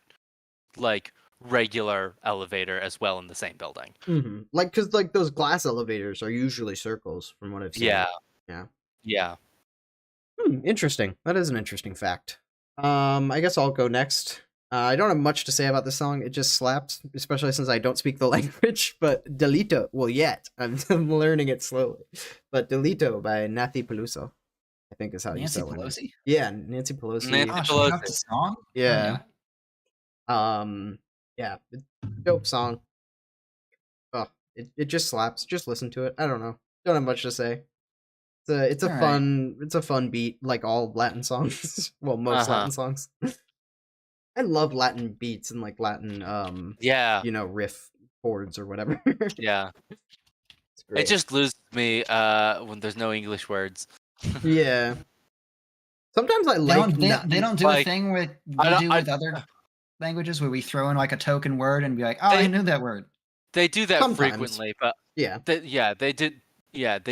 like regular elevator as well in the same building. Like, because like those glass elevators are usually circles, from what I've seen. Yeah. Interesting. That is an interesting fact. I guess I'll go next. I don't have much to say about this song. It just slaps, especially since I don't speak the language. But Delito, well, yet I'm learning it slowly. But Delito by Nancy Peluso, I think is how you spell it. Nancy Pelosi? Yeah, Nancy Pelosi. Nancy Pelosi. The song? Yeah. Yeah, dope song. Oh, it just slaps. Just listen to it. I don't know. Don't have much to say. It's a fun beat, like all Latin songs. Well, most Latin songs. I love Latin beats and like Latin riff chords or whatever. Yeah. It just loses me when there's no English words. Yeah. Sometimes I like they don't do a thing with with other languages where we throw in like a token word and be like, oh, I knew that word. They do that frequently, but they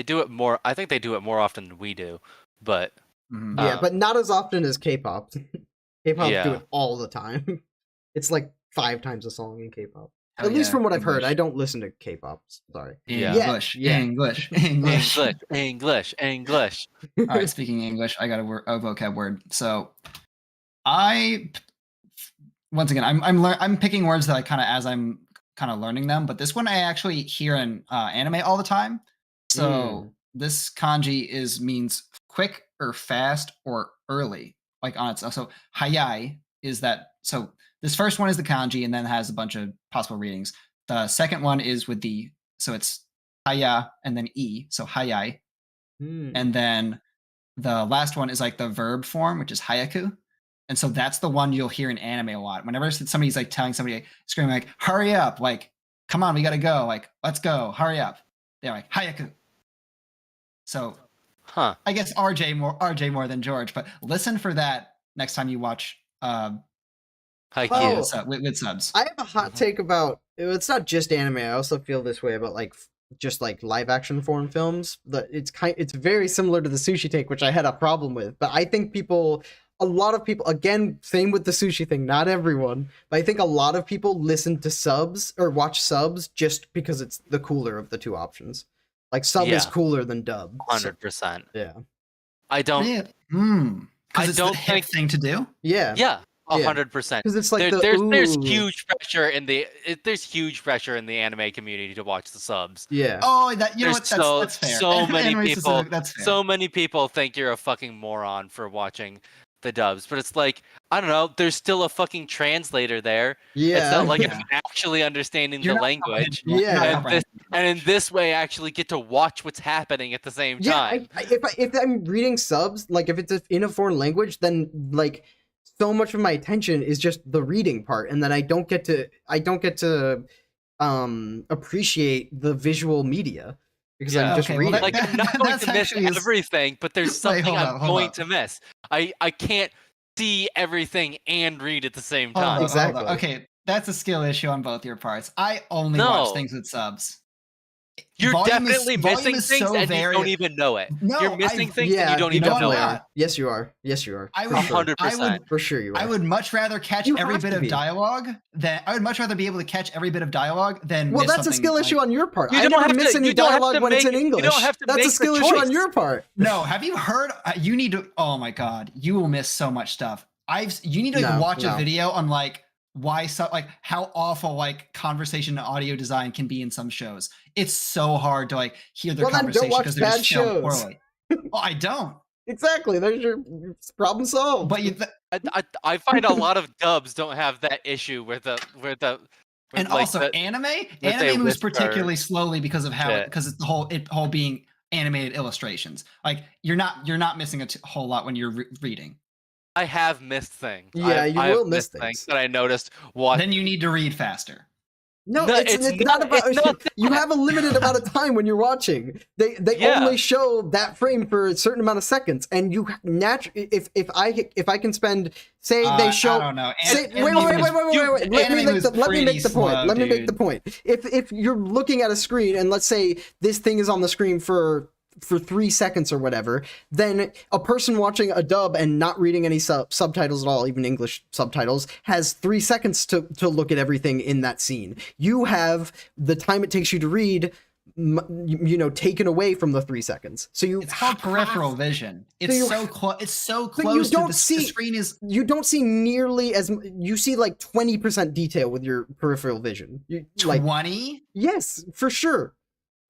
do it more. I think they do it more often than we do, but but not as often as K-pop. K-pop do it all the time. It's like 5 times a song in K-pop. At least from what I've heard. I don't listen to K-pop. Sorry. English. English. All right, speaking English, I got a vocab word. So, once again, I'm picking words that I kind of as I'm kind of learning them, but this one I actually hear in anime all the time. So this kanji means quick or fast or early, like on its own. So hayai is that. So this first one is the kanji and then has a bunch of possible readings. The second one is with so it's haya and then e, so hayai. And then the last one is like the verb form, which is hayaku. And so that's the one you'll hear in anime a lot. Whenever somebody's like telling somebody, like, screaming like, hurry up, like, come on, we gotta go, like, let's go, hurry up. They're like, hayaku. So I guess RJ more than George, but listen for that next time you watch Haikyuu with subs. I have a hot take about it's not just anime. I also feel this way about like just like live action foreign films. That it's very similar to the sushi take, which I had a problem with. But I think people a lot of people, again, same with the sushi thing, not everyone, but I think a lot of people listen to subs or watch subs just because it's the cooler of the two options. Like, sub is cooler than dub. 100%. Yeah. I don't because it's the hip thing to do. Yeah. Yeah. 100%. Because it's like there's huge pressure in the anime community to watch the subs. Yeah. Oh, that's fair. So many people think you're a fucking moron for watching the dubs, but it's like, I don't know, there's still a fucking translator there. Yeah. It's not like I'm actually understanding the language. Yeah. And in this way, I actually get to watch what's happening at the same time. If I'm reading subs, like if it's in a foreign language, then like so much of my attention is just the reading part, and then I don't get to appreciate the visual media because I'm just reading. Like, I'm not going to miss everything, but there's something I'm going to miss. I can't see everything and read at the same time. Exactly. Okay, that's a skill issue on both your parts. I only watch things with subs. You're definitely missing things and you don't even know it. No, you're missing things and you don't even know it. Yes, you are. Yes, you are. 100%. For sure you are. I would much rather catch every bit of dialogue than I would much rather be able to catch every bit of dialogue than well, that's a skill issue on your part. I never miss any dialogue when it's in English. That's a skill issue on your part. No, have you heard? You need to. Oh my god, you will miss so much stuff. You need to watch a video on how awful conversation and audio design can be in some shows. It's so hard to hear their conversation because they're just filmed poorly. Well, I don't. Exactly. There's your problem solved. But I find a lot of dubs don't have that issue and also anime moves particularly slowly because of how because it's the whole being animated illustrations. Like you're not missing a whole lot when you're reading. I have missed things. Yeah, you will miss things that I noticed. Then you need to read faster. No, it's not about. You have a limited amount of time when you're watching. They only show that frame for a certain amount of seconds, and you if I can spend they show. I don't know. Wait. Let me make the point. If you're looking at a screen and let's say this thing is on the screen for 3 seconds or whatever, then a person watching a dub and not reading any subtitles at all, even English subtitles, has 3 seconds to look at everything in that scene. You have the time it takes you to read, taken away from the 3 seconds. So it's called peripheral vision. It's so close. It's so close. You don't the screen is. You don't see nearly as you see 20% detail with your peripheral vision. 20? Yes, for sure.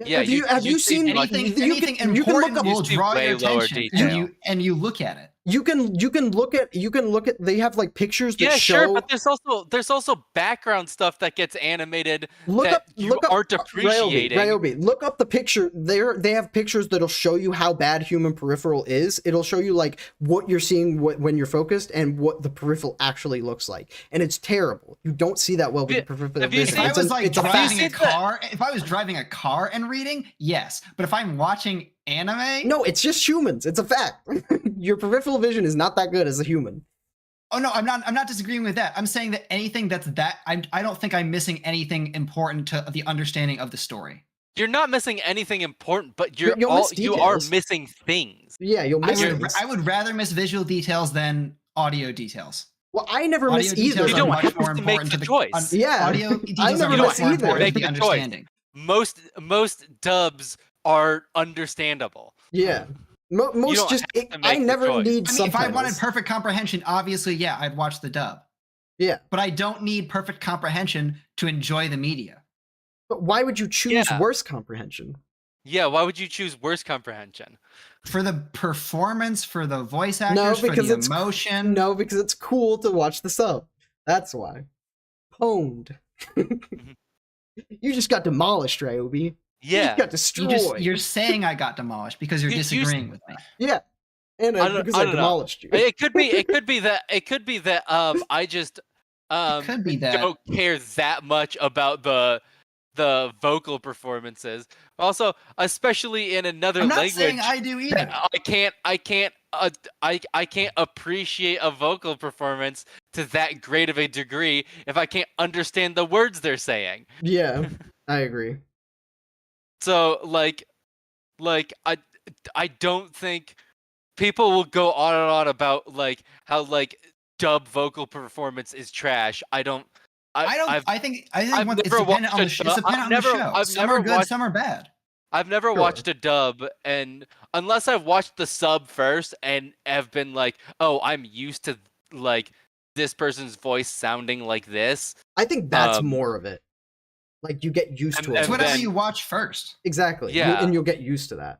Yeah, have you seen anything important will draw your attention and you look at it. You can look at they have pictures that show. Sure, but there's also background stuff that gets animated you aren't appreciating. Ryobi, look up the picture. They have pictures that'll show you how bad human peripheral is. It'll show you what you're seeing when you're focused and what the peripheral actually looks like. And it's terrible. You don't see that well with the peripheral vision. If I was driving a car and reading, yes. But if I'm watching anime? No, it's just humans. It's a fact. Your peripheral vision is not that good as a human. Oh no, I'm not disagreeing with that. I'm saying that anything I don't think I'm missing anything important to the understanding of the story. You're not missing anything important, but you are missing things. Yeah, you'll miss things. I would rather miss visual details than audio details. Well, I never miss either. You don't have to make the choice. Audio details are much more important to the understanding. Most dubs are understandable. Yeah. Most just I never need subtitles. If I wanted perfect comprehension, obviously, yeah, I'd watch the dub. Yeah. But I don't need perfect comprehension to enjoy the media. But why would you choose worse comprehension? Yeah, why would you choose worse comprehension? For the performance, for the voice actors, for the emotion. No, because it's cool to watch the sub. That's why. Pwned. You just got demolished, Ryobi. Yeah, you got destroyed. You're saying I got demolished because you're disagreeing with me. Yeah, and because I demolished you. It could be that I just don't care that much about the vocal performances. Also, especially in another language. I'm not saying I do either. I can't appreciate a vocal performance to that great of a degree if I can't understand the words they're saying. Yeah, I agree. So I don't think people will go on and on about like how like dub vocal performance is trash. I think it's dependent on the show. Some are good, some are bad. I've never watched a dub, and unless I've watched the sub first and have been like, oh, I'm used to like this person's voice sounding like this. I think that's more of it. Like you get used to it. It's whatever you watch first. Exactly. Yeah. And you'll get used to that.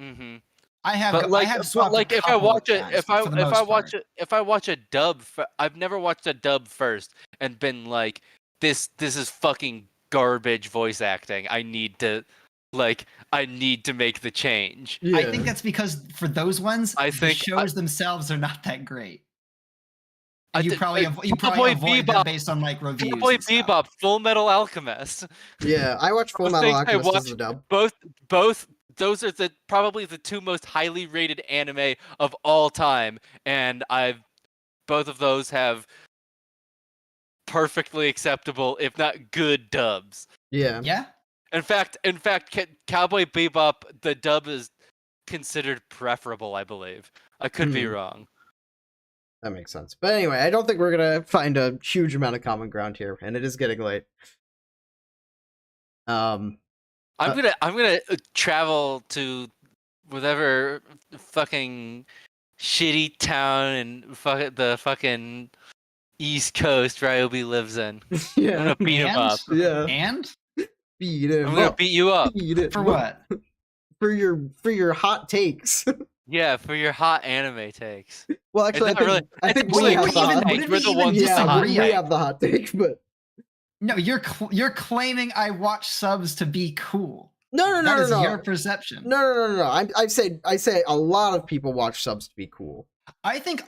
Mm-hmm. If I watch a dub, I've never watched a dub first and been like, this is fucking garbage voice acting. I need to make the change. Yeah. I think that's because for those ones, the shows themselves are not that great. You probably avoid them based on like reviews. Cowboy Bebop, Full Metal Alchemist. Yeah, I watched Full Metal Alchemist as a dub. Both. Those are probably the two most highly rated anime of all time, and both of those have perfectly acceptable, if not good, dubs. Yeah. Yeah. In fact, Cowboy Bebop, the dub is considered preferable, I believe. I could be wrong. That makes sense. But anyway, I don't think we're gonna find a huge amount of common ground here, and it is getting late. I'm gonna travel to whatever fucking shitty town and the fucking East Coast Ryobi lives in. Yeah. I'm gonna beat him up. Yeah. And beat him. I'm gonna beat you up. For what? For your hot takes. Yeah, for your hot anime takes. Well, actually, I think we have the hot take. We're the ones we have the hot take, but no, you're claiming I watch subs to be cool. No. That is your perception. No. I say a lot of people watch subs to be cool. I think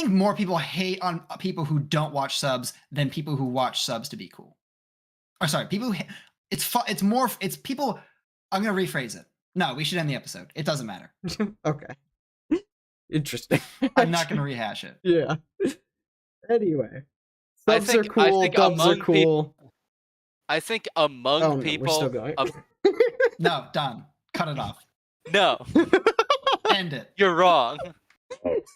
more people hate on people who don't watch subs than people who watch subs to be cool. Or sorry, people who it's people. I'm gonna rephrase it. No, we should end the episode. It doesn't matter. Okay. Interesting. I'm not gonna rehash it. Yeah. Anyway. Subs are cool, dubs are cool. I think among people... We're still going. No, done. Cut it off. No. End it. You're wrong.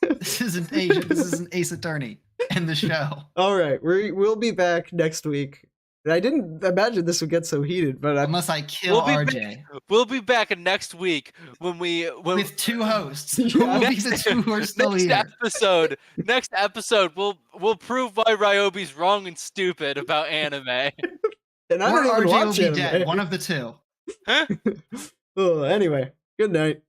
This isn't This is an Ace Attorney. End the show. All right. We'll be back next week. I didn't imagine this would get so heated, but unless I kill RJ. We'll be back next week with two hosts. Yeah. Who will be the two who are still here? Next episode, we'll prove why Ryobi's wrong and stupid about anime. And I don't even RJ watch will be anime. dead. One of the two. Oh, anyway, good night.